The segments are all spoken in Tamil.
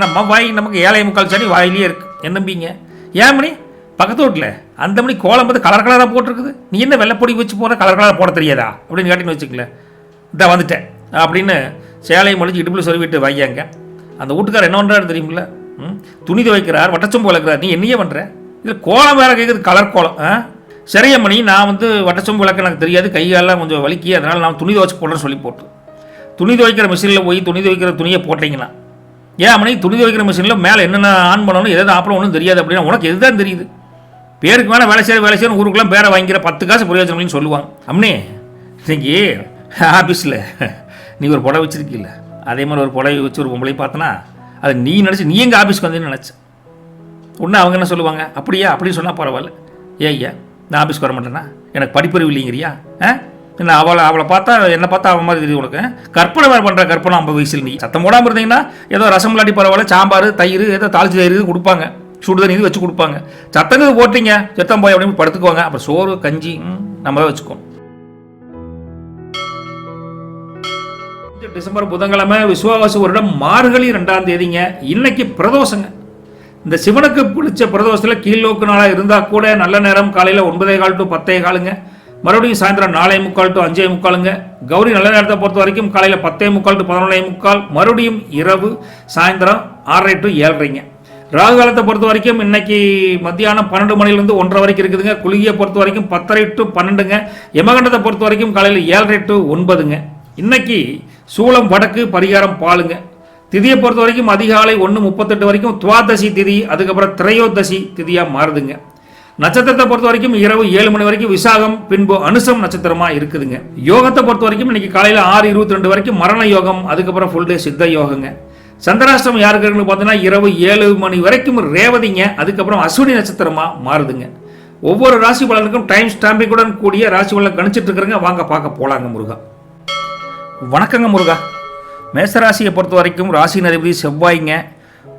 நம்ம வாய் நமக்கு 7:45 சனி வாயிலே இருக்குது. என்ன நம்பிங்க? ஏன் மணி பக்கத்து வீட்டில் அந்த மணி கோலம் பார்த்து கலர் கலராக போட்டிருக்குது, நீ என்ன வெள்ளைப்பொடி வச்சு போகிற, கலர் கலராக போட தெரியாதா அப்படின்னு கேட்டின்னு வச்சுக்கல. இதை வந்துட்டேன் அப்படின்னு சேலையை மொழிச்சு இடுப்பில் சொல்லிவிட்டு வையாங்க. அந்த வீட்டுக்காரர் என்ன பண்ணுறாரு தெரியுமில்ல, துணி துவைக்கிறார், வட்டச்சொம்பு விளக்குறார். நீ என்னையே பண்ணுற, இதில் கோலம் வேறு கேட்குது, கலர் கோலம். சரியா மணி, நான் வட்டச்சொம்பு விளக்க எனக்கு தெரியாது, கையெல்லாம் கொஞ்சம் வலிக்கி, அதனால் நான் துணி துவைச்சு போடுறேன்னு சொல்லி போட்டு துணி துவைக்கிற மிஷினில் போய் துணி துவைக்கிற துணியை போட்டிங்கன்னா, ஏன் மணி துணி துவைக்கிற மிஷினில் மேலே என்னென்ன ஆன் பண்ணணும் எதாவது ஆப்பணும் ஒன்றும் தெரியாது அப்படின்னா உனக்கு எதுதான் தெரியுது? பேருக்கு வேணால் வேலை செய்யணும் ஊருக்குலாம் பேரை வாங்கிக்கிற 10 காசு பிரயோஜனம்னு சொல்லுவாங்க. அம்னே இன்னைக்கு ஆஃபீஸில் நீ ஒரு புடவை வச்சுருக்கீல்ல, அதே மாதிரி ஒரு புடவை வச்சு ஒரு பொம்பளை பார்த்தனா அதை நீ நினச்சி நீ எங்கள் ஆஃபீஸ்க்கு வந்தேன்னு நினச்சேன். ஒன்று அவங்க என்ன சொல்லுவாங்க, அப்படியா அப்படின்னு சொன்னால் பரவாயில்ல, ஐயா நான் ஆஃபீஸ்க்கு வர மாட்டேன்னா எனக்கு படிப்பறிவு இல்லைங்கிறியா? என்ன அவளை பார்த்தா என்னை பார்த்தா அவன் மாதிரி தெரியுது உனக்கு? கற்பனை வேறு பண்ணுற கற்பனை 50 வயசில். நீ சத்தம் போடாமல் இருந்தீங்கன்னா ஏதோ ரசம் இல்லாட்டி பரவாயில்ல, சாம்பார் தயிர் ஏதோ தாளிச்சு தயிர் கொடுப்பாங்க, சுடுதண்ணி இது வச்சு கொடுப்பாங்க. சத்தம் இது போட்டிங்க சத்தம் போய் அப்படின்னு படுத்துக்குவாங்க. அப்புறம் சோறு கஞ்சி நம்ம தான் வச்சுக்கோம். டிசம்பர் புதன்கிழமை விசுவாவாசி வருடம் மார்கழி 2ஆம் தேதிங்க. இன்னைக்கு பிரதோஷங்க. இந்த சிவனுக்கு பிடிச்ச பிரதோஷத்தில் கீழ்நோக்கு நாளாக இருந்தால் கூட நல்ல நேரம் காலையில் 9:15 to 10:15, மறுபடியும் சாயந்தரம் 4:45 to 5:45. கௌரி நல்ல நேரத்தை பொறுத்த வரைக்கும் காலையில் 10:45 to 11:45, மறுபடியும் இரவு சாயந்தரம் 6:30 to 7:30. ராகு காலத்தை பொறுத்த வரைக்கும் இன்னைக்கு மத்தியானம் 12 மணிலேருந்து 1:30 வரைக்கும் இருக்குதுங்க. குளிகையை பொறுத்த வரைக்கும் 10:30 to 12. யமகண்டத்தை பொறுத்த வரைக்கும் காலையில் 7:30 to 9. இன்னைக்கு சூளம் வடக்கு, பரிகாரம் பாலுங்க. திதியை பொறுத்த வரைக்கும் அதிகாலை 1:38 வரைக்கும் துவாதசி திதி, அதுக்கப்புறம் திரையோதசி திதியாக மாறுதுங்க. நட்சத்திரத்தை பொறுத்த வரைக்கும் இரவு 7 மணி வரைக்கும் விசாகம், பின்பு அனுசம் நட்சத்திரமாக இருக்குதுங்க. யோகத்தை பொறுத்த வரைக்கும் இன்னைக்கு காலையில் 6:22 வரைக்கும் மரண யோகம், அதுக்கப்புறம் ஃபுல் டே சித்த யோகங்க. சந்திராஷ்டிரம் யாருக்கு இருக்குன்னு பார்த்தீங்கன்னா இரவு 7 மணி வரைக்கும் ரேவதிங்க, அதுக்கப்புறம் அஸ்வினி நட்சத்திரமாக மாறுதுங்க. ஒவ்வொரு ராசி பலனுக்கும் டைம் ஸ்டாம்பிங்குடன் கூடிய ராசி பலனை கணிச்சிட்டு இருக்கிறங்க. வாங்க பார்க்க போலாங்க. முருகா வணக்கங்க. முருகா மேசராசியை பொறுத்த வரைக்கும் ராசி அதிபதி செவ்வாய்ங்க.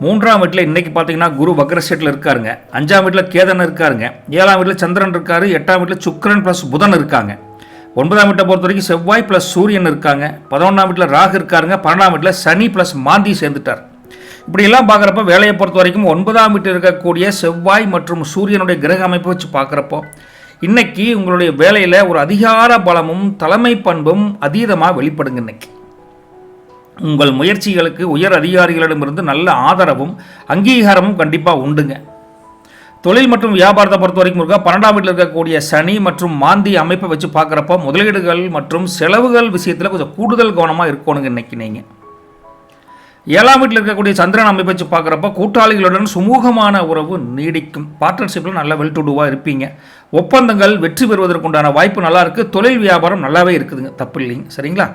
3ஆம் வீட்டில் இன்றைக்கி பார்த்தீங்கன்னா குரு வக்ரஸ்டேட்டில் இருக்காருங்க. 5ஆம் வீட்டில் கேதன் இருக்காருங்க. 7ஆம் வீட்டில் சந்திரன் இருக்காரு. 8ஆம் வீட்டில் சுக்கிரன் ப்ளஸ் புதன் இருக்காங்க. 9ஆம் வீட்டை பொறுத்த வரைக்கும் செவ்வாய் ப்ளஸ் சூரியன் இருக்காங்க. 11ஆம் வீட்டில் ராகு இருக்காருங்க. 12ஆம் வீட்டில் சனி ப்ளஸ் மாந்தி சேர்ந்துட்டார். இப்படியெல்லாம் பார்க்குறப்ப வேலையை பொறுத்த வரைக்கும் 9ஆம் வீட்டில் இருக்கக்கூடிய செவ்வாய் மற்றும் சூரியனுடைய கிரக அமைப்பை வச்சு பார்க்குறப்போ இன்னைக்கு உங்களுடைய வேலையில் ஒரு அதிகார பலமும் தலைமை பண்பும் அதீதமாக வெளிப்படுங்க. இன்னைக்கு உங்கள் முயற்சிகளுக்கு உயர் அதிகாரிகளிடமிருந்து நல்ல ஆதரவும் அங்கீகாரமும் கண்டிப்பாக உண்டுங்க. தொழில் மற்றும் வியாபாரத்தை பொறுத்த வரைக்கும் 12ஆம் வீட்டில் இருக்கக்கூடிய சனி மற்றும் மாந்தி அமைப்பை வச்சு பார்க்குறப்போ முதலீடுகள் மற்றும் செலவுகள் விஷயத்தில் கொஞ்சம் கூடுதல் கவனமாக இருக்கணுங்க. இன்னைக்கு நீங்கள் 7ஆம் வீட்டில் இருக்கக்கூடிய சந்திரன் அமைப்பை வச்சு பார்க்குறப்போ கூட்டாளிகளுடன் சுமூகமான உறவு நீடிக்கும். பார்ட்னர்ஷிப்பில் நல்ல வெல் டு டூவாக இருப்பீங்க. ஒப்பந்தங்கள் வெற்றி பெறுவதற்குண்டான வாய்ப்பு நல்லா இருக்குது. தொழில் வியாபாரம் நல்லாவே இருக்குதுங்க, தப்பு இல்லைங்க. சரிங்களா?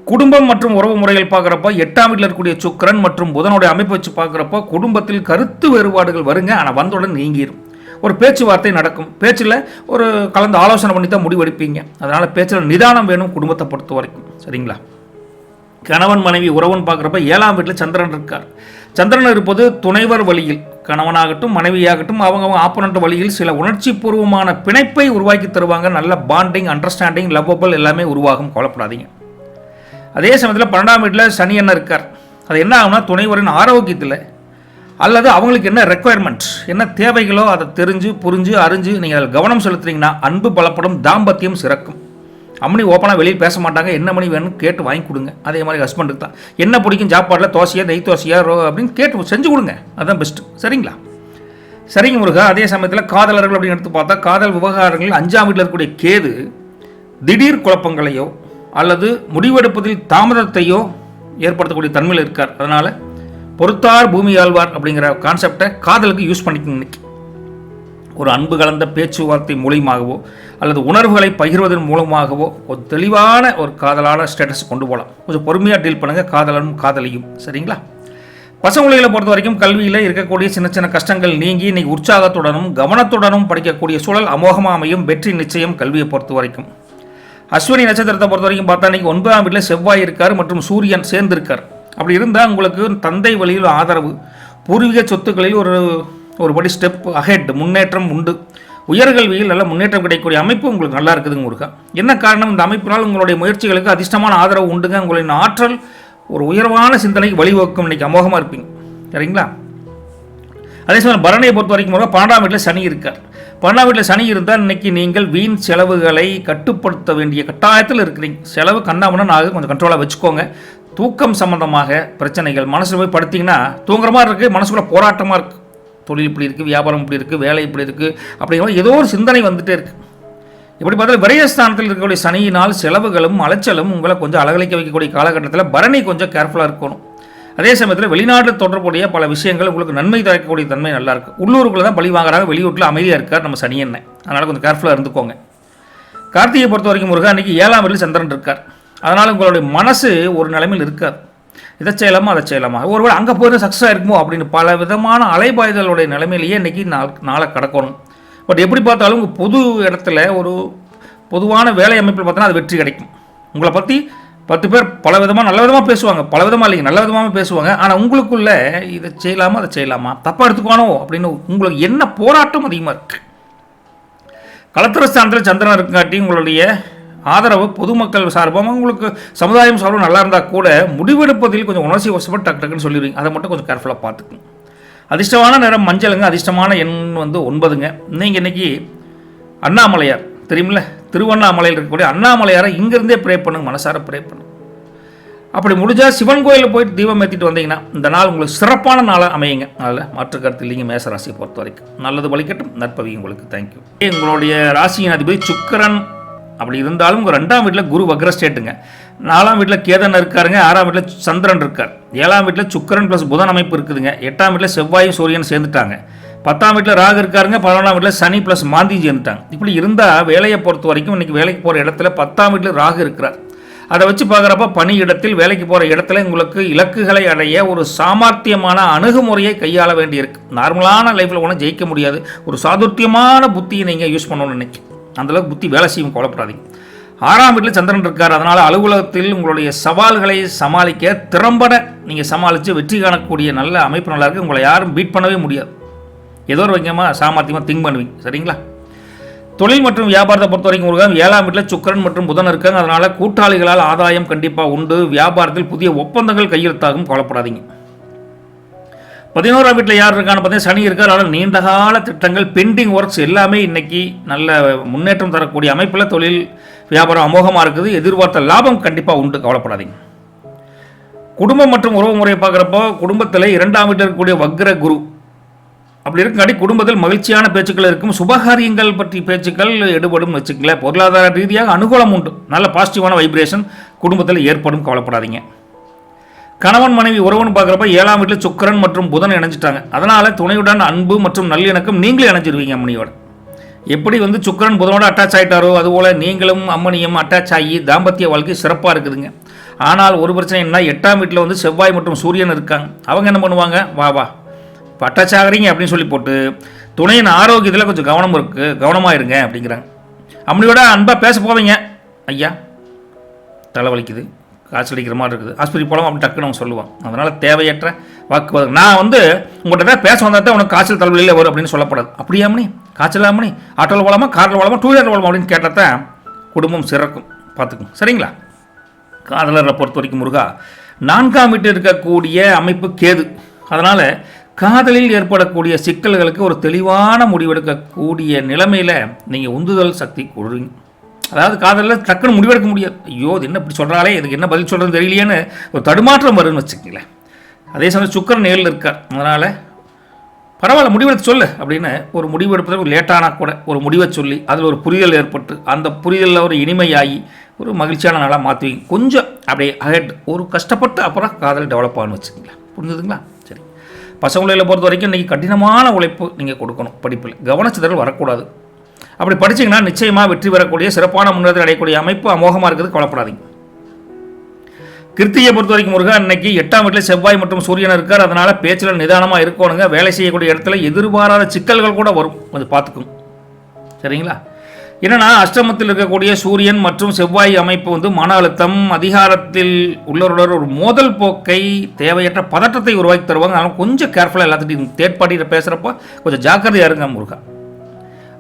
குடும்பம் மற்றும் உறவு முறைகள் பார்க்குறப்போ 8ஆம் வீட்டில் இருக்கக்கூடிய சுக்கிரன் மற்றும் புதனுடைய அமைப்பு வச்சு பார்க்குறப்போ குடும்பத்தில் கருத்து வேறுபாடுகள் வருங்க. ஆனால் வந்தவுடன் நீங்கிடும். ஒரு பேச்சுவார்த்தை நடக்கும். பேச்சில் ஒரு கலந்து ஆலோசனை பண்ணி தான் முடிவெடுப்பீங்க. அதனால் பேச்சில் நிதானம் வேணும் குடும்பத்தை பொறுத்த வரைக்கும். சரிங்களா? கணவன் மனைவி உறவுன்னு பார்க்குறப்ப 7ஆம் வீட்டில் சந்திரன் இருக்கார். சந்திரன் இருப்பது துணைவர் வழியில், கணவனாகட்டும் மனைவியாகட்டும் அவங்க ஆப்போனண்ட் வழியில் சில உணர்ச்சி பூர்வமான பிணைப்பை உருவாக்கி தருவாங்க. நல்ல பாண்டிங், அண்டர்ஸ்டாண்டிங், லவ்வபிள் எல்லாமே உருவாகும். கவலைப்படாதீங்க. அதே சமயத்தில் 12ஆம் வீட்டில் சனி என்ன இருக்கார். அது என்ன ஆகும்னா துணைவரின் ஆரோக்கியத்தில் அல்லது அவங்களுக்கு என்ன ரெக்குயர்மெண்ட், என்ன தேவைகளோ அதை தெரிஞ்சு புரிஞ்சு அறிஞ்சு நீங்கள் அதில் கவனம் செலுத்துறீங்கன்னா அன்பு பலப்படும், தாம்பத்தியம் சிறக்கும். அம்மனி ஓப்பனாக வெளியில் பேச மாட்டாங்க. என்ன மணி வேணும்னு கேட்டு வாங்கி கொடுங்க. அதே மாதிரி ஹஸ்பண்டுக்கு தான் என்ன பிடிக்கும், சாப்பாட்டில் தோசையா நெய் தோசையா அப்படின்னு கேட்டு செஞ்சு கொடுங்க. அதுதான் பெஸ்ட்டு. சரிங்களா? சரிங்க முருகா. அதே சமயத்தில் காதலர்கள் அப்படின்னு எடுத்து பார்த்தா காதல் விவகாரங்கள் 5ஆம் வீட்டில் இருக்கக்கூடிய கேது திடீர் குழப்பங்களையோ அல்லது முடிவெடுப்பதில் தாமதத்தையோ ஏற்படுத்தக்கூடிய தன்மையில் இருக்கார். அதனால் பொறுத்தார் பூமி ஆழ்வார் அப்படிங்கிற கான்செப்டை காதலுக்கு யூஸ் பண்ணிக்கணும். இன்னைக்கு ஒரு அன்பு கலந்த பேச்சுவார்த்தை மூலியமாகவோ அல்லது உணர்வுகளை பகிர்வதன் மூலமாகவோ ஒரு தெளிவான ஒரு காதலான ஸ்டேட்டஸ் கொண்டு போகலாம். கொஞ்சம் பொறுமையாக டீல் பண்ணுங்கள் காதலனும் காதலியும். சரிங்களா? பசங்களை பொறுத்த வரைக்கும் கல்வியில் இருக்கக்கூடிய சின்ன சின்ன கஷ்டங்கள் நீங்கி இன்னைக்கு உற்சாகத்துடனும் கவனத்துடனும் படிக்கக்கூடிய சூழல் அமோகமாக அமையும். வெற்றி நிச்சயம் கல்வியை பொறுத்த வரைக்கும். அஸ்வினி நட்சத்திரத்தை பொறுத்த வரைக்கும் பார்த்தா இன்றைக்கி 9ஆம் வீட்டில் செவ்வாய் இருக்கார் மற்றும் சூரியன் சேர்ந்திருக்கார். அப்படி இருந்தால் உங்களுக்கு தந்தை வழியில் ஆதரவு, பூர்வீக சொத்துக்களில் ஒரு படி ஸ்டெப் அஹெட் முன்னேற்றம் உண்டு. உயர்கல்வியில் நல்ல முன்னேற்றம் கிடைக்கக்கூடிய அமைப்பு உங்களுக்கு நல்லா இருக்குதுங்க முருகா. என்ன காரணம்? இந்த அமைப்பினால் உங்களுடைய முயற்சிகளுக்கு அதிர்ஷ்டமான ஆதரவு உண்டுங்க. உங்களின் ஆற்றல் ஒரு உயர்வான சிந்தனைக்கு வழிவகுக்கும். இன்றைக்கி அமோகமாக இருப்பீங்க. சரிங்களா? அதே சமயம் பரணியை பொறுத்த வரைக்கும் 12ஆம் வீட்டில் சனி இருக்கார். 12ஆம் வீட்டில் சனி இருந்தால் இன்றைக்கி நீங்கள் வீண் செலவுகளை கட்டுப்படுத்த வேண்டிய கட்டாயத்தில் இருக்கிறீங்க. செலவு கண்ணாமண்ணா ஆகுது, கொஞ்சம் கண்ட்ரோலாக வச்சுக்கோங்க. தூக்கம் சம்மந்தமாக பிரச்சனைகள் மனசில் போய் படுத்திங்கன்னா தூங்குற மாதிரி இருக்குது, மனசுக்குள்ள போராட்டமாக இருக்குது. தொழில் இப்படி இருக்குது, வியாபாரம் இப்படி இருக்குது, வேலை இப்படி இருக்குது, அப்படிங்கிற ஏதோ ஒரு சிந்தனை வந்துகிட்டே இருக்குது. இப்படி பார்த்தா விரயஸ்தானத்தில் இருக்கக்கூடிய சனியினால் செலவுகளும் அலைச்சலும் உங்களை கொஞ்சம் அலகழிக்க வைக்கக்கூடிய காலகட்டத்தில் பரணி கொஞ்சம் கேர்ஃபுல்லாக இருக்கணும். அதே சமயத்தில் வெளிநாட்டு தொடர்புடைய பல விஷயங்கள் உங்களுக்கு நன்மை தரக்கூடிய தன்மை நல்லாயிருக்கு. உள்ளூருக்குள்ளே தான் பழி வாங்குறாங்க, வெளியூட்டில் அமைதியாக இருக்கார் நம்ம சனி என்ன, அதனால் கொஞ்சம் கேர்ஃபுல்லாக இருந்துக்கோங்க. கார்த்திகை பொறுத்த வரைக்கும் முருகா அன்றைக்கி 7ஆம் வீட்டில் சந்திரன் இருக்கார். அதனால் உங்களுடைய மனசு ஒரு நிலைமையில் இருக்காது. இதை செய்யலாமா அதை செய்யலாமா, ஒருவேளை அங்கே போய் சக்ஸஸ் இருக்குமோ அப்படின்னு பல விதமான அலைபாய்தலுடைய நிலைமையிலேயே இன்றைக்கி நாளை கடக்கணும். பட் எப்படி பார்த்தாலும் உங்கள் பொது இடத்துல ஒரு பொதுவான வேலை அமைப்பில் பார்த்தோன்னா அது வெற்றி கிடைக்கும். உங்களை பற்றி 10 பேர் பல விதமாக நல்ல விதமாக பேசுவாங்க, பல விதமாக இல்லைங்க நல்ல விதமாக பேசுவாங்க. ஆனால் உங்களுக்குள்ள இதை செய்யலாமா அதை செய்யலாமா, தப்பாக எடுத்துக்குவானோ அப்படின்னு உங்களுக்கு என்ன போராட்டம் அதிகமாக இருக்குது. களத்திரஸ்தானத்தில் சந்திரன் இருக்காட்டி உங்களுடைய ஆதரவு பொதுமக்கள் சார்பாக உங்களுக்கு சமுதாயம் சார்பாக நல்லா இருந்தால் கூட முடிவெடுப்பதில் கொஞ்சம் உணர்ச்சி வசப்பட்டு டக்குன்னு சொல்லிடுவீங்க. அதை மட்டும் கொஞ்சம் கேர்ஃபுல்லாக பார்த்துக்குங்க. அதிர்ஷ்டமான நிறம் மஞ்சளுங்க. அதிர்ஷ்டமான எண் 9ங்க. நீங்கள் இன்றைக்கி அண்ணாமலையார் தெரியுமில்ல, திருவண்ணாமலையில் இருக்கக்கூடிய அண்ணாமலையாரை இங்கேருந்தே ப்ரே பண்ணுங்க, மனசார ப்ரே பண்ணுங்க. அப்படி முடிஞ்சால் சிவன் கோயிலில் போயிட்டு தீபம் ஏற்றிட்டு வந்தீங்கன்னா இந்த நாள் உங்களுக்கு சிறப்பான நாளாக அமையுங்க. அதில் மாற்று கருத்து இல்லைங்க. மேச ராசியை பொறுத்த வரைக்கும் நல்லது பலிக்கட்டும், நற்பவி உங்களுக்கு. தேங்க்யூ. உங்களுடைய ராசியின் அதிபதி சுக்கிரன் அப்படி இருந்தாலும் உங்கள் 2ஆம் வீட்டில் குரு வக்ர ஸ்டேட்டுங்க. 4ஆம் வீட்டில் கேதன் இருக்காருங்க. 6ஆம் வீட்டில் சந்திரன் இருக்கார். 7ஆம் வீட்டில் சுக்கிரன் ப்ளஸ் புதன் அமைப்பு இருக்குதுங்க. 8ஆம் வீட்டில் செவ்வாயும் சூரியன் சேர்ந்துட்டாங்க. 10ஆம் வீட்டில் ராகு இருக்காருங்க. 11ஆம் வீட்டில் சனி ப்ளஸ் மாந்தி சேர்ந்துட்டாங்க. இப்படி இருந்தால் வேலையை பொறுத்த வரைக்கும் இன்றைக்கி வேலைக்கு போகிற இடத்துல 10ஆம் வீட்டில் ராகு இருக்கிறார். அதை வச்சு பார்க்குறப்ப பணி இடத்தில் வேலைக்கு போகிற இடத்துல உங்களுக்கு இலக்குகளை அடைய ஒரு சாமர்த்தியமான அணுகுமுறையை கையாள வேண்டியிருக்கு. நார்மலான லைஃப்பில் ஒன்றும் ஜெயிக்க முடியாது. ஒரு சாதுர்த்தியமான புத்தியை நீங்கள் யூஸ் பண்ணணும்னு நினைக்கிறேன். அந்தளவுக்கு புத்தி வேலை செய்யும், கவலைப்படாதீங்க. 6ஆம் வீட்டில் சந்திரன் இருக்கார். அதனால் அலுவலகத்தில் உங்களுடைய சவால்களை சமாளிக்க திறம்பட நீங்கள் சமாளித்து வெற்றி காணக்கூடிய நல்ல அமைப்பு நல்லா இருக்குது. உங்களை யாரும் பீட் பண்ணவே முடியாது. ஏதோ ஒரு வைக்கமாக சாமர்த்தியமாக திங்க் பண்ணுவீங்க. சரிங்களா? தொழில் மற்றும் வியாபாரத்தை பொறுத்த வரைக்கும் முருகன் 7ஆம் வீட்டில் சுக்கிரன் மற்றும் புதன் இருக்காங்க. அதனால் கூட்டாளிகளால் ஆதாயம் கண்டிப்பாக உண்டு. வியாபாரத்தில் புதிய ஒப்பந்தங்கள் கையெழுத்தாகும், கவலைப்படாதீங்க. 11ஆம் வீட்டில் யார் இருக்கான்னு பார்த்தீங்கன்னா சனி இருக்கார். ஆனால் நீண்டகால திட்டங்கள் பெண்டிங் ஒர்க்ஸ் எல்லாமே இன்றைக்கி நல்ல முன்னேற்றம் தரக்கூடிய அமைப்பில் தொழில் வியாபாரம் அமோகமாக இருக்குது. எதிர்பார்த்த லாபம் கண்டிப்பாக உண்டு, கவலைப்படாதீங்க. குடும்பம் மற்றும் உறவு முறையை பார்க்குறப்போ குடும்பத்தில் 2ஆம் வீட்டில் இருக்கக்கூடிய வக்ர குரு அப்படி இருக்காடி குடும்பத்தில் மகிழ்ச்சியான பேச்சுக்கள் இருக்கும். சுபகாரியங்கள் பற்றி பேச்சுக்கள் எடுபடும் வச்சுக்கங்களேன். பொருளாதார ரீதியாக அனுகூலம் உண்டு. நல்ல பாசிட்டிவான வைப்ரேஷன் குடும்பத்தில் ஏற்படும், கவலைப்படாதீங்க. கணவன் மனைவி உறவுன்னு பார்க்குறப்ப 7ஆம் வீட்டில் சுக்கிரன் மற்றும் புதன் இணைஞ்சிட்டாங்க. அதனால் துணையுடன் அன்பு மற்றும் நல்லிணக்கம் நீங்களே இணைஞ்சிருவீங்க. அம்மனியோட எப்படி சுக்கிரன் புதனோட அட்டாச் ஆகிட்டாரோ அதுபோல் நீங்களும் அம்மனியும் அட்டாச் ஆகி தாம்பத்திய வாழ்க்கை சிறப்பாக இருக்குதுங்க. ஆனால் ஒரு பிரச்சனை என்ன, 8ஆம் வீட்டில் செவ்வாய் மற்றும் சூரியன் இருக்காங்க. அவங்க என்ன பண்ணுவாங்க, வா இப்போ அட்டாச் ஆகிறீங்க அப்படின்னு சொல்லி போட்டு துணையின் ஆரோக்கியத்தில் கொஞ்சம் கவனமாக இருங்க அப்படிங்கிறாங்க. அம்மனியோட அன்பாக பேச போவீங்க. ஐயா தலைவலிக்குது, காய்ச்சல் அடிக்கிற மாதிரி இருக்குது, ஆஸ்பத்திரி போகலாம் அப்படின்னு டக்குன்னு அவங்க சொல்லுவாங்க. அதனால் தேவையற்ற வாக்குவாதம். நான் உங்கள்கிட்ட தான் பேச வந்தால் தான் உனக்கு காய்ச்சல் தலைவலியில் வரும் அப்படின்னு சொல்லப்படாது. அப்படியா மணி, காய்ச்சல் மணி, ஆட்டோவில் போகலாமா, காரில் போகலாமா, 2 வீலரில் போகலாமா அப்படின்னு கேட்டால் தான் குடும்பம் சிறக்கும். பார்த்துக்கோங்க. சரிங்களா? காதலரை பொறுத்த வரைக்கும் முருகா 4ஆம் வீட்டில் இருக்கக்கூடிய அமைப்பு கேது. அதனால் காதலில் ஏற்படக்கூடிய சிக்கல்களுக்கு ஒரு தெளிவான முடிவெடுக்கக்கூடிய நிலைமையில் நீங்கள் உந்துதல் சக்தி கொடுறீங்க. அதாவது காதலில் டக்குன்னு முடிவெடுக்க முடியாது. ஐயோ இது என்ன இப்படி சொல்கிறாலே, இதுக்கு என்ன பதில் சொல்கிறது தெரியலையேன்னு ஒரு தடுமாற்றம் வரும்னு வச்சுக்கங்களேன். அதே சமயம் சுக்கிரன் 7 இருக்கார். அதனால் பரவாயில்ல முடிவெடுத்து சொல்லு அப்படின்னு ஒரு முடிவெடுப்பதில் ஒரு லேட்டானா கூட ஒரு முடிவை சொல்லி அதில் ஒரு புரிதல் ஏற்பட்டு அந்த புரிதலில் ஒரு இனிமையாகி ஒரு மகிழ்ச்சியான நாளாக மாற்றுவீங்க. கொஞ்சம் அப்படியே அஹெட் ஒரு கஷ்டப்பட்டு அப்புறம் காதல் டெவலப் ஆகணும்னு வச்சுக்கங்களேன். புரிஞ்சுதுங்களா? சரி. பசங்களை பொறுத்த வரைக்கும் இன்றைக்கி கடினமான உழைப்பு நீங்கள் கொடுக்கணும். படிப்பில் கவனச்சிதறல் வரக்கூடாது. அப்படி படிச்சிங்கன்னா நிச்சயமாக வெற்றி பெறக்கூடிய சிறப்பான முன்னேற்றம் அடையக்கூடிய அமைப்பு அமோகமாக இருக்குது, கவலைப்படாதீங்க. கிருத்தியை பொறுத்த வரைக்கும் முருகா இன்னைக்கு 8ஆம் வீட்டில் செவ்வாய் மற்றும் சூரியன் இருக்கார். அதனால் பேச்சில் நிதானமாக இருக்கணுங்க. வேலை செய்யக்கூடிய இடத்துல எதிர்பாராத சிக்கல்கள் கூட வரும், கொஞ்சம் பார்த்துக்கும். சரிங்களா? என்னென்னா அஷ்டமத்தில் இருக்கக்கூடிய சூரியன் மற்றும் செவ்வாய் அமைப்பு மன அழுத்தம், அதிகாரத்தில் உள்ளவருடன் ஒரு மோதல் போக்கை, தேவையற்ற பதட்டத்தை உருவாக்கி தருவாங்க. அதனால் கொஞ்சம் கேர்ஃபுல்லாக எல்லாத்துட்டையும் தேர்ட் பார்ட்டியில் பேசுகிறப்போ கொஞ்சம் ஜாக்கிரதையாக இருங்க முருகா.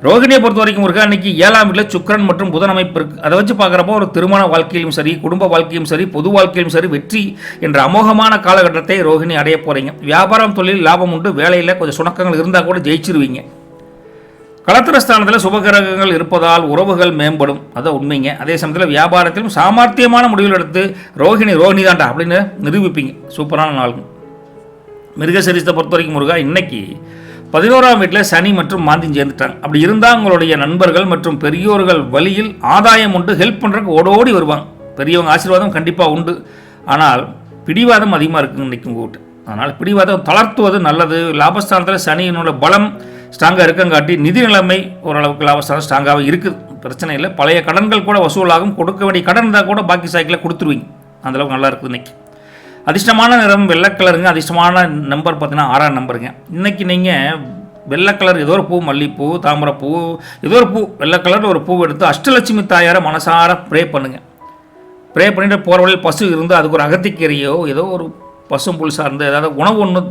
ரோகிணியை பொறுத்த வரைக்கும் முருகா இன்னைக்கு 7ஆம் வீட்டில் சுக்கிரன் மற்றும் புதன் அமைப்பு இருக்குது. அதை வச்சு பார்க்குறப்போ ஒரு திருமண வாழ்க்கையிலும் சரி, குடும்ப வாழ்க்கையும் சரி, பொது வாழ்க்கையிலும் சரி வெற்றி என்ற அமோகமான காலகட்டத்தை ரோகிணி அடைய போகிறீங்க. வியாபாரம் தொழில் லாபம் உண்டு, வேலையில் கொஞ்சம் சுணக்கங்கள் இருந்தால் கூட ஜெயிச்சிருவீங்க. களத்திரஸ்தானத்தில் சுபகிரகங்கள் இருப்பதால் உறவுகள் மேம்படும், அதான் உண்மைங்க. அதே சமயத்தில் வியாபாரத்திலும் சாமர்த்தியமான முடிவுகள் எடுத்து ரோகிணி தான்டா அப்படின்னு நிரூபிப்பீங்க. சூப்பரான நாள். மிருகசீரிஷத்தை பொறுத்த வரைக்கும் முருகா இன்னைக்கு 11ஆம் வீட்டில் சனி மற்றும் மாந்தி சேர்ந்துட்டாங்க. அப்படி இருந்தால் உங்களுடைய நண்பர்கள் மற்றும் பெரியோர்கள் வழியில் ஆதாயம் உண்டு, ஹெல்ப் பண்ணுறதுக்கு ஓடோடி வருவாங்க. பெரியவங்க ஆசீர்வாதம் கண்டிப்பாக உண்டு. ஆனால் பிடிவாதம் அதிகமாக இருக்குங்க இன்றைக்கி உங்கள்கிட்ட. அதனால் பிடிவாதம் தளர்த்துவது நல்லது. லாபஸ்தானத்தில் சனியினோட பலம் ஸ்ட்ராங்காக இருக்கங்காட்டி நிதி நிலைமை ஓரளவுக்கு லாபஸ்தானம் ஸ்ட்ராங்காக இருக்குது, பிரச்சனை இல்லை. பழைய கடன்கள் கூட வசூலாகும், கொடுக்க வேண்டிய கடன் இருந்தால் கூட பாக்கி சாய்க்கில் கொடுத்துருவீங்க. அந்தளவுக்கு நல்லா இருக்குது இன்றைக்கி. அதிர்ஷ்டமான நிறம் வெள்ளை கலருங்க. அதிர்ஷ்டமான நம்பர் பார்த்தீங்கன்னா 6ஆம் நம்பருங்க. இன்றைக்கி நீங்கள் வெள்ளை கலர் ஏதோ ஒரு பூ, மல்லிகைப்பூ, தாமரைப்பூ, ஏதோ ஒரு பூ, வெள்ளை கலர் ஒரு பூ எடுத்து அஷ்டலட்சுமி தாயாரை மனசார ப்ரே பண்ணுங்கள். ப்ரே பண்ணிட்டு போகிற வழியில் பசு இருந்து அதுக்கு ஒரு அகத்திக்கீரையோ ஏதோ ஒரு பசும் புல் சார்ந்து ஏதாவது உணவு ஒன்று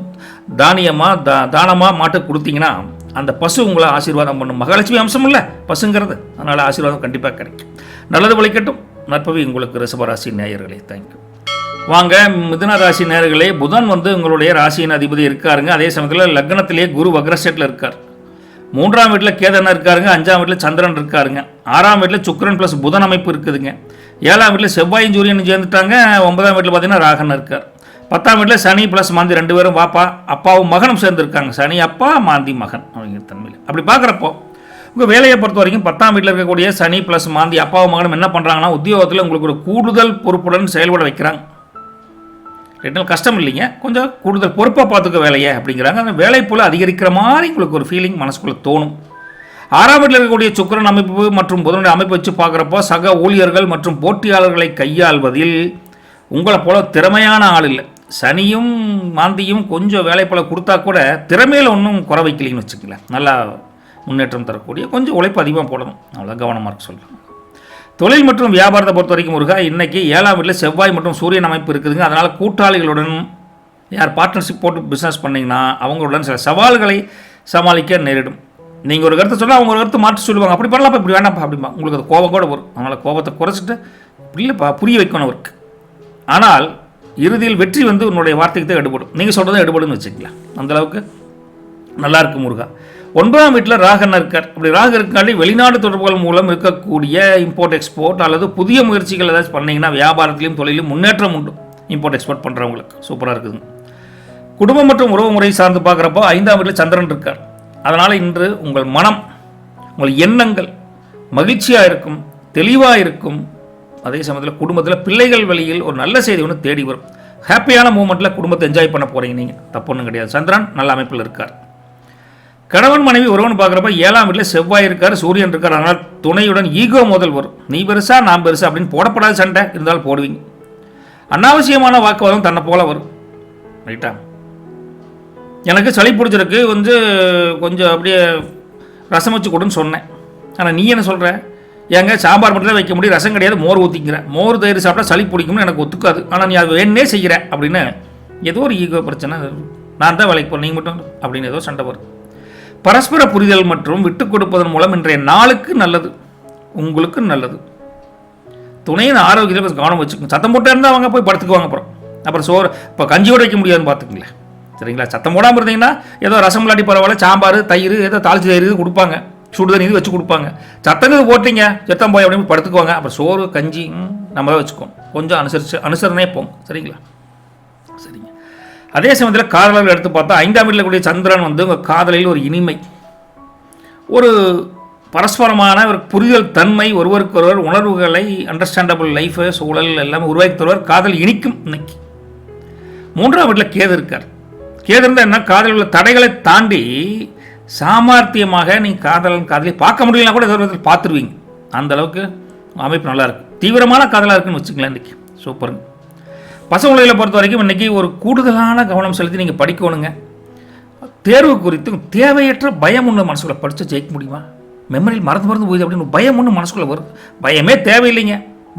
தானமாக மாட்டுக்கு கொடுத்தீங்கன்னா அந்த பசு உங்களை ஆசீர்வாதம் பண்ணும். மகாலட்சுமி அம்சம் இல்லை பசுங்கிறது, அதனால் ஆசீர்வாதம் கண்டிப்பாக கிடைக்கும். நல்லது வழிகட்டும். நற்பவி உங்களுக்கு ரிஷபராசி நேயர்களே. தேங்க்யூ. வாங்க மிதுன ராசி நேயர்களே, புதன் உங்களுடைய ராசியின் அதிபதி இருக்காருங்க. அதே சமயத்தில் லக்னத்திலேயே குரு வக்ரஸ்டேட்டில் இருக்கார். 3ஆம் வீட்டில் கேதன் இருக்காருங்க. 5ஆம் வீட்டில் சந்திரன் இருக்காருங்க. 6ஆம் வீட்டில் சுக்கிரன் ப்ளஸ் புதன் அமைப்பு இருக்குதுங்க. 7ஆம் வீட்டில் செவ்வாயும் சூரியன் சேர்ந்துட்டாங்க. 9ஆம் வீட்டில் பார்த்தீங்கன்னா ராகன் இருக்கார். 10ஆம் வீட்டில் சனி ப்ளஸ் மாந்தி 2 பேரும் வாப்பா அப்பாவும் மகனும் சேர்ந்துருக்காங்க. சனி அப்பா மாந்தி மகன் அப்படிங்கிற தன்மையில் அப்படி பார்க்குறப்போ உங்கள் வேலையை பொறுத்த வரைக்கும் 10ஆம் வீட்டில் இருக்கக்கூடிய சனி ப்ளஸ் மாந்தி அப்பாவும் மகனும் என்ன பண்ணுறாங்கன்னா உத்தியோகத்தில் உங்களுக்கு ஒரு கூடுதல் பொறுப்புடன் செயல்பட வைக்கிறாங்க. ரெண்டு கஷ்டம் இல்லைங்க, கொஞ்சம் கூடுதல் பொறுப்பாக பார்த்துக்க வேலையை அப்படிங்கிறாங்க. அந்த வேலை போல் அதிகரிக்கிற மாதிரி உங்களுக்கு ஒரு ஃபீலிங் மனசுக்குள்ளே தோணும். 6ஆம் வீட்டில் இருக்கக்கூடிய சுக்கிரன் அமைப்பு மற்றும் புதனுடைய அமைப்பு வச்சு பார்க்குறப்போ சக ஊழியர்கள் மற்றும் போட்டியாளர்களை கையாள்வதில் உங்களை போல திறமையான ஆள் இல்லை. சனியும் மாந்தியும் கொஞ்சம் வேலை போல் கொடுத்தா கூட திறமையில் ஒன்றும் குறை வைக்கலிங்கன்னு வச்சுக்கல. நல்லா முன்னேற்றம் தரக்கூடிய கொஞ்சம் உழைப்பு அதிகமாக போடணும், அவ்வளோ கவனமாக இருக்க சொல்லலாம். தொழில் மற்றும் வியாபாரத்தை பொறுத்த வரைக்கும் முருகா இன்றைக்கி 7ஆம் வீட்டில் செவ்வாய் மற்றும் சூரியன் அமைப்பு இருக்குதுங்க. அதனால் கூட்டாளிகளுடன் யார் பார்ட்னர்ஷிப் போட்டு பிஸ்னஸ் பண்ணிங்கன்னா அவங்களுடன் சில சவால்களை சமாளிக்க நேரிடும். நீங்கள் ஒரு கருத்தை சொன்னால் அவங்க ஒரு கருத்து மாற்றி சொல்லுவாங்க. அப்படி பண்ணலாம்ப்பா, இப்படி வேண்டாம்ப்பா அப்படிம்பா. உங்களுக்கு அது கோபம் கூட வரும். அதனால் கோபத்தை குறைச்சிட்டு இல்லைப்பா புரிய வைக்கணும் அவருக்கு. ஆனால் இறுதியில் வெற்றி உன்னுடைய வார்த்தைக்கு தான் எடுபடும். நீங்கள் சொல்கிறத எடுபடுன்னு வச்சுக்கலாம். அந்தளவுக்கு நல்லா இருக்கு முருகா. 9ஆம் வீட்டில் ராகன் இருக்கார். அப்படி ராக இருக்காண்டி வெளிநாடு தொடர்புகள் மூலம் இருக்கக்கூடிய இம்போர்ட் எக்ஸ்போர்ட் அல்லது புதிய முயற்சிகள் ஏதாச்சும் பண்ணிங்கன்னா வியாபாரத்திலையும் தொழிலும் முன்னேற்றம் உண்டு. இம்போர்ட் எக்ஸ்போர்ட் பண்ணுறவங்களுக்கு சூப்பராக இருக்குதுங்க. குடும்பம் மற்றும் உறவு முறை சார்ந்து பார்க்குறப்போ 5ஆம் வீட்டில் சந்திரன் இருக்கார். அதனால் இன்று உங்கள் மனம், உங்கள் எண்ணங்கள் மகிழ்ச்சியாக இருக்கும், தெளிவாக இருக்கும். அதே சமயத்தில் குடும்பத்தில் பிள்ளைகள் வழியில் ஒரு நல்ல செய்தி ஒன்று தேடி வரும். ஹாப்பியான மூமெண்ட்டில் குடும்பத்தை என்ஜாய் பண்ண போகிறீங்க நீங்கள், தப்பு ஒன்றும் கிடையாது. சந்திரன் நல்ல அமைப்பில் இருக்கார். கணவன் மனைவி உறவுன்னு பார்க்குறப்ப 7ஆம் வீட்டில் செவ்வாய் இருக்கார், சூரியன் இருக்கார். அதனால் துணையுடன் ஈகோ மோதல் வரும். நீ பெருசா நான் பெருசா அப்படின்னு போடப்படாத சண்டை இருந்தாலும் போடுவீங்க. அனாவசியமான வாக்குவாதம் தன்னை போல வரும். ரைட்டா? எனக்கு சளி பிடிச்சிருக்கு கொஞ்சம் அப்படியே ரசம் வச்சு கொடுன்னு சொன்னேன். ஆனால் நீ என்ன சொல்கிற? ஏங்க சாம்பார் மட்டும் தான் வைக்க முடியும், ரசம் கிடையாது, மோர் ஊற்றிக்கிறேன். மோர் தயிர் சாப்பிட்டா சளி பிடிக்கும்னு எனக்கு ஒத்துக்காது, ஆனால் நீ அது வேணே செய்கிற அப்படின்னு ஏதோ ஒரு ஈகோ பிரச்சனை. நான் தான் வேலைக்கு போகிறேன், நீங்கள் மட்டும் அப்படின்னு ஏதோ சண்டை வரும். பரஸ்பர புரிதல் மற்றும் விட்டு கொடுப்பதன் மூலம் இன்றைய நாளுக்கு நல்லது, உங்களுக்கு நல்லது. துணையின் ஆரோக்கியத்தில் கவனம் வச்சுக்கோங்க. சத்தம் போட்டே இருந்தால் அவங்க போய் படுத்துக்குவாங்க. அப்புறம் சோறு இப்போ கஞ்சி கூட வைக்க முடியாதுன்னு பார்த்துக்குங்களேன். சரிங்களா? சத்தம் போடாமல் இருந்தீங்கன்னா ஏதோ ரசம் இல்லாட்டி பரவாயில்ல, சாம்பார் தயிர் ஏதோ தாளிச்சு தயிர் கொடுப்பாங்க, சுடுதண்ணி இது வச்சு கொடுப்பாங்க. சத்தங்க போட்டிங்க சத்தம் போய் அப்படின்னு படுத்துக்குவாங்க. அப்புறம் சோறு கஞ்சி நம்ம தான் வச்சுக்கோம். கொஞ்சம் அனுசரணே போங்க. சரிங்களா? சரிங்க. அதே சமயத்தில் காதலர்கள் எடுத்து பார்த்தா 5ஆம் வீட்டில் கூடிய சந்திரன் உங்கள் காதலில் ஒரு இனிமை, ஒரு பரஸ்பரமான ஒரு புரிதல் தன்மை, ஒருவருக்கொருவர் உணர்வுகளை அண்டர்ஸ்டாண்டபிள் லைஃபு சூழல் எல்லாமே உருவாக்கி தருவார். காதல் இனிக்கும். இன்னைக்கு 3ஆம் வீட்டில் கேது இருக்கார். கேது இருந்தால் என்ன, காதலில் உள்ள தடைகளை தாண்டி சாமர்த்தியமாக நீங்கள் காதலை பார்க்க முடியலனா கூட ஏதோ விதத்தில் பார்த்துருவீங்க. அந்த அளவுக்கு அமைப்பு நல்லாயிருக்கு. தீவிரமான காதலாக இருக்குன்னு வச்சுக்கலாம். இன்றைக்கி சூப்பருங்க. பசங்களை பொறுத்த வரைக்கும் இன்றைக்கி ஒரு கூடுதலான கவனம் செலுத்தி நீங்கள் படிக்கணுங்க. தேர்வு குறித்து தேவையற்ற பயம் ஒன்று மனசுக்குள்ளே படித்து ஜெயிக்க முடியுமா? மெமரியில் மறந்து போகுது அப்படின்னு பயம் ஒன்று மனசுக்குள்ளே வரும். பயமே தேவையில்லைங்க.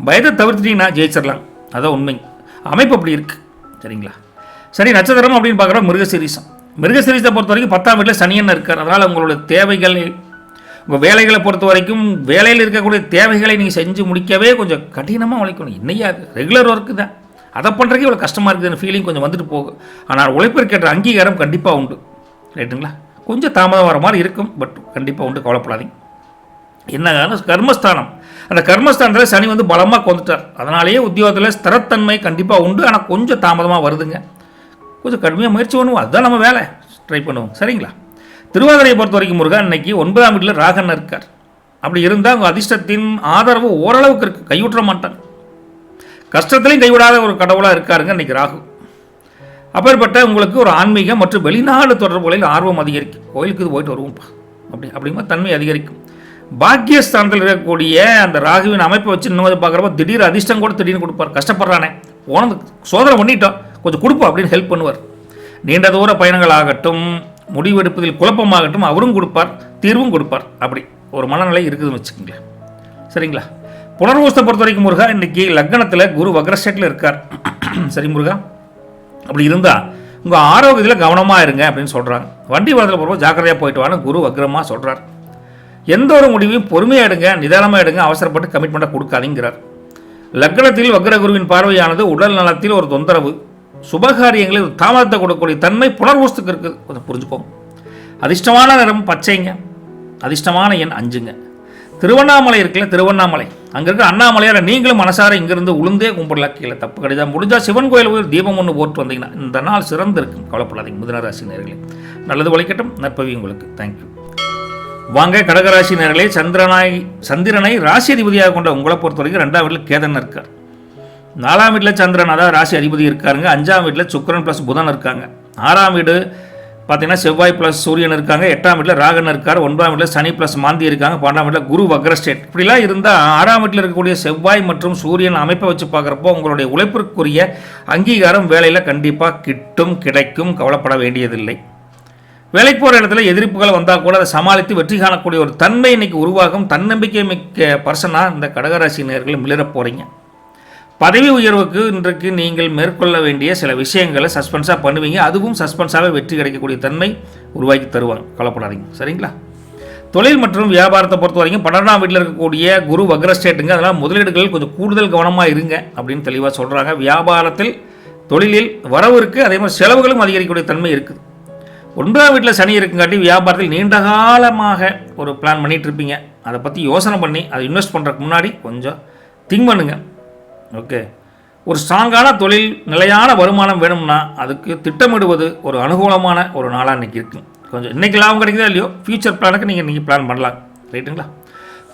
பயத்தை தவிர்த்துட்டீங்கன்னா ஜெயிச்சிடலாம். அதான் உண்மை. அமைப்பு அப்படி இருக்குது. சரிங்களா? சரி, நட்சத்திரம் அப்படின்னு பார்க்குறோம் மிருகசீரிஷம். மிருகசீரிஷத்தை பொறுத்த வரைக்கும் 10ஆம் வீட்டில் சனியன் இருக்கார். அதனால் உங்களுடைய தேவைகள் உங்கள் வேலைகளை பொறுத்த வரைக்கும் வேலையில் இருக்கக்கூடிய தேவைகளை நீங்கள் செஞ்சு முடிக்கவே கொஞ்சம் கடினமாக உழைக்கணும். இன்னையா ரெகுலர் ஒர்க்கு தான், அதை பண்ணுறதுக்கு இவ்வளோ கஷ்டமாக இருக்குதுன்னு ஃபீலிங் கொஞ்சம் வந்துட்டு போகும். ஆனால் உழைப்பிற்கேற்ற அங்கீகாரம் கண்டிப்பாக உண்டு. ரைட்டுங்களா? கொஞ்சம் தாமதம் வர மாதிரி இருக்கும், பட் கண்டிப்பாக உண்டு, கவலைப்படாதீங்க. என்ன கர்மஸ்தானம், அந்த கர்மஸ்தானத்தில் சனி வந்து பலமாக கொண்டுட்டார். அதனாலேயே உத்தியோகத்தில் ஸ்திரத்தன்மை கண்டிப்பாக உண்டு. ஆனால் கொஞ்சம் தாமதமாக வருதுங்க. கொஞ்சம் கடுமையாக முயற்சி பண்ணுவோம், அதுதான் நம்ம வேலை, ட்ரை பண்ணுவோம். சரிங்களா? திருவாதிரையை பொறுத்த வரைக்கும் முருகா இன்னைக்கு 9ஆம் வீட்டில் ராகன் இருக்கார். அப்படி இருந்தால் உங்கள் அதிர்ஷ்டத்தின் ஆதரவு ஓரளவுக்கு இருக்குது, கைவிட்ட மாட்டாங்க. கஷ்டத்துலையும் கைவிடாத ஒரு கடவுளாக இருக்காருங்க இன்னைக்கு ராகு. அப்பேற்பட்ட உங்களுக்கு ஒரு ஆன்மீகம் மற்றும் வெளிநாடு தொடர்புகளில் ஆர்வம் அதிகரிக்கும். கோயிலுக்கு இது போயிட்டு வருவோம்ப்பா அப்படிங்கிற தன்மை அதிகரிக்கும். பாக்கியஸ்தானத்தில் இருக்கக்கூடிய அந்த ராகுவின் அமைப்பை வச்சு இன்னும் பார்க்குறப்ப திடீர் அதிர்ஷ்டம் கூட திடீர்னு கொடுப்பார். கஷ்டப்படுறானே, போனது சோதனை பண்ணிட்டோம், கொஞ்சம் கொடுப்போம் அப்படின்னு ஹெல்ப் பண்ணுவார். நீண்ட தூர பயணங்கள் ஆகட்டும், முடிவெடுப்பதில் குழப்பமாகட்டும், அவரும் கொடுப்பார், தீர்வும் கொடுப்பார். அப்படி ஒரு மனநிலை இருக்குதுன்னு வச்சுக்கோங்களேன். சரிங்களா? புனர்வூசத்தை பொறுத்த வரைக்கும் முருகா இன்னைக்கு லக்னத்தில் குரு வக்ரஸ்டேட்டில் இருக்கார். சரி முருகா, அப்படி இருந்தால் உங்கள் ஆரோக்கியத்தில் கவனமாக இருங்க அப்படின்னு சொல்கிறாங்க. வண்டி வாரத்தில் போகிறப்போ ஜாக்கிரதையாக போயிட்டு வான்னு குரு வக்ரமாக சொல்கிறார். எந்த ஒரு முடிவையும் பொறுமையாக எடுங்க, நிதானமாக எடுங்க, அவசரப்பட்டு கமிட்மெண்ட்டை கொடுக்காதீங்கிறார். லக்னத்தில் வக்ரகுருவின் பார்வையானது உடல் நலத்தில் ஒரு தொந்தரவு, சுபகாரியங்களில் தாமதத்தை கொடுக்கக்கூடிய தன்மை புனர்வூசத்துக்கு இருக்குது, கொஞ்சம் புரிஞ்சுக்கோங்க. அதிர்ஷ்டமான நிறம் பச்சைங்க, அதிர்ஷ்டமான எண் 5ங்க. திருவண்ணாமலை இருக்குல்ல, திருவண்ணாமலை அங்கே இருக்கிற அண்ணாமலையார நீங்களும் மனசார இங்கிருந்து உளுந்தே கும்பிடலாம், கீழே தப்பு கிடையாது. முடிஞ்சால் சிவன் கோயில் போய் தீபம் ஒன்று போட்டு வந்தீங்கன்னா இந்த நாள் சிறந்து இருக்கும், கவலைப்படாதீங்க. மிதுன ராசி நேயர்களே, நல்லது உழைக்கட்டும், நற்பவி உங்களுக்கு. தேங்க்யூ. வாங்க கடகராசி நேயர்களே, சந்திரனை ராசி அதிபதியாக கொண்ட உங்களை பொறுத்த வரைக்கும் 2ஆம் வீட்டில் கேதன் இருக்கார். 4ஆம் வீட்டில் சந்திரன், அதாவது ராசி அதிபதி இருக்காருங்க. 5ஆம் வீட்டில் சுக்கிரன் ப்ளஸ் புதன் இருக்காங்க. 6ஆம் வீடு பார்த்தீங்கன்னா செவ்வாய் ப்ளஸ் சூரியன் இருக்காங்க. 8ஆம் வீட்டில் ராகன் இருக்கார். 9ஆம் வீட்டில் சனி ப்ளஸ் மாந்தி இருக்காங்க. 12ஆம் வீட்டில் குரு வக்ரஸ்டேட். இப்படிலாம் இருந்தால் 6ஆம் வீட்டில் இருக்கக்கூடிய செவ்வாய் மற்றும் சூரியன் அமைப்பை வச்சு பார்க்குறப்போ உங்களுடைய உழைப்பிற்குரிய அங்கீகாரம் வேலையில் கண்டிப்பாக கிடைக்கும், கவலைப்பட வேண்டியதில்லை. வேலைக்கு போகிற இடத்துல எதிர்ப்புகள் வந்தால் கூட அதை சமாளித்து வெற்றி காணக்கூடிய ஒரு தன்மை இன்னைக்கு உருவாகும். தன்னம்பிக்கை மிக்க பர்சனாக இந்த கடகராசி நேயர்கள் மிளிரப் போகிறீங்க. பதவி உயர்வுக்கு இன்றைக்கு நீங்கள் மேற்கொள்ள வேண்டிய சில விஷயங்களை சஸ்பென்ஸாக பண்ணுவீங்க. அதுவும் சஸ்பென்ஸாகவே வெற்றி கிடைக்கக்கூடிய தன்மை உருவாக்கி தருவாங்க, கவலைப்படாதீங்க. சரிங்களா? தொழில் மற்றும் வியாபாரத்தை பொறுத்த வரைக்கும் 12ஆம் வீட்டில் இருக்கக்கூடிய குரு வக்ரஸ்டேட்டுங்க. அதனால் முதலீடுகள் கொஞ்சம் கூடுதல் கவனமாக இருங்க அப்படின்னு தெளிவாக சொல்கிறாங்க. வியாபாரத்தில் தொழிலில் வரவு இருக்குது, அதே மாதிரி செலவுகளும் அதிகரிக்கக்கூடிய தன்மை இருக்குது. 9ஆம் வீட்டில் சனி இருக்குங்காட்டி வியாபாரத்தில் நீண்ட காலமாக ஒரு பிளான் பண்ணிகிட்டு இருப்பீங்க. அதை பற்றி யோசனை பண்ணி அதை இன்வெஸ்ட் பண்ணுறதுக்கு முன்னாடி கொஞ்சம் திங்க் பண்ணுங்க. ஓகே, ஒரு ஸ்ட்ராங்கான தொழில், நிலையான வருமானம் வேணும்னா அதுக்கு திட்டமிடுவது ஒரு அனுகூலமான ஒரு நாளாக இன்றைக்கி இருக்குது. கொஞ்சம் இன்றைக்கி லாபம் கிடைக்குதா இல்லையோ, ஃபியூச்சர் பிளானுக்கு நீங்கள் இன்றைக்கி பிளான் பண்ணலாம். ரைட்டுங்களா?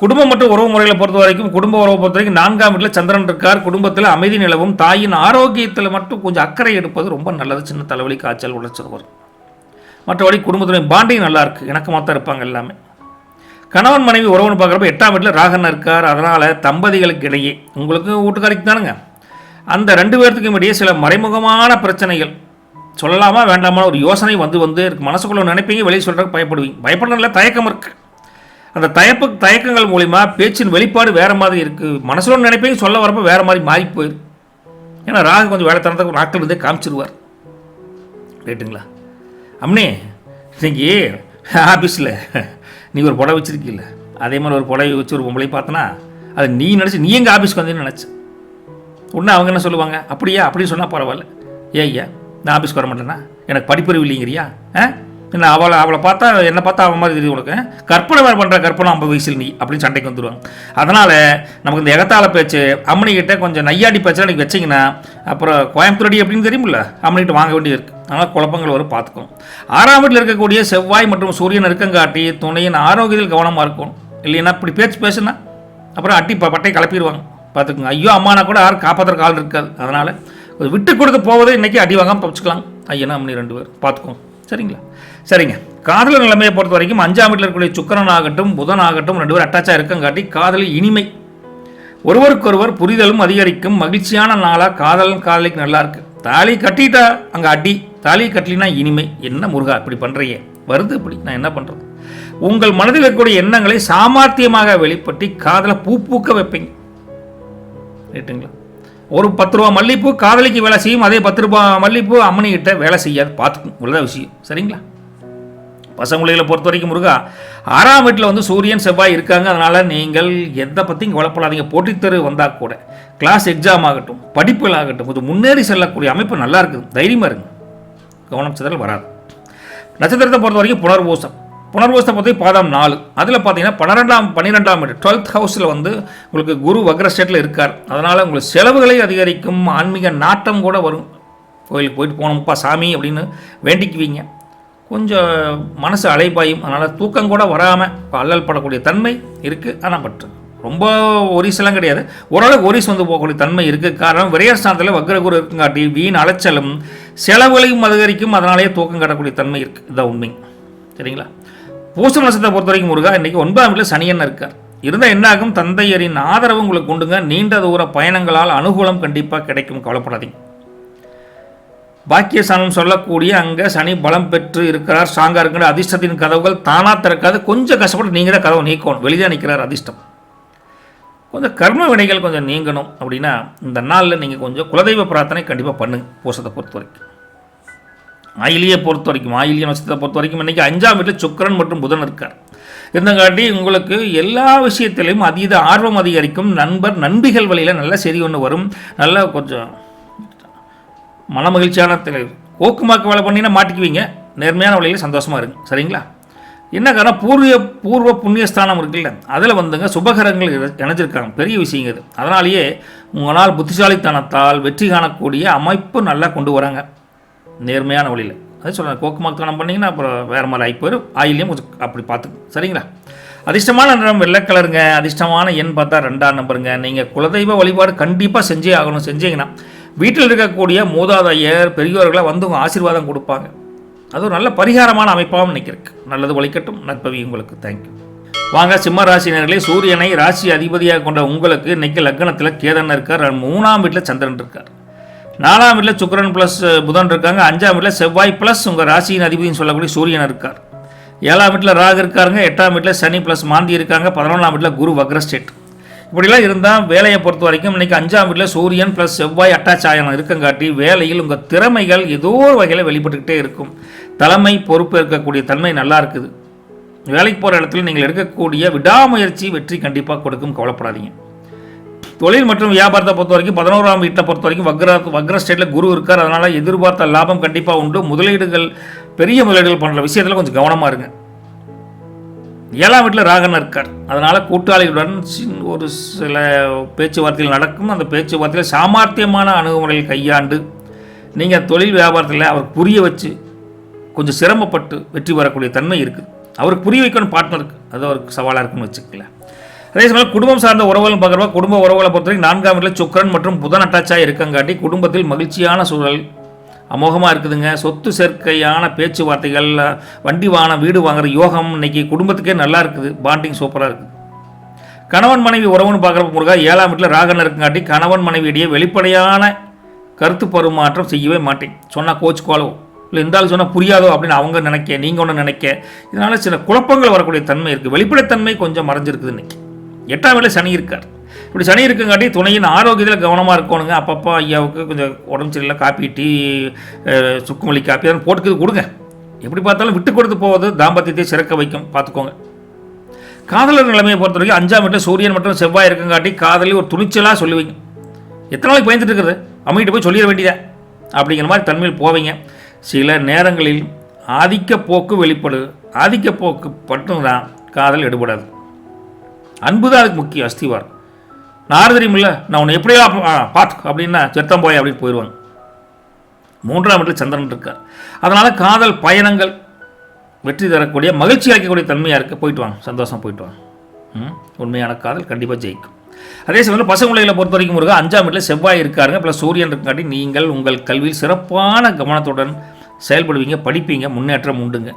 குடும்பம் மற்றும் உறவு முறைகளை பொறுத்த வரைக்கும், குடும்ப உறவை பொறுத்த வரைக்கும் 4ஆம் வீட்டில் சந்திரன் இருக்கார். குடும்பத்தில் அமைதி நிலவும். தாயின் ஆரோக்கியத்தில் மட்டும் கொஞ்சம் அக்கறை எடுப்பது ரொம்ப நல்லது. சின்ன தலைவலி, காய்ச்சல், உளைச்சல் வரும். மற்றபடி குடும்பத்துடைய பாண்டிங் நல்லா இருக்குது, இணக்கமாக தான் இருப்பாங்க எல்லாமே. கணவன் மனைவி உறவுன்னு பார்க்குறப்ப 8ஆம் வீட்டில் ராகன் இருக்கார். அதனால் தம்பதிகளுக்கு இடையே, உங்களுக்கு வீட்டுக்காரிக்கு தானுங்க, அந்த 2 பேர்த்துக்கும் இடையே சில மறைமுகமான பிரச்சனைகள், சொல்லலாமா வேண்டாமா ஒரு யோசனை வந்து இருக்கு. மனசுக்குள்ள நினைப்பீங்க, வெளியே சொல்கிறதுக்கு பயப்படுவீங்க. பயப்படுறதுல தயக்கம் இருக்குது. அந்த தயக்கங்கள் மூலிமா பேச்சின் வெளிப்பாடு வேறு மாதிரி இருக்குது. மனசுல நினைப்பீங்க, சொல்ல வரப்போ வேறு மாதிரி மாறி போயிரு. ஏன்னா ராகு கொஞ்சம் வேலை தரத்துக்கு நாட்கள் இருந்தே காமிச்சிருவார். ரைட்டுங்களா? அம்னே, இன்னைக்கு ஆஃபீஸில் நீ ஒரு புடவை வச்சுருக்கீல்ல, அதே மாதிரி ஒரு புடவை வச்சு ஒரு பொம்பளை பார்த்தனா அதை நீ நினச்சி நீ எங்கள் ஆஃபீஸ்க்கு வந்தேன்னு நினச்சேன். உடனே அவங்க என்ன சொல்லுவாங்க, அப்படியா அப்படின்னு சொன்னால் பரவாயில்ல. ஐயா நான் ஆஃபீஸ்க்கு வர மாட்டேன்னா எனக்கு படிப்பறிவு இல்லைங்கிறியா? என்ன அவளை பார்த்தா என்னை பார்த்தா அவன் மாதிரி தெரியுது உனக்கு, கற்பனை வேறு பண்ணுற கற்பனை 50 வயசில் நீ அப்படின்னு சண்டைக்கு வந்துடுவாங்க. அதனால் நமக்கு இந்த எகத்தால பேச்சு அம்மனிக்கிட்ட கொஞ்சம் நையாடி பேச்செல்லாம் எனக்கு வச்சிங்கன்னா அப்புறம் கோயம்புத்தூரடி அப்படின்னு தெரியுமில்ல, அம்மனிகிட்ட வாங்க வேண்டியது இருக்குது. அதனால் குழப்பங்கள் வரும், பார்த்துக்கணும். 6ஆம் வீட்டில் இருக்கக்கூடிய செவ்வாய் மற்றும் சூரியன் இருக்கங்காட்டி துணையின் ஆரோக்கியத்தில் கவனமாக இருக்கணும். இல்லைன்னா இப்படி பேசுனா அப்புறம் பட்டை கிளப்பிடுவாங்க, பார்த்துக்குங்க. ஐயோ அம்மானா கூட யாரும் காப்பாற்றுற ஆள் இருக்காது. அதனால் விட்டு கொடுத்து போவதை இன்றைக்கி அடி வாங்காமல் தப்பிச்சுக்கலாம். ஐயனா அம்மனி 2 பேர் பார்த்துக்கோங்க. சரிங்களா? சரிங்க. காதல் நிலைமையை பொறுத்த வரைக்கும் 5ஆம் வீட்டில் இருக்கக்கூடிய சுக்கிரன் ஆகட்டும் புதன் ஆகட்டும் 2 பேர் அட்டாச்சாக இருக்கங்காட்டி காதலில் இனிமை, ஒருவருக்கொருவர் புரிதலும் அதிகரிக்கும். மகிழ்ச்சியான நாளாக காதலிக்கு நல்லா இருக்குது. தாலி கட்டிட்டா அங்கே அடி, தாலி கட்டலினா இனிமை. என்ன முருகா இப்படி பண்ணுறையே, வருது இப்படி, நான் என்ன பண்ணுறது? உங்கள் மனதில் இருக்கக்கூடிய எண்ணங்களை சாமர்த்தியமாக வெளிப்பட்டு காதலை பூக்க வைப்பீங்க. ரைட்டுங்களா? ஒரு 10 ரூபா மல்லிப்பூ காதலிக்கு வேலை செய்யும், அதே 10 ரூபா மல்லிப்பூ அம்மனிக்கிட்ட வேலை செய்யாது, பார்த்துக்கும். இவ்வளோதான் விஷயம். சரிங்களா? பசங்குளிகளை பொறுத்த வரைக்கும் முருகா 6ஆம் வீட்டில் வந்து சூரியன் செவ்வாய் இருக்காங்க. அதனால் நீங்கள் எதை பற்றியும் கவலைப்படாதீங்க. போட்டித்தரு வந்தால் கூட கிளாஸ் எக்ஸாம் ஆகட்டும், படிப்புகள் ஆகட்டும், கொஞ்சம் முன்னேறி செல்லக்கூடிய அமைப்பு நல்லா இருக்குது. தைரியமாக இருங்க, கவனம் சிதறல் வராது. நட்சத்திரத்தை பொறுத்த வரைக்கும் புனர்பூசம். புனர்பூசத்தை பொறுத்த பாதம் 4. அதில் பார்த்தீங்கன்னா 12ஆம் வீடு 12th ஹவுஸில் வந்து உங்களுக்கு குரு வக்ர ஸ்டேட்டில் இருக்கார். அதனால் உங்களுக்கு செலவுகளை அதிகரிக்கும், ஆன்மீக நாட்டம் கூட வரும். கோயிலுக்கு போயிட்டு போனோம்ப்பா சாமி அப்படின்னு வேண்டிக்குவீங்க. கொஞ்சம் மனசு அலைப்பாயும், அதனால் தூக்கம் கூட வராமல் அல்லல் படக்கூடிய தன்மை இருக்குது. ஆனால் பட் ரொம்ப ஒரிசெல்லாம் கிடையாது, ஓரளவுக்கு ஒரிஸ் வந்து போகக்கூடிய தன்மை இருக்குது. காரணம் விரயஸ்தானத்தில் வக்ரகுரு இருக்குங்காட்டி வீண் அலைச்சலும் செலவுகளையும் அதிகரிக்கும். அதனாலேயே தூக்கம் கட்டக்கூடிய தன்மை இருக்குது. இதுதான் உண்மை. சரிங்களா? பூசம் நட்சத்திரத்தை பொறுத்த வரைக்கும் முருகா இன்றைக்கி 9ஆம் வீட்டில் சனியன் இருக்கார். இருந்தால் என்ன ஆகும், தந்தையரின் ஆதரவு உங்களுக்கு கொண்டுங்க. நீண்ட தூர பயணங்களால் அனுகூலம் கண்டிப்பாக கிடைக்கும், கவலைப்படாதீங்க. பாக்கியஸ்தானம் சொல்லக்கூடிய அங்கே சனி பலம் பெற்று இருக்கிறார், ஸ்ட்ராங்காக இருக்கிற அதிர்ஷ்டத்தின் கதவுகள் தானாக திறக்காது. கொஞ்சம் கஷ்டப்பட்டு நீங்கள் தான் கதவை நீக்கணும். வெளியே நிற்கிறார் அதிர்ஷ்டம். கொஞ்சம் கர்ம வினைகள் கொஞ்சம் நீங்கணும் அப்படின்னா இந்த நாளில் நீங்கள் கொஞ்சம் குலதெய்வ பிரார்த்தனை கண்டிப்பாக பண்ணுங்க. பூசத்தை பொறுத்த வரைக்கும் ஆயிலியை பொறுத்த வரைக்கும் ஆயிலிய நட்சத்திரத்தை பொறுத்த வரைக்கும் இன்றைக்கி 5ஆம் வீட்டில் சுக்கிரன் மற்றும் புதன் இருக்கார். இருந்தங்காட்டி உங்களுக்கு எல்லா விஷயத்திலையும் அதீத ஆர்வம் அதிகரிக்கும். நண்பிகள் வழியில் நல்ல செய்தி ஒன்று வரும். நல்லா கொஞ்சம் மன மகிழ்ச்சியான கோக்குமாக்கு வேலை பண்ணினா மாட்டிக்குவீங்க. நேர்மையான வழியில் சந்தோஷமாக இருங்க. சரிங்களா? என்ன காரணம், பூர்வ புண்ணியஸ்தானம் இருக்குல்ல, அதில் வந்துங்க சுபகரங்கள் இணைஞ்சிருக்காங்க. பெரிய விஷயங்க இது. அதனாலேயே உங்களால் புத்திசாலித்தனத்தால் வெற்றி காணக்கூடிய அமைப்பு நல்லா கொண்டு வராங்க நேர்மையான வழியில். அது சொல்கிறேன், கோக்குமாக்கு தானம் பண்ணிங்கன்னா அப்புறம் வேறு மாதிரி ஆகி போயிடும். ஆயிலையும் கொஞ்சம் அப்படி பார்த்துக்கு. சரிங்களா? அதிர்ஷ்டமான நிறம் வெள்ளை கலருங்க. அதிர்ஷ்டமான எண் பார்த்தா 2ஆம் நம்பருங்க. நீங்கள் குலதெய்வ வழிபாடு கண்டிப்பாக செஞ்சே ஆகணும். செஞ்சீங்கன்னா வீட்டில் இருக்கக்கூடிய மூதாதையர் பெரியோர்களை வந்து உங்கள் ஆசீர்வாதம் கொடுப்பாங்க. அது ஒரு நல்ல பரிகாரமான அமைப்பாகவும் நினைக்கிறேன். நல்லது ஒழிக்கட்டும். நற்பவி உங்களுக்கு. தேங்க்யூ. வாங்க சிம்ம ராசினர்களே, சூரியனை ராசி அதிபதியாக கொண்ட உங்களுக்கு இன்றைக்கி லக்னத்தில் கேதன் இருக்கார். 3ஆம் வீட்டில் சந்திரன் இருக்கார். 4ஆம் வீட்டில் சுக்கிரன் ப்ளஸ் புதன் இருக்காங்க. 5ஆம் வீட்டில் செவ்வாய் ப்ளஸ் உங்கள் ராசியின் அதிபதினு சொல்லக்கூடிய சூரியன் இருக்கார். 7ஆம் வீட்டில் ராகு இருக்காருங்க. 8ஆம் வீட்டில் சனி ப்ளஸ் மாந்தி இருக்காங்க. 11ஆம் வீட்டில் குரு வக்ர ஸ்டேட். இப்படிலாம் இருந்தால் வேலையை பொறுத்த வரைக்கும் இன்றைக்கி 5ஆம் வீட்டில் சூரியன் ப்ளஸ் செவ்வாய் அட்டாச் ஆகணும் இருக்கங்காட்டி வேலையில் உங்கள் திறமைகள் ஏதோ ஒரு வகையில் வெளிப்பட்டுக்கிட்டே இருக்கும். தலைமை பொறுப்பு இருக்கக்கூடிய தன்மை நல்லா இருக்குது. வேலைக்கு போகிற இடத்துல நீங்கள் எடுக்கக்கூடிய விடாமுயற்சி வெற்றி கண்டிப்பாக கொடுக்கும், கவலைப்படாதீங்க. தொழில் மற்றும் வியாபாரத்தை பொறுத்த வரைக்கும் 11ஆம் வீட்டை பொறுத்த வரைக்கும் வக்ர ஸ்டேட்டில் குரு இருக்கார். அதனால் எதிர்பார்த்த லாபம் கண்டிப்பாக உண்டு. முதலீடுகள் பெரிய முதலீடுகள் பண்ணுற விஷயத்தில் கொஞ்சம் கவனமாக இருங்க. 7ஆம் வீட்டில் ராகன் இருக்கார். அதனால் கூட்டாளிகளுடன் ஒரு சில பேச்சுவார்த்தைகள் நடக்கும். அந்த பேச்சுவார்த்தையில் சாமர்த்தியமான அணுகுமுறையில் கையாண்டு நீங்கள் தொழில் வியாபாரத்தில் அவருக்கு புரிய வச்சு கொஞ்சம் சிரமப்பட்டு வெற்றி பெறக்கூடிய தன்மை இருக்குது. அவருக்கு புரிய வைக்கணும் பார்ட்னருக்கு, அது அவருக்கு சவாலாக இருக்குன்னு வச்சுக்கல. அதே சமயம் குடும்பம் சார்ந்த உறவுகள் பார்க்குறப்ப குடும்ப உறவுகளை பொறுத்தவரைக்கும் 4ஆம் வீட்டில் சுக்கிரன் மற்றும் புதன் அட்டாச்சாக இருக்கங்காட்டி குடும்பத்தில் மகிழ்ச்சியான சூழல் அமோகமாக இருக்குதுங்க. சொத்து சேர்க்கையான பேச்சுவார்த்தைகள், வண்டி வாகனம், வீடு வாங்குற யோகம் இன்றைக்கி குடும்பத்துக்கே நல்லா இருக்குது. பாண்டிங் சூப்பராக இருக்குது. கணவன் மனைவி உறவுன்னு பார்க்குறப்ப முருகா 7ஆம் வீட்டில் ராகன் இருக்குங்காட்டி கணவன் மனைவியிடையே வெளிப்படையான கருத்து பரிமாற்றம் செய்யவே மாட்டேன். சொன்னால் கோச்சுக்கோளோ இல்லை இருந்தாலும் சொன்னால் புரியாதோ அப்படின்னு அவங்க நினைக்க, நீங்கள் ஒன்று நினைக்க, இதனால் சில குழப்பங்கள் வரக்கூடிய தன்மை இருக்குது. வெளிப்படைத்தன்மை கொஞ்சம் மறைஞ்சிருக்குது இன்றைக்கி. 8ஆம் வீட்டில் சனி இருக்கார். இப்படி சனி இருக்குங்காட்டி துணையின் ஆரோக்கியத்தில் கவனமாக இருக்கணுங்க. அப்பப்போ ஐயாவுக்கு கொஞ்சம் உடம்பு சரியில்லை, காப்பி டீ சுக்குமல்லி காப்பி அதெல்லாம் போட்டுக்கிறது கொடுங்க. எப்படி பார்த்தாலும் விட்டு கொடுத்து போவது தாம்பத்தியத்தை சிறக்க வைக்கும், பார்த்துக்கோங்க. காதலர் நிலைமையை பொறுத்த வரைக்கும் 5ஆம் வீட்டில் சூரியன் மற்றும் செவ்வாய் இருக்குங்காட்டி காதலில் ஒரு துணிச்சலாக சொல்லுவீங்க. எத்தனை நாளைக்கு பயந்துட்டு இருக்குது, அம்மிகிட்ட போய் சொல்லிட வேண்டியதா அப்படிங்கிற மாதிரி தன்மையில் போவீங்க. சில நேரங்களில் ஆதிக்க போக்கு வெளிப்படு. ஆதிக்க போக்கு மட்டும் தான் காதல் எடுபடாது. அன்பு தான் அதுக்கு முக்கியம், அஸ்திவார். நான் தெரியுமில்ல, நான் உன்னை எப்படியா பார்த்து அப்படின்னா செத்தம் போய் அப்படின்னு போயிடுவாங்க. 3ஆம் வீட்டில் சந்திரன் இருக்கார். அதனால் காதல் பயணங்கள் வெற்றி தரக்கூடிய மகிழ்ச்சி அளிக்கக்கூடிய தன்மையாக இருக்குது. போயிட்டு வாங்க, சந்தோஷம் போயிட்டு வாங்க. உண்மையான காதல் கண்டிப்பாக ஜெயிக்கும். அதே சமயம் பசங்களை பொறுத்த வரைக்கும் முருகா 5ஆம் வீட்டில் செவ்வாய் இருக்காருங்க, ப்ளஸ் சூரியன் இருக்காட்டி நீங்கள் உங்கள் கல்வியில் சிறப்பான கவனத்துடன் செயல்படுவீங்க, படிப்பீங்க, முன்னேற்றம் உண்டுங்க.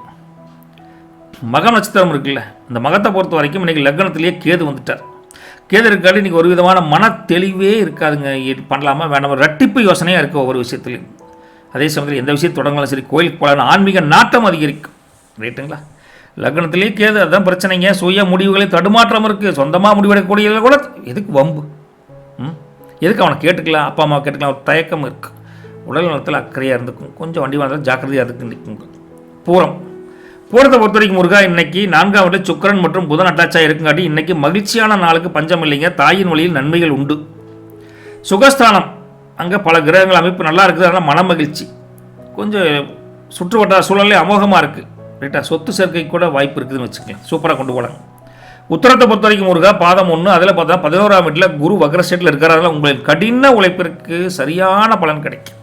மக நட்சத்திரம் இருக்குல்ல, இந்த மகத்தை பொறுத்த வரைக்கும் இன்றைக்கி லக்னத்திலேயே கேது வந்துட்டார். கேது இருக்காட்டி இன்றைக்கி ஒரு விதமான மன தெளிவே இருக்காதுங்க. பண்ணலாமா வேண்டாம், ரட்டிப்பு யோசனையாக இருக்குது ஒவ்வொரு விஷயத்துலையும். அதே சமயத்தில் எந்த விஷயம் தொடங்கலாம் சரி, கோயிலுக்கு போகலாம், ஆன்மீக நாட்டம் அதிகரிக்கும். ரைட்டுங்களா? லக்னத்திலேயே கேது, அதுதான் பிரச்சனைங்க. சுய முடிவுகளை தடுமாற்றம் இருக்குது. சொந்தமாக முடிவெடுக்கக்கூடியது கூட எதுக்கு வம்பு? எதுக்கு அவனை கேட்டுக்கலாம், அப்பா அம்மாவை கேட்டுக்கலாம், ஒரு தயக்கம் இருக்குது. உடல் நலத்தில் அக்கறையாக இருந்துக்கும். கொஞ்சம் வண்டி வாங்கலாம் ஜாக்கிரதையாக இருக்குங்க. பூரம் போகிறத பொறுத்த வரைக்கும் முருகா இன்னைக்கு 4ஆம் வீட்டில் சுக்கிரன் மற்றும் புதன் அட்டாச்சாக இருக்குங்காட்டி இன்னைக்கு மகிழ்ச்சியான நாளுக்கு பஞ்சம் இல்லைங்க. தாயின் வழியில் நன்மைகள் உண்டு. சுகஸ்தானம் அங்கே பல கிரகங்கள் அமைப்பு நல்லா இருக்குது. அதனால் மன மகிழ்ச்சி. கொஞ்சம் சுற்று வட்டார சூழலே அமோகமாக இருக்குது. ரைட்டா, சொத்து சேர்க்கை கூட வாய்ப்பு இருக்குதுன்னு வச்சுக்கலாம். சூப்பராக கொண்டு போகலாங்க. உத்தரத்தை பொறுத்த வரைக்கும் முருகா பாதம் 1, அதில் பார்த்தா 11ஆம் வீட்டில் குரு வக்ர ஸ்டேட்டில் இருக்கிறதால உங்களின் கடின உழைப்பிற்கு சரியான பலன் கிடைக்கும்.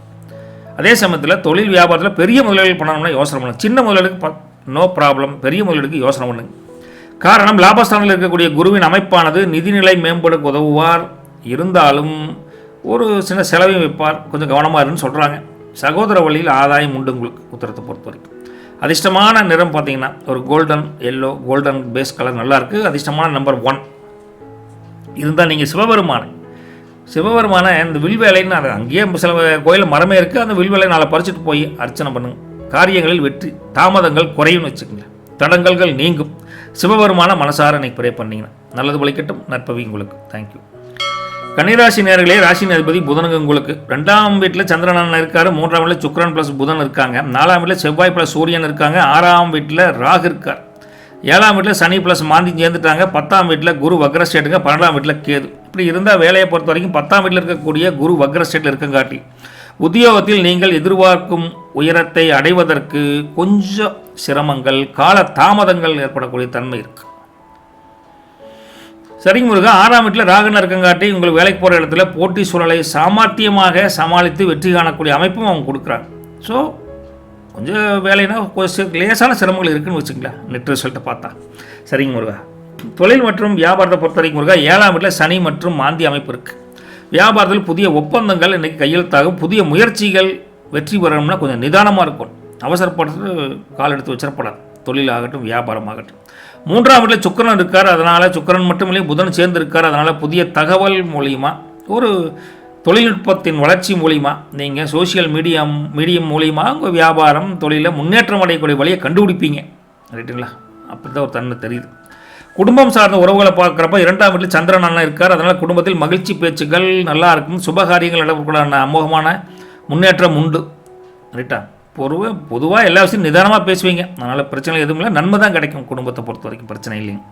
அதே சமயத்தில் தொழில் வியாபாரத்தில் பெரிய முதலீடுகள் பண்ணணும்னா யோசனை பண்ணுங்க. சின்ன முதலீடுக்கு நோ ப்ராப்ளம், பெரிய முதலீடுக்கு யோசனை பண்ணுங்க. காரணம், லாபஸ்தானத்தில் இருக்கக்கூடிய குருவின் அமைப்பானது நிதிநிலை மேம்படுத்த உதவுவார். இருந்தாலும் ஒரு சின்ன செலவையும் வைப்பார். கொஞ்சம் கவனமாக இருக்குன்னு சொல்கிறாங்க. சகோதர வழியில் ஆதாயம் உண்டு உங்களுக்கு உத்தரத்தை பொறுத்த வரைக்கும். அதிர்ஷ்டமான நிறம் பார்த்தீங்கன்னா ஒரு golden yellow, golden face colour நல்லாயிருக்கு. அதிர்ஷ்டமான நம்பர் 1 இருந்தால் நீங்கள் சிவபெருமான இந்த வில்வேலைன்னு அது அங்கேயே சில கோயிலில் மரமே இருக்குது. அந்த வில்வேலை நாளை பறிச்சுட்டு போய் அர்ச்சனை பண்ணுங்க. காரியங்களில் வெற்றி, தாமதங்கள் குறையும்னு வச்சுக்கோங்க. தடங்கல்கள் நீங்கும். சிவபெருமான மனசார இன்னைக்கு ப்ரே பண்ணிங்கன்னா நல்லது பலிக்கட்டும். நற்பவி உங்களுக்கு. தேங்க்யூ. கன்னிராசி நேர்களே, ராசி அதிபதி புதனுங்க உங்களுக்கு 2ஆம் வீட்டில் சந்திரன் இருக்காரு. 3ஆம் வீட்டில் சுக்கிரன் ப்ளஸ் புதன் இருக்காங்க. 4ஆம் வீட்டில் செவ்வாய் ப்ளஸ் சூரியன் இருக்காங்க. 6ஆம் வீட்டில் ராகு இருக்கார். 7ஆம் வீட்டில் சனி ப்ளஸ் மாந்தி சேர்ந்துட்டாங்க. 10ஆம் வீட்டில் குரு வக்ர ஸ்டேட்டுங்க. 12ஆம் வீட்டில் கேது. இப்படி இருந்தால் வேலையை பொறுத்த வரைக்கும் 10ஆம் வீட்டில் இருக்கக்கூடிய குரு வக்ர ஸ்டேட்டில் இருக்கங்காட்டி உத்தியோகத்தில் நீங்கள் எதிர்பார்க்கும் உயரத்தை அடைவதற்கு கொஞ்சம் சிரமங்கள், கால தாமதங்கள் ஏற்படக்கூடிய தன்மை இருக்குது. சரிங்க முருகா, 6ஆம் வீட்டில் ராகுன்னு இருக்கங்காட்டி உங்களுக்கு வேலைக்கு போகிற இடத்துல போட்டி சூழலை சாமர்த்தியமாக சமாளித்து வெற்றி காணக்கூடிய அமைப்பும் அவங்க கொடுக்குறாங்க. ஸோ கொஞ்சம் வேலைனா கொஞ்சம் லேசான சிரமங்கள் இருக்குதுன்னு வச்சுங்களேன் நெட் ரிசல்ட்டை பார்த்தா. சரிங்க முருகா, தொழில் மற்றும் வியாபாரத்தை பொறுத்த வரைக்கும் முருகா 7ஆம் வீட்டில் சனி மற்றும் மாந்தி அமைப்பு இருக்குது. வியாபாரத்தில் புதிய ஒப்பந்தங்கள் இன்றைக்கி கையெழுத்தாகும். புதிய முயற்சிகள் வெற்றி பெறணும்னா கொஞ்சம் நிதானமாக இருக்கும். அவசரப்படுத்து கால் எடுத்து வச்சிடப்படாது. தொழிலாகட்டும் வியாபாரமாகட்டும். 3ஆம் வீட்டில் சுக்கிரன் இருக்கார். அதனால் சுக்கிரன் மட்டும் இல்லையே புதன் சேர்ந்து இருக்கார். அதனால் புதிய தகவல் மூலிமா, ஒரு தொழில்நுட்பத்தின் வளர்ச்சி மூலிமா, நீங்கள் சோசியல் மீடியம் மூலிமா உங்கள் வியாபாரம் தொழிலில் முன்னேற்றம் அடையக்கூடிய வழியை கண்டுபிடிப்பீங்க. ரைட்டுங்களா? அப்படி தான் ஒரு தன்மை தெரியுது. குடும்பம் சார்ந்த உறவுகளை பார்க்குறப்ப 2ஆம் வீட்டில் சந்திரன் அண்ணன் இருக்கார். அதனால் குடும்பத்தில் மகிழ்ச்சி பேச்சுகள் நல்லா இருக்கும். சுபகாரியங்கள் நடக்கக்கூடிய அமோகமான முன்னேற்றம் உண்டு. ரைட்டா? பொதுவாக எல்லா விஷயம் நிதானமாக பேசுவீங்க. அதனால் பிரச்சனை எதுவும் இல்லை. நன்மை தான் கிடைக்கும். குடும்பத்தை பொறுத்த வரைக்கும் பிரச்சனை இல்லைங்க.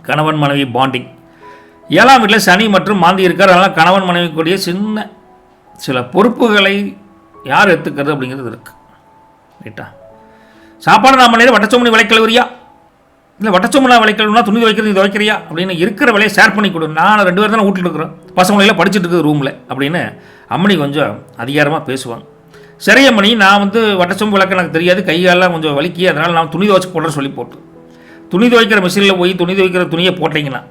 கணவன் மனைவி பாண்டிங். 7ஆம் வீட்டில் சனி மற்றும் மாந்தி இருக்கார். அதனால் கணவன் மனைவி கூடிய சில பொறுப்புகளை யார் எடுத்துக்கிறது அப்படிங்கிறது இருக்குது. ரைட்டா? சாப்பாடு நான் பண்ணிடுற வட்டச்சோமணி விளைக்கழுவரியா, இல்லை வட்டச்சோமனா விளைக்கழுவுனா துணி துவைக்கிறது இது துவைக்கிறியா அப்படின்னு இருக்கிற வேலையை ஷேர் பண்ணி கொடு. நான் 2 பேர் தானே வீட்டில் இருக்கிறோம், பசங்களையெல்லாம் படிச்சுட்டு இருக்குது ரூமில் அப்படின்னு அம்மனி கொஞ்சம் அதிகாரமாக பேசுவாங்க. சரியம்மணி, நான் வட்டச்சொம்பு விளக்க எனக்கு தெரியாது, கையெல்லாம் கொஞ்சம் வலிக்கி, அதனால் நான் துணி துவைச்சி போடுறேன்னு சொல்லி போட்டு துணி துவைக்கிற மிஷினில் போய் துணி துவைக்கிற துணியை போட்டிங்கன்னா,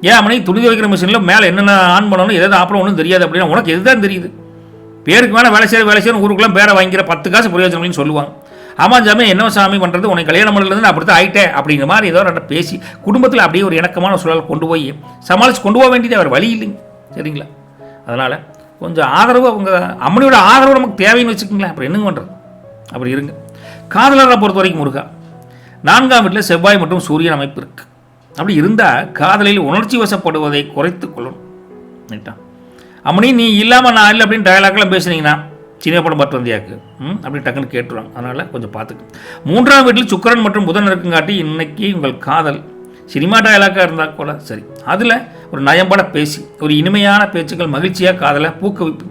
ஏன் அம்மனி துணி துவைக்கிற மிஷினில் மேலே என்னென்ன ஆன் பண்ணணும் எதாவது ஆப்பறம் ஒன்றும் தெரியாது அப்படின்னா உனக்கு எதுதான் தெரியுது? பேருக்கு மேலே வேலை செய்யணும் ஊருக்குலாம் பேரை வாங்கிக்கிற 10 காசு பிரயோஜனம்னு சொல்லுவாங்க. ஆமாம் சாமி, என்ன சாமி பண்ணுறது, உனக்கு கல்யாணம் பண்ணலேருந்து அப்படி தான் ஆகிட்டேன் அப்படிங்கிற மாதிரி ஏதோ ரெட்ட பேசி குடும்பத்தில் அப்படியே ஒரு இணக்கமான சூழல் கொண்டு போய் சமாளித்து கொண்டு போக வேண்டியது அவர் வழி இல்லைங்க. சரிங்களா? அதனால் கொஞ்சம் ஆதரவு, அவங்க அம்மனியோட ஆதரவு நமக்கு தேவைன்னு வச்சுக்கோங்களேன். அப்புறம் என்னங்க பண்ணுறது? அப்படி இருங்க. காதலரை பொறுத்த வரைக்கும் முருகா 4ஆம் வீட்டில் செவ்வாய் மற்றும் சூரியன் அமைப்பு இருக்குது. அப்படி இருந்தால் காதலில் உணர்ச்சி வசப்படுவதை குறைத்து கொள்ளணும். ரைட்டா? அம்மனி நீ இல்லாமல் நான் இல்லை அப்படின்னு டயலாக்லாம் பேசுனீங்கன்னா சின்ன படம் பார்த்து வந்தியாக்கு அப்படின்னு டக்குன்னு கேட்டுருவாங்க. அதனால் கொஞ்சம் பார்த்துக்கு. 3ஆம் வீட்டில் சுக்கிரன் மற்றும் புதன் இருக்குங்காட்டி இன்னைக்கு உங்கள் காதல் சினிமா டயலாக்காக இருந்தால் கூட சரி, அதில் ஒரு நயம்பட பேசி ஒரு இனிமையான பேச்சுக்கள் மகிழ்ச்சியாக காதலை பூக்கவிப்பு.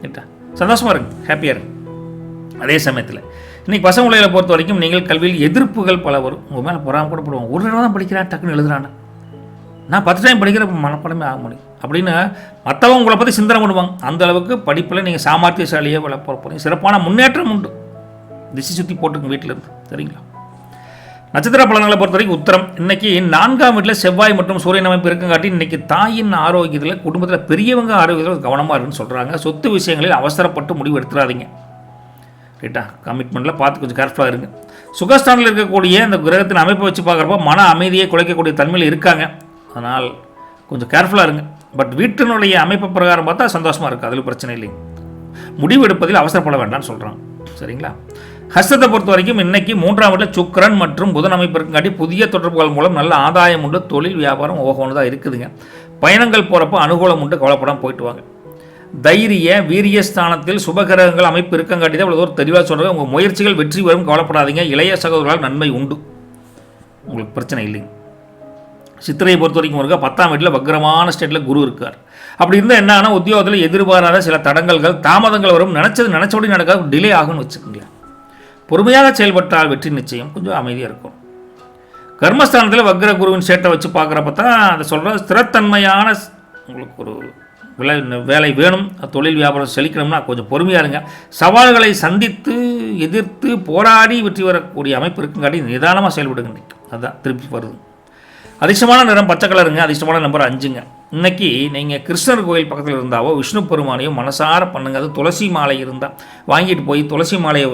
ரைட்டா? சந்தோஷமாக இருங்க, ஹாப்பியாக இருங்க. அதே சமயத்தில் இன்றைக்கி பசங்க உலகில் பொறுத்த வரைக்கும் நீங்கள் கல்வியில் எதிர்ப்புகள் பல வரும். உங்கள் மேலே பொறாம கூட போடுவோம். ஒரு தடவை தான் படிக்கிறேன், டக்குன்னு எழுதுறானே, நான் 10 டைம் படிக்கிற மனப்படமே ஆக முடியும் அப்படின்னு மற்றவங்க உங்களை பற்றி சிந்தனை பண்ணுவாங்க. அந்த அளவுக்கு படிப்பில் நீங்கள் சாமர்த்தியசாலியாக வளர்ப்ப போகிறீங்க. சிறப்பான முன்னேற்றம் உண்டு. திசை சுற்றி போட்டுங்க வீட்டில் இருந்து. சரிங்களா? நட்சத்திர பலன்களை பொறுத்த வரைக்கும் உத்தரம். இன்றைக்கி 4ஆம் வீட்டில் செவ்வாய் மற்றும் சூரியன் அமைப்பு இருக்குங்காட்டி இன்றைக்கி தாயின் ஆரோக்கியத்தில், குடும்பத்தில் பெரியவங்க ஆரோக்கியத்தில் கவனமாக இருக்குன்னு சொல்கிறாங்க. சொத்து விஷயங்களில் அவசரப்பட்டு முடிவு எடுத்துடாதீங்க. ரைட்டா? கமிட்மெண்ட்டில் பார்த்து கொஞ்சம் கேர்ஃபுல்லாக இருங்க. சுகஸ்தானில் இருக்கக்கூடிய இந்த கிரகத்தின் அமைப்பை வச்சு பார்க்குறப்ப மன அமைதியை குலைக்கக்கூடிய தன்மையில் இருக்காங்க. அதனால் கொஞ்சம் கேர்ஃபுல்லாக இருங்க. பட் வீட்டினுடைய அமைப்பு பிரகாரம் பார்த்தா சந்தோஷமாக இருக்குது, அதில் பிரச்சனை இல்லைங்க. முடிவு எடுப்பதில் அவசரப்பட வேண்டாம்னு சொல்கிறாங்க. சரிங்களா? ஹஸ்தத்தை பொறுத்த வரைக்கும் இன்றைக்கி 3ஆம் வீட்டில் சுக்கிரன் மற்றும் புதன் அமைப்பு இருக்குங்காட்டி புதிய தொடர்புகள் மூலம் நல்ல ஆதாயம் உண்டு. தொழில் வியாபாரம் ஓகோன்னு தான் இருக்குதுங்க. பயணங்கள் போகிறப்போ அனுகூலம் உண்டு, கவலைப்படாமல் போயிட்டு வாங்க. தைரிய வீரியஸ்தானத்தில் சுபகிரகங்கள் அமைப்பு இருக்கங்காட்டி தான் இவ்வளோ தூரம் தெளிவாக சொல்கிறாங்க. உங்கள் முயற்சிகள் வெற்றி வரும், கவலைப்படாதீங்க. இளைய சகோதரர்களால் நன்மை உண்டு, உங்களுக்கு பிரச்சனை இல்லைங்க. சித்திரையை பொறுத்த வரைக்கும் இருக்கா 10ஆம் வீட்டில் வக்ரமான ஸ்டேட்டில் குரு இருக்கார். அப்படி இருந்தால் என்னன்னா உத்தியோகத்தில் எதிர்பாராத சில தடங்கல்கள் தாமதங்கள் வரும். நினச்சபடி நடக்காது, டிலே ஆகும்னு வச்சுக்கோங்களேன். பொறுமையாக செயல்பட்டால் வெற்றி நிச்சயம். கொஞ்சம் அமைதியாக இருக்கும். கர்மஸ்தானத்தில் வக்ர குருவின் ஸ்டேட்டை வச்சு பார்க்குறப்ப தான் அதை சொல்கிற ஸ்திரத்தன்மையான உங்களுக்கு ஒரு வேலை வேணும், தொழில் வியாபாரம் செழிக்கணும்னா கொஞ்சம் பொறுமையாக இருங்க. சவால்களை சந்தித்து எதிர்த்து போராடி வெற்றி வரக்கூடிய அமைப்பு இருக்குங்காட்டி நிதானமாக செயல்படுங்க. அதுதான் திருப்பி வருது. அதிர்ஷ்டமான நிறம் பச்சை கலருங்க. அதிர்ஷ்டமான நம்பர் 5ங்க. இன்றைக்கி நீங்கள் கிருஷ்ணர் கோயில் பக்கத்தில் இருந்தாவோ விஷ்ணு பெருமானையோ மனசார பண்ணுங்க. அது துளசி மாலை இருந்தால் வாங்கிட்டு போய் துளசி மாலையை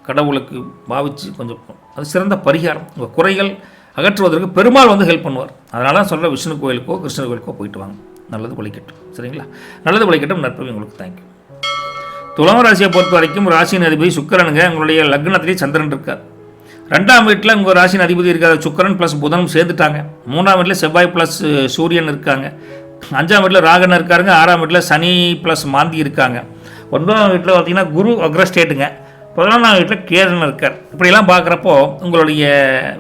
கடவுளுக்கு பாவிச்சு கொஞ்சம், அது சிறந்த பரிகாரம். உங்கள் குறைகள் அகற்றுவதற்கு பெருமாள் வந்து ஹெல்ப் பண்ணுவார். அதனால தான் சொல்கிற விஷ்ணு கோயிலுக்கோ கிருஷ்ணர் கோயிலுக்கோ போயிட்டு வாங்க. நல்லது பழிக்கட்டும். சரிங்களா? நல்லது பழிக்கட்டும். நற்பவி உங்களுக்கு. தேங்க்யூ. துலாம் ராசியை பொறுத்த வரைக்கும் ராசியின் அதிபதி சுக்கிரனுங்க. உங்களுடைய லக்னத்திலேயே சந்திரன் இருக்கார். 2ஆம் வீட்டில் உங்கள் ராசியின் அதிபதி இருக்கார். சுக்கிரன் ப்ளஸ் புதனும் சேர்த்துட்டாங்க. 3ஆம் வீட்டில் செவ்வாய் ப்ளஸ் சூரியன் இருக்காங்க. 5ஆம் வீட்டில் ராகன் இருக்காருங்க. 6ஆம் வீட்டில் சனி ப்ளஸ் மாந்தி இருக்காங்க. 9ஆம் வீட்டில் பார்த்தீங்கன்னா குரு அக்ரஸ்டேட்டுங்க. 11ஆம் வீட்டில் கேதன் இருக்கார். இப்படிலாம் பார்க்குறப்போ உங்களுடைய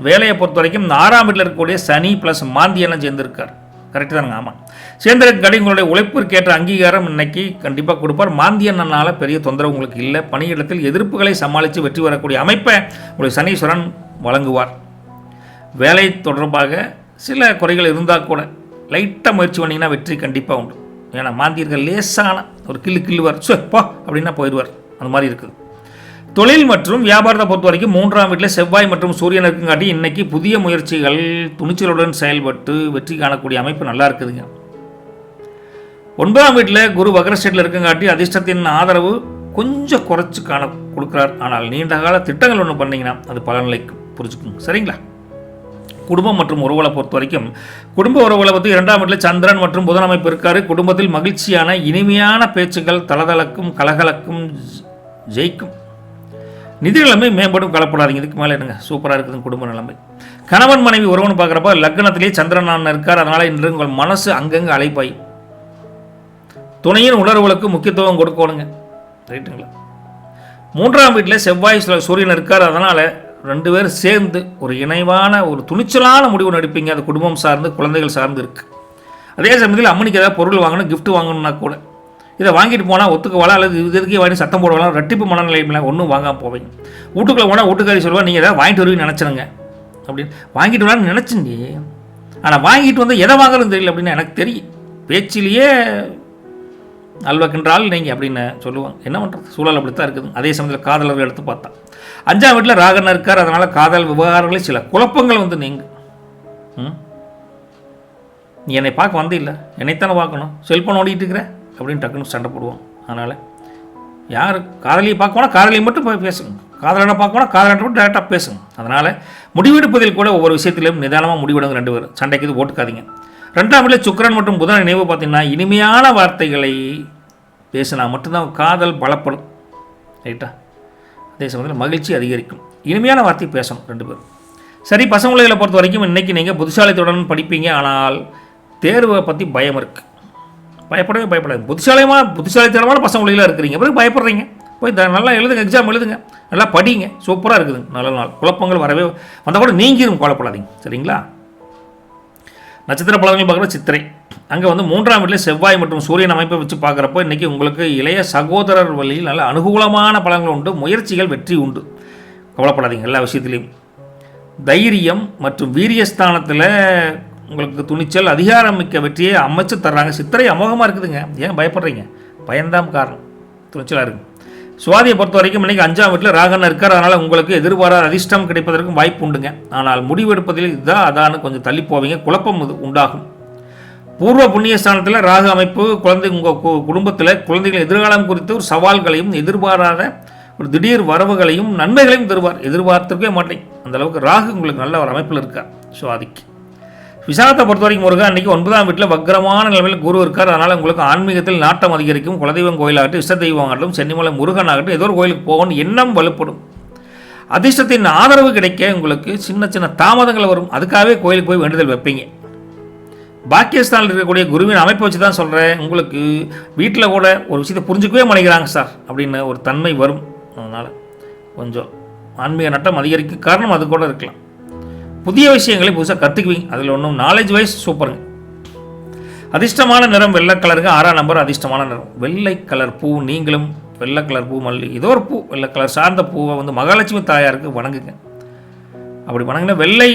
வேலையை பொறுத்த வரைக்கும் 6ஆம் வீட்டில் இருக்கக்கூடிய சனி ப்ளஸ் மாந்தியெல்லாம் சேர்ந்துருக்கார். கரெக்டு தானுங்க? ஆமாம். சேர்ந்திருக்காடி உங்களுடைய உழைப்பிற்கேற்ற அங்கீகாரம் இன்னைக்கு கண்டிப்பாக கொடுப்பார். மாந்தியனால் பெரிய தொந்தரவு உங்களுக்கு இல்லை. பணியிடத்தில் எதிர்ப்புகளை சமாளித்து வெற்றி வரக்கூடிய அமைப்பை உங்களுக்கு சனீஸ்வரன் வழங்குவார். வேலை தொடர்பாக சில குறைகள் இருந்தால் கூட லைட்டாக முயற்சி பண்ணிங்கன்னா வெற்றி கண்டிப்பாக உண்டு. ஏன்னா மாந்தியர்கள் லேசான ஒரு கிள்ளுவார், போ அப்படின்னா போயிடுவார். அந்த மாதிரி இருக்குது. தொழில் மற்றும் வியாபாரத்தை பொறுத்த வரைக்கும் 3ஆம் வீட்டில் செவ்வாய் மற்றும் சூரியன் இருக்குங்காட்டி இன்றைக்கி புதிய முயற்சிகள் துணிச்சலுடன் செயல்பட்டு வெற்றி காணக்கூடிய அமைப்பு நல்லா இருக்குதுங்க. 9ஆம் வீட்டில் குரு வக்ர ஸ்டேட்டில் இருக்குங்காட்டி அதிர்ஷ்டத்தின் ஆதரவு கொஞ்சம் குறைச்சி கொடுக்குறார். ஆனால் நீண்ட கால திட்டங்கள் ஒன்று பண்ணிங்கன்னா அது பலனிலைக்கும். புரிஞ்சுக்கோங்க. சரிங்களா? குடும்பம் மற்றும் உறவுகளை பொறுத்த வரைக்கும் குடும்ப உறவுகளை பற்றி 2ஆம் வீட்டில் சந்திரன் மற்றும் புதன் அமைப்பு இருக்கார். குடும்பத்தில் மகிழ்ச்சியான இனிமையான பேச்சுக்கள் தளதளக்கும் கலகலக்கும் ஜெயிக்கும். நிதி நிலைமை மேம்படும், கலப்படாதீங்க. இதுக்கு மேலே என்னங்க சூப்பராக இருக்குது குடும்ப நிலைமை. கணவன் மனைவி உறவுன்னு பார்க்குறப்ப லக்னத்திலேயே சந்திரன் இருக்கார். அதனால் இன்று உங்கள் மனசு அங்கங்கே அலைப்பாய். துணையின் உணர்வுகளுக்கு முக்கியத்துவம் கொடுக்கணுங்க. ரைட்டுங்களா? 3ஆம் வீட்டில் செவ்வாய் சூரியன் இருக்கார். அதனால் 2 பேர் சேர்ந்து ஒரு இணைவான ஒரு துணிச்சலான முடிவு நடிப்பீங்க. அது குடும்பம் சார்ந்து குழந்தைகள் சார்ந்து இருக்குது. அதே சமயத்தில் அம்மனிக்கு ஏதாவது பொருள் வாங்கணும், கிஃப்ட் வாங்கணும்னா கூட இதை வாங்கிட்டு போனால் ஒத்துக்குவாளா அல்லது இதுக்கே வாங்கி சத்தம் போடுவாங்க. ரெட்டிப்பு மனநிலையில் ஒன்றும் வாங்காமல் போவீங்க. வீட்டுக்குள்ளே போனால் வீட்டுக்காரி சொல்லுவா நீங்கள் எதாவது வாங்கிட்டு வருவீங்க நினச்சினுங்க அப்படின்னு. வாங்கிட்டு வரலான்னு நினச்சிங்க, ஆனால் வாங்கிட்டு வந்து எதை வாங்குறதுன்னு தெரியல அப்படின்னு எனக்கு தெரியும். பேச்சிலேயே அல்வக்கின்றால் நீங்கள் அப்படின்னு சொல்லுவாங்க. என்ன பண்ணுறது, சூழல் அப்படித்தான் இருக்குது. அதே சமயத்தில் காதலர்கள் எடுத்து பார்த்தா 5ஆம் வீட்டில் ராகன் இருக்கார். அதனால் காதல் விவகாரங்களில் சில குழப்பங்கள் வந்து நீங்கள் நீ என்னை பார்க்க வந்தே இல்லை, என்னைத்தானே பார்க்கணும், செல்ஃபோன் ஓடிட்டு இருக்கிற அப்படின்னு டக்குன்னு சண்டை போடுவோம். அதனால் யார் காதலியை பார்க்கணும்னா காதலியை மட்டும் போய் பேசுங்க, காதலனை பார்க்கணும் காதலனை மட்டும் டேரெக்டாக பேசுங்க. அதனால் முடிவெடுப்பதில் கூட ஒவ்வொரு விஷயத்திலையும் நிதானமாக முடிவெடுங்க. 2 பேரும் சண்டைக்கு இது ஓட்டுக்காதீங்க. 2ஆம் வீட்டில் சுக்கிரன் மற்றும் புதன் நினைவு பார்த்தீங்கன்னா இனிமையான வார்த்தைகளை பேசினா மட்டும்தான் காதல் பலப்படும். ரைட்டா? அதே சமயத்தில் மகிழ்ச்சி அதிகரிக்கும். இனிமையான வார்த்தை பேசணும் 2 பேரும். சரி, பசங்களை பொறுத்த வரைக்கும் இன்றைக்கி நீங்கள் புத்திசாலித்துடன் படிப்பீங்க. ஆனால் தேர்வை பற்றி பயம் இருக்குது. பயப்படாது. புத்திசாலித்தனமான பசங்களில் இருக்கிறீங்க, பிறகு பயப்படுறீங்க. போய் நல்லா எழுதுங்க, எக்ஸாம் எழுதுங்க, நல்லா படிங்க, சூப்பராக இருக்குதுங்க. நல்ல நாள். குழப்பங்கள் வரவே வந்தால் கூட நீங்கிடும், கவலைப்படாதீங்க. சரிங்களா? நட்சத்திர பலன்கள் பார்க்குற சித்திரை. அங்கே வந்து 3ஆம் வீட்டில் செவ்வாய் மற்றும் சூரியன் அமைப்பை வச்சு பார்க்குறப்போ இன்றைக்கி உங்களுக்கு இளைய சகோதரர் வழியில் நல்ல அனுகூலமான பலன்கள் உண்டு. முயற்சிகள் வெற்றி உண்டு, கவலைப்படாதீங்க. எல்லா விஷயத்துலையும் தைரியம் மற்றும் வீரியஸ்தானத்தில் உங்களுக்கு துணிச்சல் அதிகாரம் மிக்க வெற்றியை அமைச்சு தர்றாங்க. சித்திரை அமோகமாக இருக்குதுங்க. ஏன் பயப்படுறீங்க? பயன்தான் காரணம். துணிச்சலாக இருக்குது. சுவாதியை பொறுத்த வரைக்கும் இன்றைக்கி 5ஆம் வீட்டில் ராகன் இருக்கார். அதனால் உங்களுக்கு எதிர்பாராத அதிர்ஷ்டம் கிடைப்பதற்கும் வாய்ப்பு உண்டுங்க. ஆனால் முடிவெடுப்பதில் இதுதான் அதான்னு கொஞ்சம் தள்ளி போவீங்க, குழப்பம் உண்டாகும். பூர்வ புண்ணிய ஸ்தானத்தில் ராகு அமைப்பு உங்கள் குடும்பத்தில் குழந்தைகள் எதிர்காலம் குறித்து ஒரு சவால்களையும் எதிர்பாராத ஒரு திடீர் வரவுகளையும் நன்மைகளையும் தருவார். எதிர்பார்த்துக்கவே மாட்டேங்க. அந்தளவுக்கு ராகு உங்களுக்கு நல்ல ஒரு அமைப்பில் இருக்கார். சுவாதிக்கு. விசாகத்தை பொறுத்த வரைக்கும் முருகன் அன்றைக்கி 9ஆம் வீட்டில் வக்ரமான நிலைமையில் குரு இருக்கார். அதனால் உங்களுக்கு ஆன்மீகத்தில் நாட்டம் அதிகரிக்கும். குலதெய்வம் கோயிலாகட்டும், இஷ்ட தெய்வம் ஆகட்டும், சென்னிமலை முருகன் ஆகட்டும், ஏதோ ஒரு கோயிலுக்கு போகணும் எண்ணம் வலுப்படும். அதிர்ஷ்டத்தின் ஆதரவு கிடைக்க உங்களுக்கு சின்ன சின்ன தாமதங்கள் வரும். அதுக்காகவே கோயிலுக்கு போய் வேண்டுதல் வைப்பீங்க. பாக்கியஸ்தானில் இருக்கக்கூடிய குருவின் அமைப்பை வச்சு தான் சொல்கிறேன். உங்களுக்கு வீட்டில் கூட ஒரு விஷயத்தை புரிஞ்சுக்கவே மாட்டேங்கிறாங்க சார் அப்படின்னு ஒரு தன்மை வரும். அதனால் கொஞ்சம் ஆன்மீக நட்டம் அதிகரிக்க காரணம் அது கூட இருக்கலாம். புதிய விஷயங்களை புதுசாக கற்றுக்குவீங்க. அதில் ஒன்றும் நாலேஜ் வைஸ் சூப்பருங்க. அதிர்ஷ்டமான நிறம் வெள்ளை கலருங்க. 6ஆம் நம்பர் அதிர்ஷ்டமான நிறம் வெள்ளை கலர் பூ. நீங்களும் வெள்ளை கலர் பூ, மல்லி, ஏதோ ஒரு பூ, வெள்ளை கலர் சார்ந்த பூவை வந்து மகாலட்சுமி தாயாருக்கு வணங்குங்க. அப்படி வணங்கினா வெள்ளை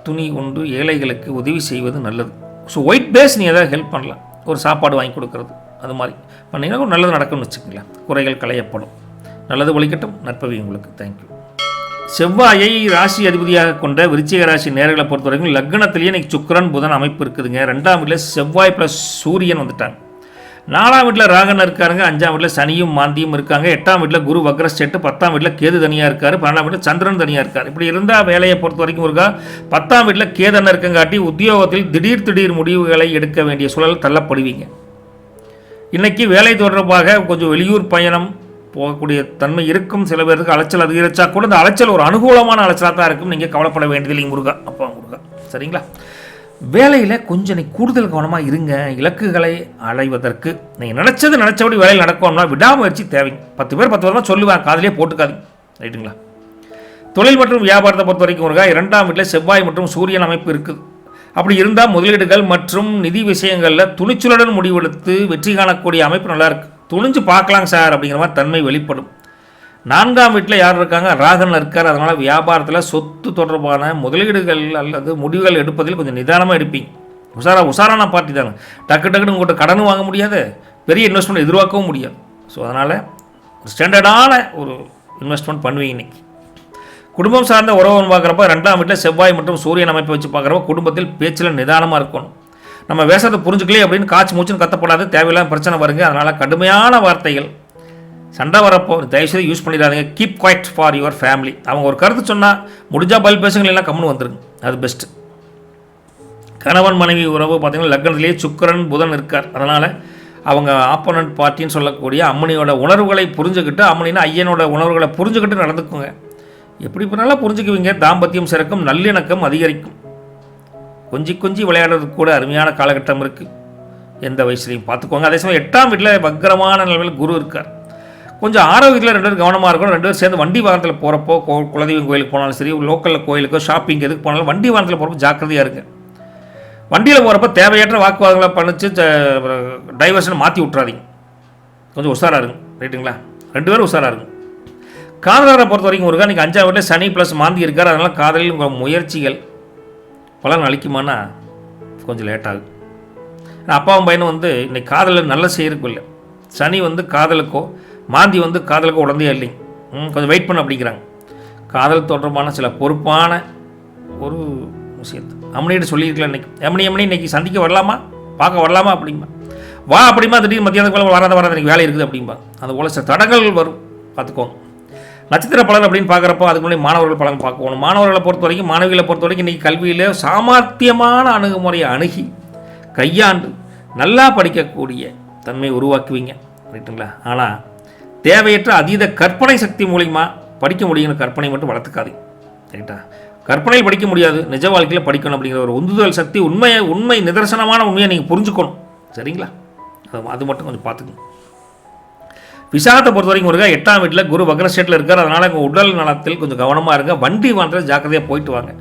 துணி கொண்டு ஏழைகளுக்கு உதவி செய்வது நல்லது. ஸோ ஒயிட் பேஸ் நீ எதாவது ஹெல்ப் பண்ணலாம். ஒரு சாப்பாடு வாங்கி கொடுக்கறது அது மாதிரி பண்ணிங்கன்னா ஒரு நல்லது நடக்கும்னு வச்சுக்கங்களேன். குறைகள் களையப்படும். நல்லது ஒழிக்கட்டும். நற்பவி உங்களுக்கு. தேங்க்யூ. செவ்வாயை ராசி அதிபதியாக கொண்ட விருச்சிக ராசி நேர்களை பொறுத்த வரைக்கும் லக்னத்திலேயே இன்னைக்கு சுக்கிரன் புதன் அமைப்பு இருக்குதுங்க. 2ஆம் வீட்டில் செவ்வாய் ப்ளஸ் சூரியன் வந்துட்டாங்க. 4ஆம் வீட்டில் ராகன் இருக்காருங்க. 5ஆம் வீட்டில் சனியும் மாந்தியும் இருக்காங்க. 8ஆம் வீட்டில் குரு வக்ரஸ்டேட்டு. 10ஆம் வீட்டில் கேது தனியாக இருக்கார். 12ஆம் வீட்டில் சந்திரன் தனியாக இருக்கார். இப்படி இருந்தால் வேலையை பொறுத்த வரைக்கும் இருக்கா 10ஆம் வீட்டில் கேதனை இருக்கங்காட்டி உத்தியோகத்தில் திடீர் முடிவுகளை எடுக்க வேண்டிய சூழல் தள்ளப்படுவீங்க. இன்றைக்கி வேலை தொடர்பாக கொஞ்சம் வெளியூர் பயணம் போகக்கூடிய தன்மை இருக்கும். சில பேருக்கு அலைச்சல் அதிகரிச்சா கூட இந்த அலைச்சல் ஒரு அனுகூலமான அலைச்சலாக தான் இருக்கும். நீங்கள் கவலைப்பட வேண்டியதில்லைங்க முருகா. அப்பா முருகா, சரிங்களா? வேலையில் கொஞ்சம் கூடுதல் கவனமாக இருங்க. இலக்குகளை அடைவதற்கு நீங்கள் நினச்சபடி வேலையில் நடக்கணும்னா விடாமுயற்சி தேவைங்க. 10 பேர் 10 வருமா சொல்லுவாங்க, காதலே போட்டுக்காதுங்க. ரைட்டுங்களா? தொழில் மற்றும் வியாபாரத்தை பொறுத்த வரைக்கும் இருக்கா 2ஆம் வீட்டில் செவ்வாய் மற்றும் சூரியன் அமைப்பு இருக்குது. அப்படி இருந்தால் முதலீடுகள் மற்றும் நிதி விஷயங்களில் துணிச்சலுடன் முடிவெடுத்து வெற்றி காணக்கூடிய அமைப்பு நல்லாயிருக்கு. துணிஞ்சு பார்க்கலாங்க சார் அப்படிங்கிற மாதிரி தன்மை வெளிப்படும். 4ஆம் வீட்டில் யார் இருக்காங்க? ராகன் இருக்கார். அதனால் வியாபாரத்தில் சொத்து தொடர்பான முதலீடுகள் அல்லது முடிவுகள் எடுப்பதில் கொஞ்சம் நிதானமாக எடுப்பீங்க. உசாரான பார்ட்டி தாங்க. டக்குன்னு உங்கள்கிட்ட கடனும் வாங்க முடியாது, பெரிய இன்வெஸ்ட்மெண்ட் எதிர்பார்க்கவும் முடியாது. ஸோ அதனால் ஒரு ஸ்டாண்டர்டான ஒரு இன்வெஸ்ட்மெண்ட் பண்ணுவீங்க இன்றைக்கி. குடும்பம் சார்ந்த உறவுன்னு பார்க்குறப்ப 2ஆம் வீட்டில் செவ்வாய் மற்றும் சூரியன் அமைப்பை வச்சு பார்க்குறப்ப குடும்பத்தில் பேச்சில் நிதானமாக இருக்கணும். நம்ம வேஷத்தை புரிஞ்சுக்கலே அப்படின்னு காய்ச்சி மூச்சுன்னு கத்தப்படாது. தேவையில்லாம பிரச்சனை வருங்க. அதனால் கடுமையான வார்த்தைகள் சண்டை வரப்போ தயவுசெய்து யூஸ் பண்ணிடாதீங்க. Keep quiet for your family. அவங்க ஒரு கருத்து சொன்னால் முடிஞ்சால் பதில் பேசுங்க, எல்லாம் கம்முன்னு வந்துருங்க. அது பெஸ்ட்டு. கணவன் மனைவி உறவு பார்த்திங்கன்னா லக்னத்திலேயே சுக்கிரன் புதன் இருக்கார். அதனால் அவங்க ஆப்போனன்ட் பார்ட்டின்னு சொல்லக்கூடிய அம்மனியோட உணர்வுகளை புரிஞ்சுக்கிட்டு, அம்மனின்னா ஐயனோட உணர்வுகளை புரிஞ்சுக்கிட்டு நடந்துக்குங்க. எப்படி பண்ணாலும் புரிஞ்சுக்குவீங்க. தாம்பத்தியம் சிறக்கும், நல்லிணக்கம் அதிகரிக்கும். கொஞ்சி விளையாடுறதுக்கு கூட அருமையான காலகட்டம் இருக்குது. எந்த வயசுலையும் பார்த்துக்கோங்க. அதே சமயம் 8ஆம் வீட்டில் வக்கரமான நிலைமையில் குரு இருக்கார். கொஞ்சம் ஆரோக்கியத்தில் 2 பேரும் கவனமாக இருக்கணும். 2 பேரும் சேர்ந்து வண்டி வாகனத்தில் போகிறப்போ குலதெய்வம் கோயிலுக்கு போனாலும் சரி, லோக்கலில் கோயிலுக்கோ ஷாப்பிங் எதுக்கு போனாலும் வண்டி வாகனத்தில் போகிறப்போ ஜாக்கிரதையாக இருங்க. வண்டியில் போகிறப்ப தேவையற்ற வாக்குவாதங்களை பண்ணிச்சு டைவர்ஷனை மாற்றி விட்றாதீங்க. கொஞ்சம் உஷாராக இருங்க. ரைட்டுங்களா? 2 பேரும் உஷாராக இருங்க. காதலரை பொறுத்த வரைக்கும் இருக்கா இன்றைக்கி 5ஆம் வீட்டில் சனி ப்ளஸ் மாந்தி இருக்கார். அதனால் காதலில் உங்கள் முயற்சிகள் பலன் அளிக்குமானா கொஞ்சம் லேட் ஆகும். அப்பாவும் பையனும் வந்து இன்றைக்கி காதலில் நல்ல செய்யறதுக்கும் இல்லை. சனி வந்து காதலுக்கோ மாந்தி வந்து காதலுக்கோ உடந்தே இல்லைங்க. கொஞ்சம் வெயிட் பண்ண அப்படிங்கிறாங்க. காதல் தொடர்பான சில பொறுப்பான ஒரு விஷயத்தை அம்மனிகிட்ட சொல்லியிருக்கலாம். இன்றைக்கி இன்றைக்கி சந்திக்க வரலாமா, பார்க்க வரலாமா அப்படிம்பா. வா அப்படிமா திடீர்னு மத்தியானத்துக்கு மேலே வராத இன்றைக்கி வேலை இருக்குது அப்படிம்பா. அது போல் சில தடங்கள் வரும், பார்த்துக்கோங்க. நட்சத்திர பலன் அப்படின்னு பார்க்குறப்போ அதுக்கு முன்னாடி மாணவர்கள் பலன் பார்க்கணும். மாணவர்களை பொறுத்த வரைக்கும் மாணவிகளை பொறுத்த வரைக்கும் இன்றைக்கி கல்வியில் சாமர்த்தியமான அணுகுமுறையை அணுகி கையாண்டு நல்லா படிக்கக்கூடிய தன்மையை உருவாக்குவீங்க. ரைட்டுங்களா? ஆனால் தேவையற்ற அதீத கற்பனை சக்தி மூலிமா படிக்க முடியுங்கிற கற்பனை மட்டும் வளர்த்துக்காதீங்க. ரைட்டா? கற்பனையில் படிக்க முடியாது, நிஜ வாழ்க்கையில் படிக்கணும் அப்படிங்கிற ஒரு உந்துதல் சக்தி உண்மை நிதர்சனமான உண்மையை நீங்கள் புரிஞ்சுக்கணும். சரிங்களா? அது மட்டும் கொஞ்சம் பார்த்துக்கணும். விசாகத்தை பொறுத்த வரைக்கும் இருக்கா 8ஆம் வீட்டில் குரு வக்ரஸ்டேட்டில் இருக்கார். அதனால் உங்கள் உடல் நலத்தில் கொஞ்சம் கவனமாக இருங்க. வண்டி வாங்கத்தில் ஜாக்கிரதையாக போயிட்டு வாங்க.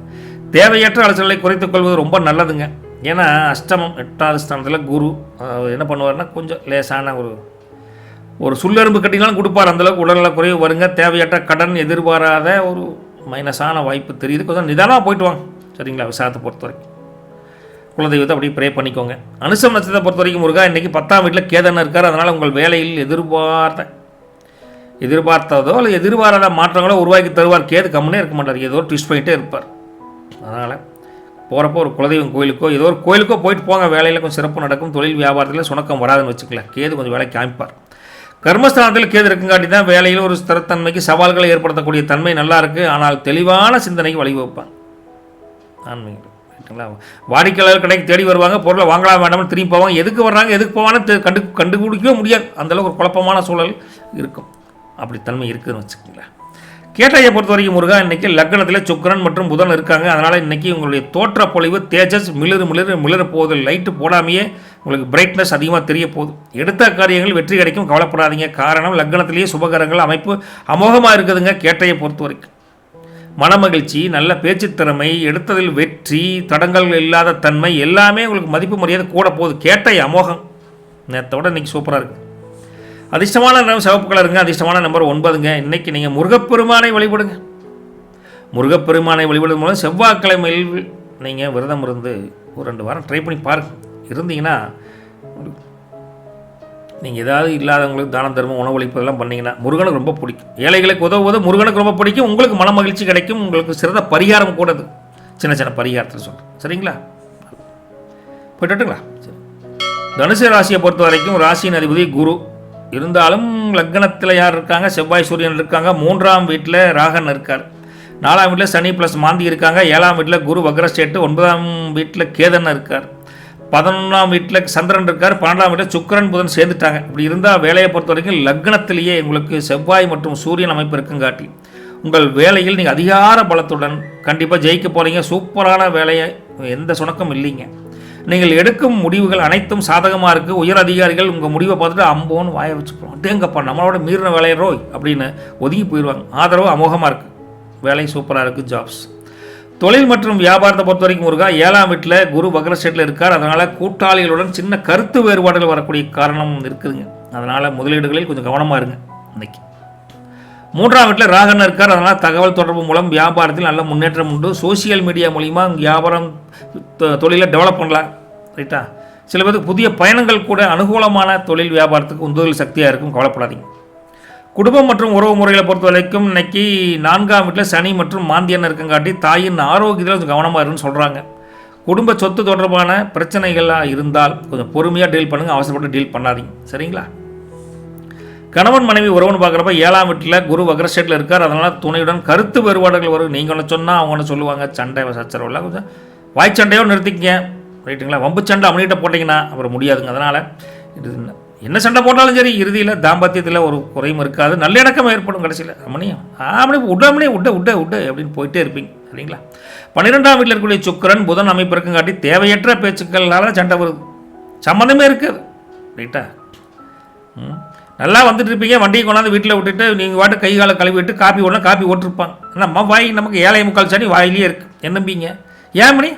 தேவையற்ற அலைச்சல்களை குறைத்துக் கொள்வது ரொம்ப நல்லதுங்க. ஏன்னா அஷ்டமம் 8வது ஸ்தானத்தில் குரு என்ன பண்ணுவார்னா கொஞ்சம் லேசான ஒரு சுள்ளெரும்பு கட்டினாலும் கொடுப்பார். அந்தளவுக்கு உடல்நல குறைவு வருங்க. தேவையற்ற கடன் எதிர்பாராத ஒரு மைனஸான வாய்ப்பு தெரியுது. கொஞ்சம் நிதானமாக போயிட்டு வாங்க. சரிங்களா? விசாகத்தை பொறுத்த வரைக்கும் குலதெய்வத்தை அப்படியே ப்ரே பண்ணிக்கோங்க. அனுசம் நட்சத்திரத்தை பொறுத்த வரைக்கும் முருகா இன்றைக்கி 10ஆம் வீட்டில் கேதன் இருக்கார். அதனால் உங்கள் வேலையில் எதிர்பார்த்ததோ அல்லது எதிர்பாராத மாற்றங்களோ உருவாக்கி தருவார். கேது கம்முனே இருக்க மாட்டார், ஏதோ ஒரு ட்விஸ்ட் பண்ணிகிட்டே இருப்பார். அதனால் போகிறப்போ ஒரு குலதெய்வம் கோயிலுக்கோ ஏதோ ஒரு கோயிலுக்கோ போயிட்டு போங்க. வேலையில் கொஞ்சம் சிறப்பு நடக்கும். தொழில் வியாபாரத்தில் சுணக்கம் வராதுன்னு வச்சுக்கலாம். கேது கொஞ்சம் வேலை காமிப்பார். கர்மஸ்தானத்தில் கேது இருக்குங்காட்டி தான் வேலையில் ஒரு ஸ்திரத்தன்மைக்கு சவால்களை ஏற்படுத்தக்கூடிய தன்மை நல்லா இருக்குது. ஆனால் தெளிவான சிந்தனைக்கு வழிவகுப்பாங்க. ஆன்மீகம் வாடிக்கையாளர் கடைக்கு தேடி வருவாங்க. பொருளை வாங்கலாம் வேண்டாம்னு திரும்பி போவாங்க. எதுக்கு வர்றாங்க எதுக்கு போவான்னு கண்டுபிடிக்கவே முடியாது. அந்தளவுக்கு ஒரு குழப்பமான சூழல் இருக்கும். அப்படி தன்மை இருக்குதுன்னு வச்சுக்கோங்களேன். கேட்டையை பொறுத்த வரைக்கும் முருகா இன்றைக்கி லக்னத்தில் சுக்கிரன் மற்றும் புதன் இருக்காங்க. அதனால் இன்றைக்கி உங்களுடைய தோற்ற பொழிவு தேஜஸ் மிளிர போகுது. லைட்டு போடாமையே உங்களுக்கு பிரைட்னஸ் அதிகமாக தெரிய போகுது. எடுத்த காரியங்கள் வெற்றி கிடைக்கும், கவலைப்படாதீங்க. காரணம் லக்னத்திலேயே சுபகரங்கள் அமைப்பு அமோகமாக இருக்குதுங்க. கேட்டையை பொறுத்த வரைக்கும் மனமகிழ்ச்சி, நல்ல பேச்சு திறமை, எடுத்ததில் வெற்றி, தடங்கள் இல்லாத தன்மை எல்லாமே உங்களுக்கு மதிப்பு மரியாதை கூட போகுது. கேட்டை அமோகம் நேரத்தோட இன்றைக்கி சூப்பராக இருக்குது. அதிர்ஷ்டமான நிறம் சிவப்பு கலருங்க. அதிர்ஷ்டமான நம்பர் 9ங்க. இன்றைக்கி நீங்கள் முருகப்பெருமானை வழிபடுங்க. முருகப்பெருமானை வழிபடுறது மூலம் செவ்வாய்க்கிழமையில் நீங்கள் விரதம் இருந்து ஒரு 2 வாரம் ட்ரை பண்ணி பாருங்கள். இருந்தீங்கன்னா நீங்கள் ஏதாவது இல்லாதவங்களுக்கு தானம் தர்மம் உணவளிப்பதெல்லாம் பண்ணிங்கன்னா முருகனுக்கு ரொம்ப பிடிக்கும். ஏழைகளுக்கு உதவுவது முருகனுக்கு ரொம்ப பிடிக்கும். உங்களுக்கு மன மகிழ்ச்சி கிடைக்கும். உங்களுக்கு சிறந்த பரிகாரம் கூடது. சின்ன பரிகாரத்தில் சொல்கிறேன். சரிங்களா? போய்ட்டுங்களா? சரி. தனுசு ராசியை பொறுத்த வரைக்கும் ராசியின் அதிபதி குரு இருந்தாலும் லக்னத்தில் யார் இருக்காங்க? செவ்வாய் சூரியன் இருக்காங்க. 3ஆம் வீட்டில் ராகன் இருக்கார். 4ஆம் வீட்டில் சனி ப்ளஸ் மாந்தி இருக்காங்க. 7ஆம் வீட்டில் குரு வக்ரஸ்டேட்டு. 9ஆம் வீட்டில் கேதன் இருக்கார். 11ஆம் வீட்டில் சந்திரன் இருக்கார். 12ஆம் வீட்டில் சுக்கிரன் புதன் சேர்ந்துட்டாங்க. இப்படி இருந்தால் வேலையை பொறுத்த வரைக்கும் லக்னத்திலேயே உங்களுக்கு செவ்வாய் மற்றும் சூரியன் அமைப்பு இருக்குங்காட்டி உங்கள் வேலையில் நீங்கள் அதிகார பலத்துடன் கண்டிப்பாக ஜெயிக்க போகிறீங்க. சூப்பரான வேலையை, எந்த சுணக்கம் இல்லைங்க. நீங்கள் எடுக்கும் முடிவுகள் அனைத்தும் சாதகமாக இருக்குது. உயர் அதிகாரிகள் உங்கள் முடிவை பார்த்துட்டு அம்போன்னு வாயை வச்சுப்போம். அட்டேங்கப்பா நம்மளோட மீறின வேலையரோ அப்படின்னு ஒதுங்கி போயிடுவாங்க. ஆதரவு அமோகமாக இருக்குது. வேலை சூப்பராக இருக்குது. ஜாப்ஸ், தொழில் மற்றும் வியாபாரத்தை பொறுத்த வரைக்கும் முருகா 7ஆம் வீட்டில் குரு வக்ரஸ்டேட்டில் இருக்கார். அதனால் கூட்டாளிகளுடன் சின்ன கருத்து வேறுபாடுகள் வரக்கூடிய காரணம் இருக்குதுங்க. அதனால் முதலீடுகளில் கொஞ்சம் கவனமாக இருங்க. இன்றைக்கி 3ஆம் வீட்டில் ராகன் இருக்கார். அதனால் தகவல் தொடர்பு மூலம் வியாபாரத்தில் நல்ல முன்னேற்றம் உண்டு. சோசியல் மீடியா மூலிமா வியாபாரம் தொழிலை டெவலப் பண்ணலாம். ரைட்டா? சில பேருக்கு புதிய பயணங்கள் கூட அனுகூலமான தொழில் வியாபாரத்துக்கு உந்துதல் சக்தியாக இருக்கும். கவலைப்படாதீங்க. குடும்பம் மற்றும் உறவு முறைகளை பொறுத்த வரைக்கும் இன்றைக்கி 4ஆம் வீட்டில் சனி மற்றும் மாந்தியன் இருக்கங்காட்டி தாயின் ஆரோக்கியத்தில் கொஞ்சம் கவனமாக இருக்குன்னு சொல்கிறாங்க. குடும்ப சொத்து தொடர்பான பிரச்சனைகளாக இருந்தால் கொஞ்சம் பொறுமையாக டீல் பண்ணுங்கள். அவசரப்பட்டு டீல் பண்ணாதீங்க. சரிங்களா? கணவன் மனைவி உறவுன்னு பார்க்குறப்ப 7ஆம் வீட்டில் குரு வக்ரஸ்டேட்டில் இருக்கார். அதனால் துணையுடன் கருத்து வேறுபாடுகள் வரும். நீங்கள் ஒன்று சொன்னால் அவங்க ஒன்று சொல்லுவாங்க. சண்டை சச்சரவுலாம் கொஞ்சம் வாய்ச்சண்டையோ நிறுத்திக்கங்க. ரைட்டுங்களா? வம்பு சண்டை அவங்ககிட்ட போட்டிங்கன்னா அப்புறம் முடியாதுங்க. அதனால் இது என்ன சண்டை போட்டாலும் சரி இறுதியில் தாம்பத்தியத்தில் ஒரு குறையும் இருக்காது. நல்லிணக்கம் ஏற்படும். கடைசியில் அம்மனியும் அப்படி விட்டு அப்படின்னு போயிட்டே இருப்பீங்க. சரிங்களா? 12ஆம் வீட்டில் இருக்கக்கூடிய சுக்கிரன் புதன் அமைப்பு இருக்குங்காட்டி தேவையற்ற பேச்சுக்கள்னால சண்டை வருது. சம்மந்தமே இருக்காது. ரைட்டா? நல்லா வந்துட்டு இருப்பீங்க. வண்டியை கொண்டாந்து வீட்டில் விட்டுட்டு நீங்கள் வாட்டு கை காலை கழுவிட்டு காப்பி ஓட்டிருப்பாங்க. நம்ம வாய் நமக்கு 7:45 சனி வாயிலே இருக்குது. என்னம்பீங்க? ஏன் மணி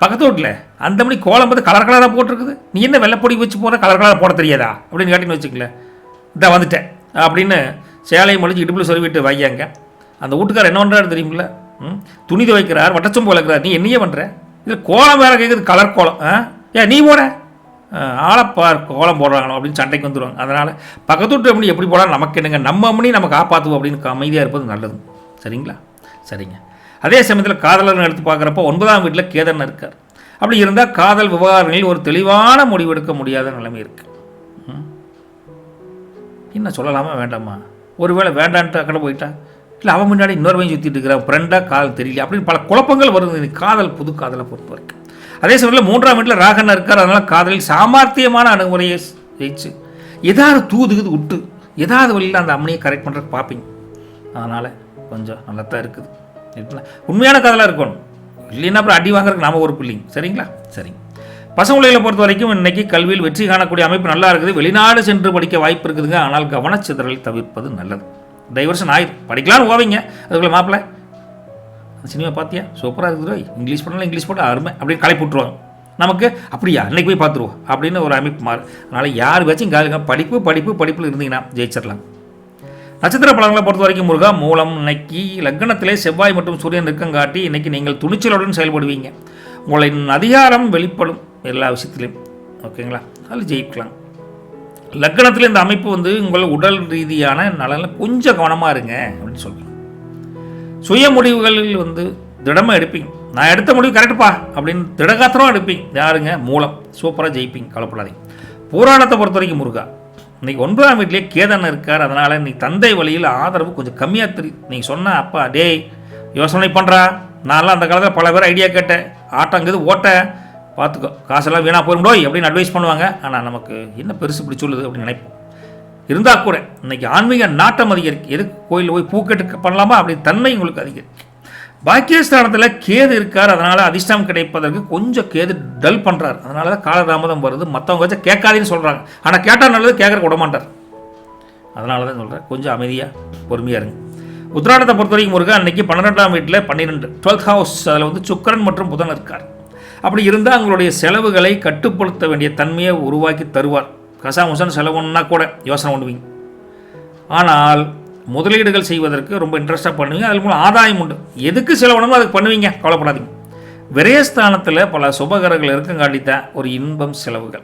பக்கத்து வீட்டில் அந்த மணி கோலம் பார்த்து கலராக போட்டிருக்குது. நீ என்ன வெள்ளைப்பொடி வச்சு போகிற? கலராக போட தெரியாதா அப்படின்னு கேட்டின்னு வச்சுக்கல. இதான் வந்துட்டேன் அப்படின்னு சேலையை மொழிச்சு இடுப்பில் சொல்லிவிட்டு வையாங்க. அந்த வீட்டுக்காரர் என்ன பண்ணுறாரு தெரியுமில்ல? துணி துவைக்கிறார், வட்டச்சொம்பு வளர்க்குறாரு. நீ என்னையே பண்ணுற? இதில் கோலம் வேறு கேட்குது. கலர் கோலம். நீ போட ஆளப்பார் கோலம் போடுறாங்களோ அப்படின்னு சண்டைக்கு வந்துடுவாங்க. அதனால் பக்கத்து வீட்டு அம்மனி எப்படி போடாலும் நமக்கு என்னங்க, நம்ம அம்மனி நம்ம காப்பாற்றுவோம் அப்படின்னு அமைதியாக இருப்பது நல்லது. சரிங்களா? சரிங்க. அதே சமயத்தில் காதலர்னு எடுத்து பார்க்குறப்போ 9ஆம் வீட்டில் கேதன் இருக்கார். அப்படி இருந்தால் காதல் விவகாரங்களில் ஒரு தெளிவான முடிவு எடுக்க முடியாத நிலைமை இருக்குது. என்ன சொல்லலாமா வேண்டாமா? ஒருவேளை வேண்டான்ட்டு அக்கடை போயிட்டா, இல்லை அவன் முன்னாடி இன்னொரு வயசு சுற்றிட்டு இருக்கிறான், ஃப்ரெண்டாக காதல் தெரியல அப்படின்னு பல குழப்பங்கள் வருது காதல் புது காதலை பொறுத்த வரைக்கும். அதே சமயத்தில் 3ஆம் வீட்டில் ராகன் இருக்கார். அதனால் காதலில் சாமர்த்தியமான அணுகுமுறையை ஜெயிச்சு ஏதாவது தூதுக்குது விட்டு ஏதாவது வழியில் அந்த அம்மனியை கரெக்ட் பண்ணுறதுக்கு பார்ப்பீங்க. அதனால் கொஞ்சம் நல்லா தான் இருக்குது. உண்மையான காதலாக இருக்கணும். இல்லைன்னா அப்புறம் அடி வாங்குறதுக்கு நாம ஒரு பிள்ளைங்க. சரிங்களா? சரிங்க. பசங்களை பொறுத்த வரைக்கும் இன்றைக்கி கல்வியில் வெற்றி காணக்கூடிய அமைப்பு நல்லா இருக்குது. வெளிநாடு சென்று படிக்க வாய்ப்பு இருக்குதுங்க. ஆனால் கவனச்சிதறலை தவிர்ப்பது நல்லது. டைவர்ஷன் ஆயிடும். படிக்கலான்னு போவீங்க, அதுக்குள்ளே மாப்பிள்ளை அந்த சினிமா பார்த்தியா சூப்பராக இருக்குது, இங்கிலீஷ் பண்ணலாம், இங்கிலீஷ் போட்டு அருமை அப்படின்னு கலை போட்டுருவாங்க. நமக்கு அப்படியா இன்னைக்கு போய் பார்த்துருவோம் அப்படின்னு ஒரு அமைப்பு மாறும். அதனால் யார் வச்சும் காலுங்க படிப்பில் இருந்தீங்கன்னா ஜெயிச்சிடலாம். நட்சத்திர பலன்களை பொறுத்த வரைக்கும் முருகா மூலம் இன்னைக்கு லக்னத்திலே செவ்வாய் மற்றும் சூரியன் இருக்கங்காட்டி இன்றைக்கி நீங்கள் துணிச்சலுடன் செயல்படுவீங்க. உங்களின் அதிகாரம் வெளிப்படும் எல்லா விஷயத்துலையும். ஓகேங்களா? அதில் ஜெயிக்கலாம். லக்னத்தில் இந்த அமைப்பு உங்கள் உடல் ரீதியான நலனில் கொஞ்சம் கவனமாக இருங்க அப்படின்னு சொல்கிறேன். சுய முடிவுகளில் திடமாக எடுப்பீங்க. நான் எடுத்த முடிவு கரெக்டுப்பா அப்படின்னு திடகாத்திரம் எடுப்பீங்க. யாருங்க? மூலம். சூப்பராக ஜெயிப்பீங்க. கவலைப்படாதீங்க. போராட்டத்தை பொறுத்த வரைக்கும் முருகா இன்றைக்கி 9ஆம் வீட்டிலே கேதன் இருக்கார். அதனால் இன்றைக்கி தந்தை வழியில் ஆதரவு கொஞ்சம் கம்மியாக தெரியுது. நீங்கள் சொன்ன அப்பா டேய் யோசனை பண்ணுறா, நான்லாம் அந்த காலத்தில் பல பேர் ஐடியா கேட்டேன், ஆட்டங்குது ஓட்ட பார்த்துக்கோ, காசெல்லாம் வீணாக போயிடும்டோய் அப்படின்னு அட்வைஸ் பண்ணுவாங்க. ஆனால் நமக்கு என்ன பெருசு இப்படி சொல்லுது அப்படின்னு நினைப்போம். இருந்தால் கூட இன்றைக்கி ஆன்மீக நாட்டம் அதிகரிக்கும். எதுக்கு கோயிலில் போய் பூக்கெட்டு பண்ணலாமா அப்படி தன்மை உங்களுக்கு அதிகரிக்கும். பாக்கியஸ்தானத்தில் கேது இருக்கார், அதனால் அதிர்ஷ்டம் கிடைப்பதற்கு கொஞ்சம் கேது டல் பண்ணுறார். அதனால தான் காலதாமதம் வருது. மற்றவங்க வச்சு கேட்காதீன்னு சொல்கிறாங்க, ஆனால் கேட்டால் நல்லது, கேட்குற விட மாட்டார். அதனால தான் சொல்கிறேன், கொஞ்சம் அமைதியாக பொறுமையாக இருங்க. உத்திராடத்தை பொறுத்த வரைக்கும் முருகா அன்றைக்கி 12ஆம் வீட்டில் 12th ஹவுஸ், அதில் வந்து சுக்கிரன் மற்றும் புதன் இருக்கார். அப்படி இருந்தால் அவங்களுடைய செலவுகளை கட்டுப்படுத்த வேண்டிய தன்மையை உருவாக்கி தருவார். கசாமுசன் செலவுன்னா கூட யோசனை பண்ணுவீங்க. ஆனால் முதலீடுகள் செய்வதற்கு ரொம்ப இன்ட்ரெஸ்டாக பண்ணுவீங்க. அதில் மூலம் ஆதாயம் உண்டு. எதுக்கு செலவணுமோ அதுக்கு பண்ணுவீங்க, கவலைப்படாதீங்க. விரயஸ்தானத்தில் பல சுபகரங்கள் இருக்குங்காட்டித்தான் ஒரு இன்பம் செலவுகள்.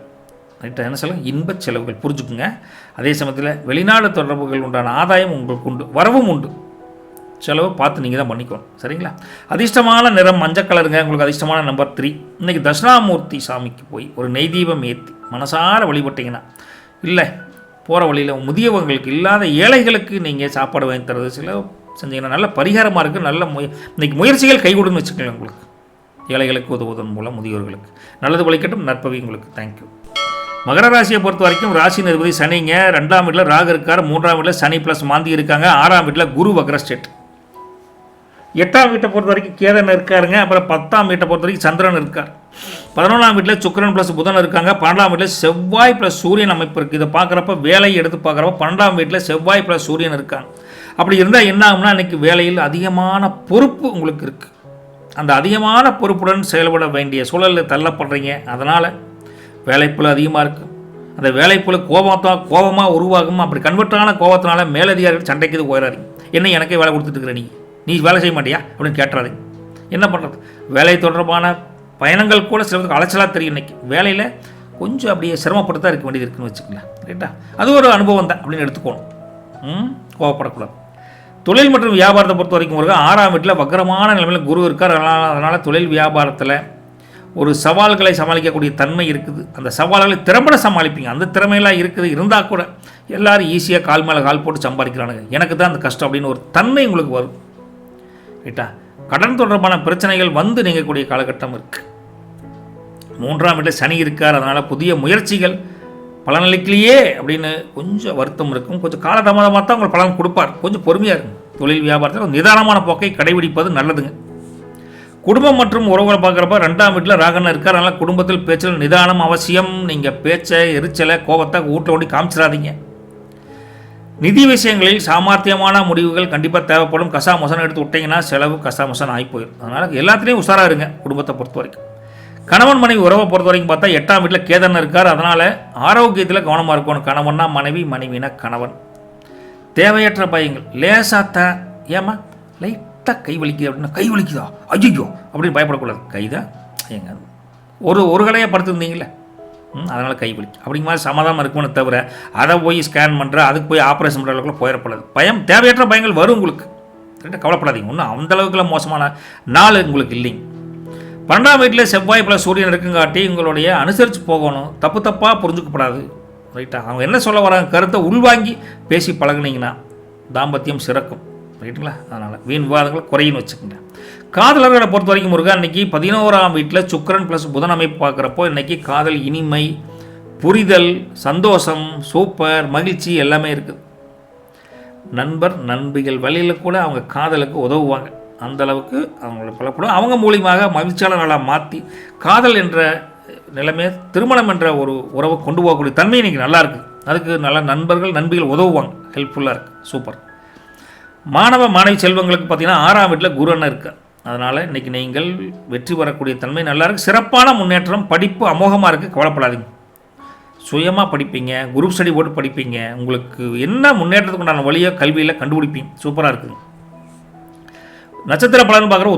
ரைட்டாக என்ன செலவு? இன்ப செலவுகள், புரிஞ்சுக்குங்க. அதே சமயத்தில் வெளிநாடு தொடர்புகள் உண்டான ஆதாயம் உங்களுக்கு உண்டு, வரவும் உண்டு. செலவு பார்த்து நீங்கள் தான் பண்ணிக்கணும், சரிங்களா? அதிர்ஷ்டமான நிறம் மஞ்சள் கலருங்க. உங்களுக்கு அதிர்ஷ்டமான நம்பர் 3. இன்றைக்கி தட்சிணாமூர்த்தி சாமிக்கு போய் ஒரு நெய் தீபம் ஏற்றி மனசார வழிபட்டிங்கன்னா, இல்லை போகிற வழியில் முதியவங்களுக்கு இல்லாத ஏழைகளுக்கு நீங்கள் சாப்பாடு வாங்கி தரது சில செஞ்சீங்கன்னா நல்ல பரிகாரமாக இருக்குது. நல்ல இன்றைக்கி முயற்சிகள் கைகூடுன்னு வச்சுக்கோங்க. உங்களுக்கு ஏழைகளுக்கு உதவுவதன் மூலம் முதியோர்களுக்கு நல்லது வழிகட்டும். நற்பவி உங்களுக்கு. தேங்க்யூ. மகர ராசியை பொறுத்த வரைக்கும் ராசி நிறுவதி சனிங்க. 2ஆம் வீட்டில் ராகு இருக்கார், 3ஆம் வீட்டில் சனி ப்ளஸ் மாந்தி இருக்காங்க, 6ஆம் வீட்டில் குரு வக்ர ஸ்டேட், 8ஆம் வீட்டை பொறுத்த வரைக்கும் கேதன் இருக்காருங்க. அப்புறம் 10ஆம் வீட்டை பொறுத்த வரைக்கும் சந்திரன் இருக்கார், 11ஆம் வீட்டில் சுக்கிரன் ப்ளஸ் புதன் இருக்காங்க, 12ஆம் வீட்டில் செவ்வாய் ப்ளஸ் சூரியன் அமைப்பு இருக்குது. இதை பார்க்குறப்ப வேலையை எடுத்து பார்க்குறப்ப 12ஆம் வீட்டில் செவ்வாய் ப்ளஸ் சூரியன் இருக்காங்க. அப்படி இருந்தால் என்ன ஆகும்னா இன்றைக்கி வேலையில் அதிகமான பொறுப்பு உங்களுக்கு இருக்குது. அந்த அதிகமான பொறுப்புடன் செயல்பட வேண்டிய சூழலில் தள்ளப்படுறீங்க. அதனால் வேலைப்புல அதிகமாக இருக்குது. அந்த வேலைப்புல கோபமாக உருவாகும். அப்படி கன்வெர்ட்டான கோபத்தினால மேலதிகாரிகள் சண்டைக்கு இது போயிடாதீங்க. என்ன எனக்கே வேலை கொடுத்துட்டு இருக்கிற நீ வேலை செய்ய மாட்டியா அப்படின்னு கேட்டுறாதீங்க. என்ன பண்ணுறது? வேலை தொடர்பான பயணங்கள் கூட சிலருக்கு அலைச்சலாக தெரியும். இன்றைக்கி வேலையில் கொஞ்சம் அப்படியே சிரமப்பட்டு தான் இருக்க வேண்டியது இருக்குன்னு வச்சுக்கலாம். ரைட்டா? அது ஒரு அனுபவம் தான் அப்படின்னு எடுத்துக்கணும். கோவப்படக்கூடாது. தொழில் மற்றும் வியாபாரத்தை பொறுத்த வரைக்கும் ஒரு 6ஆம் வீட்டில் வக்கரமான நிலைமையில் குரு இருக்கார். அதனால் தொழில் வியாபாரத்தில் ஒரு சவால்களை சமாளிக்கக்கூடிய தன்மை இருக்குது. அந்த சவால்களை திறம்பட சமாளிப்பீங்க. அந்த திறமையெல்லாம் இருக்குது. இருந்தால் கூட எல்லோரும் ஈஸியாக கால் மேலே கால் போட்டு சம்பாதிக்கிறானுங்க, எனக்கு தான் அந்த கஷ்டம் அப்படின்னு ஒரு தன்மை உங்களுக்கு வரும். ரைட்டா? கடன் தொடர்பான பிரச்சனைகள் வந்து நீங்கக்கூடிய காலகட்டம் இருக்குது. 3ஆம் வீட்டில் சனி இருக்கார். அதனால் புதிய முயற்சிகள் பலனளிக்கலையே அப்படின்னு கொஞ்சம் வருத்தம் இருக்கும். கொஞ்சம் காலதாமதமாக தான் உங்களுக்கு பலன் கொடுப்பார். கொஞ்சம் பொறுமையாக இருக்கும். தொழில் வியாபாரத்தில் ஒரு நிதானமான போக்கை கடைபிடிப்பது நல்லதுங்க. குடும்பம் மற்றும் உறவுகளை பார்க்குறப்ப 2ஆம் வீட்டில் ராகனா இருக்கார். அதனால் குடும்பத்தில் பேச்சில் நிதானம் அவசியம். நீங்கள் பேச்சை, எரிச்சலை, கோபத்தை வீட்டில் ஓடி காமிச்சிடாதீங்க. நிதி விஷயங்களில் சாமர்த்தியமான முடிவுகள் கண்டிப்பாக தேவைப்படும். கசாமசன் எடுத்து விட்டிங்கன்னா செலவு கசாமசன் ஆகி போயிடும். அதனால் எல்லாத்துலேயும் உஷாராக இருங்க. குடும்பத்தை பொறுத்த வரைக்கும் கணவன் மனைவி உறவை பொறுத்த வரைக்கும் பார்த்தா 8ஆம் வீட்டில் கேதன் இருக்கார். அதனால் ஆரோக்கியத்தில் கவனமாக இருக்கணும். கணவன்னா மனைவி, மனைவினா கணவன். தேவையற்ற பயங்கள் லேசாத்தான், ஏமா லைட்டாக கை வலிக்குது அப்படின்னா கை வலிக்குதா ஐயோ அப்படின்னு பயப்படக்கூடாது. கைதான் எங்க ஒரு கலையை படுத்துருந்தீங்களே, அதனால் கை வலிக்கு அப்படிங்கிற மாதிரி சமாதானம் இருக்குன்னு தவிர அதை போய் ஸ்கேன் பண்ணுற, அதுக்கு போய் ஆப்ரேஷன் பண்ணுற அளவுக்குள்ள போயிடப்படாது. பயம், தேவையற்ற பயங்கள் வரும் உங்களுக்கு. கவலைப்படாதீங்க. ஒன்றும் அந்தளவுக்குலாம் மோசமான நாள் உங்களுக்கு இல்லைங்க. 12ஆம் வீட்டில் செவ்வாய் ப்ளஸ் சூரியன் இருக்குங்காட்டி உங்களுடைய அனுசரித்து போகணும். தப்பாக புரிஞ்சுக்கப்படாது. ரைட்டா? அவங்க என்ன சொல்ல வராங்க கருத்தை உள்வாங்கி பேசி பழகுனீங்கன்னா தாம்பத்தியம் சிறக்கும். ரைட்டுங்களா? அதனால் வீண் விவாதங்கள் குறையின்னு வச்சுக்கோங்க. காதலர்களை பொறுத்த வரைக்கும் முருகன் இன்றைக்கி 11ஆம் வீட்டில் சுக்கிரன் ப்ளஸ் புதன் அமைப்பு பார்க்குறப்போ இன்றைக்கி காதல், இனிமை, புரிதல், சந்தோஷம், சூப்பர், மகிழ்ச்சி எல்லாமே இருக்குது. நண்பர் நண்பிகள் வழியில் கூட அவங்க காதலுக்கு உதவுவாங்க. அந்தளவுக்கு அவங்கள பலப்படும். அவங்க மூலியமாக மகிழ்ச்சியாளர்களாக மாற்றி காதல் என்ற நிலைமை, திருமணம் என்ற ஒரு உறவை கொண்டு போகக்கூடிய தன்மை இன்றைக்கி நல்லா இருக்குது. அதுக்கு நல்ல நண்பர்கள் நண்பிகள் உதவுவாங்க. ஹெல்ப்ஃபுல்லாக இருக்குது. சூப்பர். மாணவ மாணவி செல்வங்களுக்கு பார்த்திங்கன்னா 6ஆம் வீட்டில் குருன்னு இருக்குது. அதனால் இன்றைக்கி நீங்கள் வெற்றி பெறக்கூடிய தன்மை நல்லா இருக்குது. சிறப்பான முன்னேற்றம், படிப்பு அமோகமாக இருக்குது. கவலைப்படாதீங்க. சுயமாக படிப்பீங்க, குரூப் ஸ்டடி போட்டு படிப்பீங்க. உங்களுக்கு என்ன முன்னேற்றத்துக்கு உண்டான வழியோ கல்வியில் கண்டுபிடிப்பீங்க. சூப்பராக இருக்குது. நட்சத்திர பலன் பார்க்குற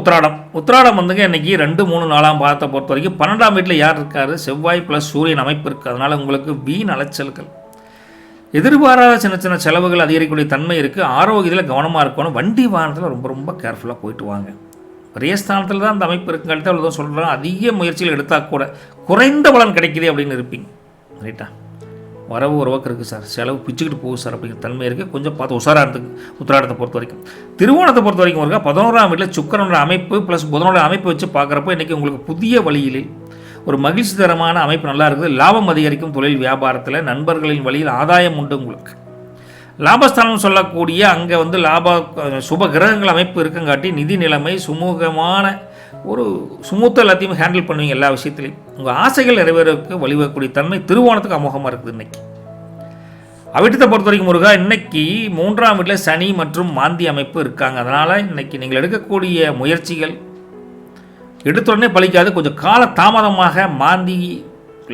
உத்திராடம் வந்துங்க இன்றைக்கி 2, 3, 4ஆம் பாதத்தை பொறுத்த வரைக்கும் 12ஆம் வீட்டில் யார் இருக்கார்? செவ்வாய் ப்ளஸ் சூரியன் அமைப்பு இருக்குது. அதனால் உங்களுக்கு வீண் அலைச்சல்கள், எதிர்பாராத சின்ன சின்ன செலவுகள் அதிகரிக்கக்கூடிய தன்மை இருக்குது. ஆரோக்கியத்தில் கவனமாக இருக்கணும். வண்டி வாகனத்தில் ரொம்ப ரொம்ப கேர்ஃபுல்லாக போயிட்டு வாங்க. ரியஸ்தானத்தில் தான் அந்த அமைப்பு இருக்குங்கிறது அவ்வளோ தான் சொல்கிறோம். அதிக முயற்சிகள் எடுத்தால் கூட குறைந்த பலன் கிடைக்குது அப்படின்னு இருப்பீங்க. ரைட்டா? வரவு உறவுக்கு இருக்குது சார், செலவு பிச்சுக்கிட்டு போகுது சார் அப்படிங்கிற தன்மை இருக்குது. கொஞ்சம் பார்த்து உஷாராக இருக்குது. உத்திராடத்தை பொறுத்த வரைக்கும். திருவோணத்தை பொறுத்த வரைக்கும் இருக்கா 11ஆம் வீட்டில் சுக்கிரனோட அமைப்பு ப்ளஸ் புதனோட அமைப்பு வச்சு பார்க்குறப்போ இன்றைக்கி உங்களுக்கு புதிய வழியில் ஒரு மகிழ்ச்சி தரமான அமைப்பு நல்லா இருக்குது. லாபம் அதிகரிக்கும். தொழில் வியாபாரத்தில் நண்பர்களின் வழியில் ஆதாயம் உண்டு உங்களுக்கு. லாபஸ்தானம் சொல்லக்கூடிய அங்கே வந்து சுப கிரகங்கள் அமைப்பு இருக்குங்காட்டி நிதி நிலைமை சுமூகமான ஒரு சுமூத்தாக எல்லாத்தையும் ஹேண்டில் பண்ணுவீங்க. எல்லா விஷயத்துலையும் உங்கள் ஆசைகள் நிறைவேறதுக்கு வழிவகக்கூடிய தன்மை திருவோணத்துக்கு அமோகமாக இருக்குது. இன்றைக்கி அவிட்டத்தை பொறுத்த வரைக்கும் முருகா, இன்றைக்கி 3ஆம் வீட்டில் சனி மற்றும் மாந்தி அமைப்பு இருக்காங்க. அதனால் இன்றைக்கி நீங்கள் எடுக்கக்கூடிய முயற்சிகள் எடுத்தோடனே பலிக்காது. கொஞ்சம் கால தாமதமாக மாந்தி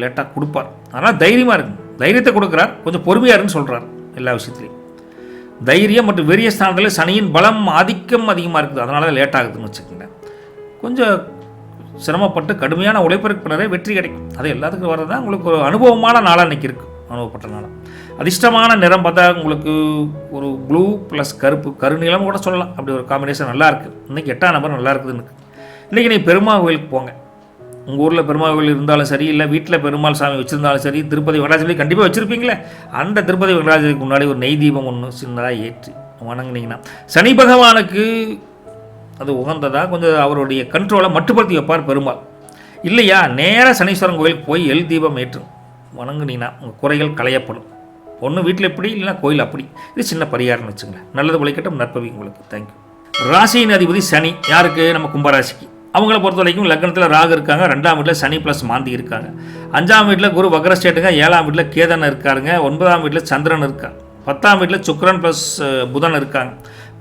லேட்டாக கொடுப்பார். அதனால் தைரியமாக இருக்கும், தைரியத்தை கொடுக்குறார். கொஞ்சம் பொறுமையாக இருக்குன்னு சொல்கிறார். எல்லா விஷயத்துலையும் தைரியம் மற்றும் வெறிய ஸ்தானத்தில் சனியின் பலம் ஆதிக்கம் அதிகமாக இருக்குது. அதனால தான் லேட் ஆகுதுன்னு வச்சுக்கோங்க. கொஞ்சம் சிரமப்பட்டு கடுமையான உழைப்பிற்கு பின்னரே வெற்றி கிடைக்கும். அது எல்லாத்துக்கும் வர்றது தான் உங்களுக்கு ஒரு அனுபவமான நாளாக இன்றைக்கி இருக்குது. அனுபவப்பட்ட நாளாக அதிர்ஷ்டமான நிறம் பார்த்தா உங்களுக்கு ஒரு ப்ளூ ப்ளஸ் கருநீளம் கூட சொல்லலாம். அப்படி ஒரு காம்பினேஷன் நல்லா இருக்குது. இன்றைக்கி 8ஆம் நம்பர் நல்லா இருக்குதுன்னு. இன்றைக்கி நீங்கள் பெருமாள் கோயிலுக்கு போங்க. உங்கள் ஊரில் பெருமாள் கோயில் இருந்தாலும் சரி, இல்லை வீட்டில் பெருமாள் சாமி வச்சுருந்தாலும் சரி, திருப்பதி வெங்கடாஜலி கண்டிப்பாக வச்சுருப்பீங்களே, அந்த திருப்பதி வெங்கடாஜலிக்கு முன்னாடி ஒரு நெய் தீபம் ஒன்று சின்னதாக ஏற்றி வணங்குனீங்கன்னா சனி பகவானுக்கு அது உகந்ததாக கொஞ்சம் அவருடைய கண்ட்ரோலை மட்டுப்படுத்தி வைப்பார் பெருமாள். இல்லையா, நேராக சனீஸ்வரன் கோயிலுக்கு போய் எல் தீபம் ஏற்றும் வணங்குனீங்கன்னா உங்கள் குறைகள் களையப்படும். ஒன்று வீட்டில் எப்படி, இல்லைனா கோயில் அப்படி. இது சின்ன பரிகாரம்னு வச்சுங்களேன். நல்லது உழைக்கட்டும், நற்பவி உங்களுக்கு. தேங்க்யூ. ராசியின் அதிபதி சனி யாருக்கு? நம்ம கும்பராசிக்கு. அவங்கள பொறுத்த வரைக்கும் லக்னத்தில் ராகு இருக்காங்க, 2ஆம் வீட்டில் சனி ப்ளஸ் மாந்தி இருக்காங்க, 5ஆம் வீட்டில் குரு வக்ரஸ்டேட்டுங்க, 7ஆம் வீட்டில் கேதன் இருக்காருங்க, 9ஆம் வீட்டில் சந்திரன் இருக்காங்க, 10ஆம் வீட்டில் சுக்கிரன் ப்ளஸ் புதன் இருக்காங்க,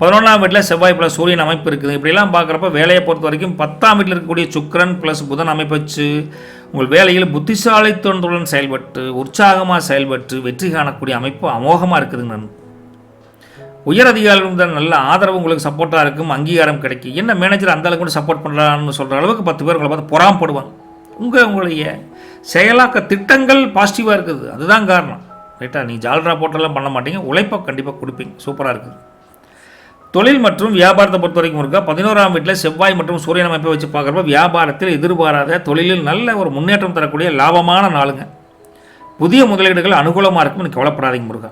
11ஆம் வீட்டில் செவ்வாய் ப்ளஸ் சூரியன் அமைப்பு இருக்குது. இப்படிலாம் பார்க்குறப்ப வேலையை பொறுத்த வரைக்கும் 10ஆம் வீட்டில் இருக்கக்கூடிய சுக்கிரன் ப்ளஸ் புதன் அமைப்பு வச்சு உங்கள் வேலையில் புத்திசாலித்தனத்துடன் செயல்பட்டு உற்சாகமாக செயல்பட்டு வெற்றி காணக்கூடிய அமைப்பு அமோகமாக இருக்குதுங்க. உயர் அதிகாரிகள் நல்ல ஆதரவு உங்களுக்கு சப்போர்ட்டாக இருக்கும், அங்கீகாரம் கிடைக்கும். என்ன மேனேஜர் அந்த அளவுக்கு கூட சப்போர்ட் பண்ணுறான்னு சொல்கிற அளவுக்கு 10 பேர் உங்களை பார்த்து பொறாமப்படுவாங்க. உங்களுடைய செயலாக்க திட்டங்கள் பாசிட்டிவாக இருக்குது. அதுதான் காரணம். ரைட்டா, நீ ஜால்ரா போட்டெல்லாம் பண்ண மாட்டீங்க, உழைப்பை கண்டிப்பாக கொடுப்பீங்க. சூப்பராக இருக்குது. தொழில் மற்றும் வியாபாரத்தை பொறுத்த வரைக்கும் இருக்கா 11ஆம் வீட்டில் செவ்வாய் மற்றும் சூரியன் அமைப்பை வச்சு பார்க்குறப்ப வியாபாரத்தில் எதிர்பாராத தொழிலில் நல்ல ஒரு முன்னேற்றம் தரக்கூடிய லாபமான நாளுங்க. புதிய முதலீடுகள் அனுகூலமாக இருக்கும், எனக்கு கவலைப்படாதீங்க முருகா.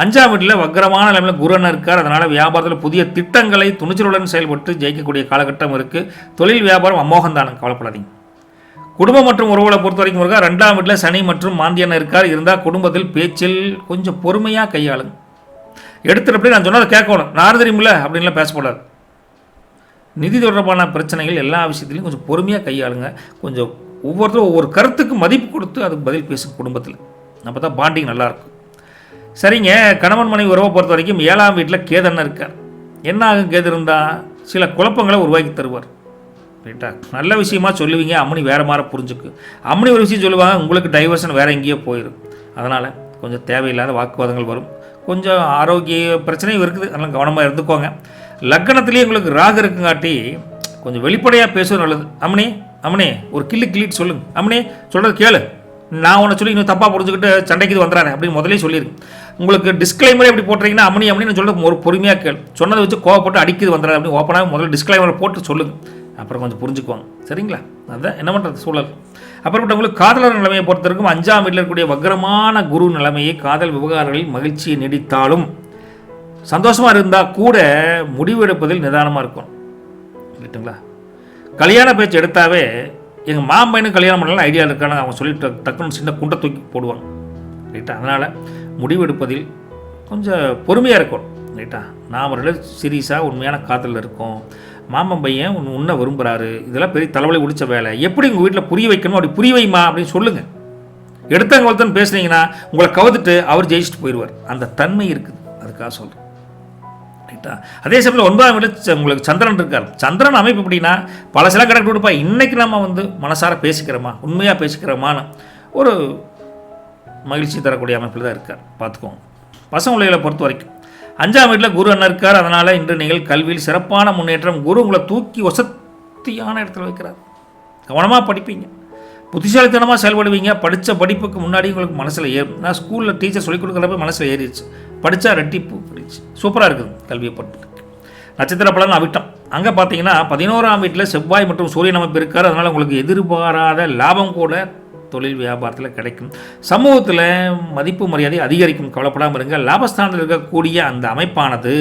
5ஆம் வீட்டில் வக்கரமான நிலைமையில் குருவன் இருக்கார். அதனால் வியாபாரத்தில் புதிய திட்டங்களை துணிச்சலுடன் செயல்பட்டு ஜெயிக்கக்கூடிய காலகட்டம் இருக்குது. தொழில் வியாபாரம் அமோகம்தானுங்க, கவலைப்படாதீங்க. குடும்பம் மற்றும் உறவுகளை பொறுத்த வரைக்கும் இருக்கா 2ஆம் வீட்டில் சனி மற்றும் மாந்தியன் இருக்கார். இருந்தால் குடும்பத்தில் பேச்சில் கொஞ்சம் பொறுமையாக கையாளுங்க. எடுத்துகிட்டு நான் சொன்னதை கேட்கணும், நான் தெரியுமில்ல அப்படின்லாம் பேசக்கூடாது. நிதி தொடர்பான பிரச்சனைகள் எல்லா விஷயத்துலையும் கொஞ்சம் பொறுமையாக கையாளுங்க. கொஞ்சம் ஒவ்வொருத்தரும் ஒவ்வொரு கருத்துக்கு மதிப்பு கொடுத்து அதுக்கு பதில் பேசுங்க குடும்பத்தில். அப்போ தான் பாண்டிங் நல்லாயிருக்கும். சரிங்க, கணவன் மனைவி உறவை பொறுத்த வரைக்கும் 7ஆம் வீட்டில் கேதன் இருக்கார். என்ன ஆகும்? கேது இருந்தால் சில குழப்பங்களை உருவாக்கி தருவார். ரைட்டா, நல்ல விஷயமா சொல்லுவீங்க, அம்மனி வேறு மாதிரி புரிஞ்சுக்கு. அம்மனி ஒரு விஷயம் சொல்லுவாங்க, உங்களுக்கு டைவர்ஷன் வேறு எங்கேயோ போயிடும். அதனால் கொஞ்சம் தேவையில்லாத வாக்குவாதங்கள் வரும். கொஞ்சம் ஆரோக்கிய பிரச்சனையும் இருக்குது, அதெல்லாம் கவனமாக இருந்துக்கோங்க. லக்னத்திலேயே உங்களுக்கு ராகு இருக்குங்காட்டி கொஞ்சம் வெளிப்படையாக பேசுவது நல்லது. அம்மனே ஒரு கிள்ளிட்டு சொல்லுங்க. அம்மனே சொல்கிறது கேளு, நான் உன்னை சொல்லி இன்னும் தப்பாக புரிஞ்சுக்கிட்டு சண்டைக்கு இது வந்துடுறேன் அப்படின்னு முதலே சொல்லியிருக்கு. உங்களுக்கு டிஸ்க்ளைமரே எப்படி போட்டுறீங்கன்னா அம்மனி சொல்லிட்டு ஒரு பொறுமையாக கேளு. சொன்னதை வச்சு கோவப்பட்டு அடிக்குது வந்துடுறேன் அப்படின்னு ஓப்பனாக முதல்ல டிஸ்க்ளைமரை போட்டு சொல்லுங்கள். அப்புறம் கொஞ்சம் புரிஞ்சுக்குவாங்க. சரிங்களா? அதுதான் என்ன பண்ணுறது சூழல். அப்புறமேட்டவங்களுக்கு காதலர் நிலைமையை பொறுத்திருக்கும் 5ஆம் வீட்டில் இருக்கக்கூடிய வக்ரமான குரு நிலைமையை காதல் விவகாரங்களில் மகிழ்ச்சியை நீடித்தாலும் சந்தோஷமாக இருந்தால் கூட முடிவெடுப்பதில் நிதானமாக இருக்கும். ரைட்டுங்களா? கல்யாண பேச்சு எடுத்தாவே எங்கள் மாம்பையனும் கல்யாணம் பண்ணலாம் ஐடியா இருக்கான்னு அவங்க சொல்லிட்டு டக்குன்னு சின்ன குண்டை தூக்கி போடுவாங்க. ரைட்டா, அதனால் முடிவெடுப்பதில் கொஞ்சம் பொறுமையாக இருக்கணும். ரைட்டா, நான் அவர்கள சீரியஸாக உண்மையான காதலில் இருக்கோம், மாமன் பையன் உன்னை விரும்புகிறாரு, இதெல்லாம் பெரிய தலைவலி முடித்த வேலை, எப்படி உங்கள் வீட்டில் புரிய வைக்கணும் அப்படி புரிய வைமா அப்படின்னு சொல்லுங்கள். எடுத்தவங்க ஒருத்தன் பேசுனீங்கன்னா உங்களை கவுத்துட்டு அவர் ஜெயிச்சுட்டு போயிடுவார். அந்த தன்மை இருக்குது, அதுக்காக சொல்கிறேன். ரைட்டா, அதே சமயத்தில் 9ஆம் வீட்டில் உங்களுக்கு சந்திரன் இருக்கார். சந்திரன் அமைப்பு எப்படின்னா பழசெல்லாம் கிடக்கு கொடுப்பா, இன்றைக்கி நம்ம மனசார பேசிக்கிறோமா, உண்மையாக பேசிக்கிறோமான்னு ஒரு மகிழ்ச்சி தரக்கூடிய அமைப்பில் தான் இருக்கார். பார்த்துக்கோங்க. பசங்களை பொறுத்த வரைக்கும் 5ஆம் வீட்டில் குரு அண்ணன் இருக்கார். அதனால் இன்று நீங்கள் கல்வியில் சிறப்பான முன்னேற்றம். குரு உங்களை தூக்கி வசதியான இடத்துல வைக்கிறார். கவனமாக படிப்பீங்க, புத்திசாலித்தனமாக செயல்படுவீங்க. படித்த படிப்புக்கு முன்னாடி உங்களுக்கு மனசில் ஏறும். நான் ஸ்கூலில் டீச்சர் சொல்லிக் கொடுக்குறப்ப மனசில் ஏறிடுச்சு. படித்தா ரெட்டிப்பு படிச்சு சூப்பராக இருக்குது கல்வியை பொறுத்து. நட்சத்திர பலன் அவிட்டம். அங்கே பார்த்தீங்கன்னா 11ஆம் வீட்டில் செவ்வாய் மற்றும் சூரியன் அமைப்பு இருக்கார். அதனால் உங்களுக்கு எதிர்பாராத லாபம் கூட தொழில் வியாபாரத்தில் கிடைக்கும். சமூகத்தில் மதிப்பு மரியாதை அதிகரிக்கும். கவலைப்படாமல் இருங்க. லாபஸ்தானத்தில் இருக்கக்கூடிய அந்த அமைப்பானது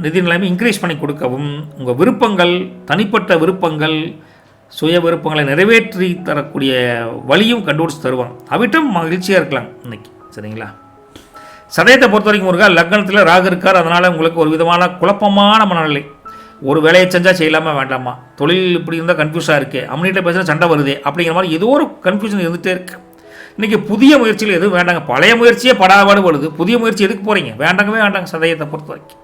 நிதிநிலைமை இன்க்ரீஸ் பண்ணி கொடுக்கவும் உங்கள் விருப்பங்கள், தனிப்பட்ட விருப்பங்கள், சுய விருப்பங்களை நிறைவேற்றி தரக்கூடிய வழியும் கண்டுபிடிச்சி தருவாங்க. அவிட்டம் மகிழ்ச்சியாக இருக்கலாம் இன்னைக்கு. சரிங்களா? சதயத்தை பொறுத்த வரைக்கும் முருகா லக்னத்தில் ராகு இருக்கார். அதனால் உங்களுக்கு ஒரு விதமான குழப்பமான மனநிலை. ஒரு வேலையை செஞ்சால் செய்யலாமா வேண்டாமா, தொழில் இப்படி இருந்தால் கன்ஃபியூஸாக இருக்குது, அம்னிகிட்ட பேசுகிற சண்டை வருது அப்படிங்கிற மாதிரி ஏதோ ஒரு கன்ஃபியூஷன் இருந்துகிட்டே இருக்குது. இன்றைக்கி புதிய முயற்சிகள் எதுவும் வேண்டாங்க. பழைய முயற்சியே படாபாடு படுது. புதிய முயற்சி எதுக்கு போகிறீங்க? வேண்டாங்கவே வேண்டாங்க. சதயத்தை பொறுத்த வரைக்கும்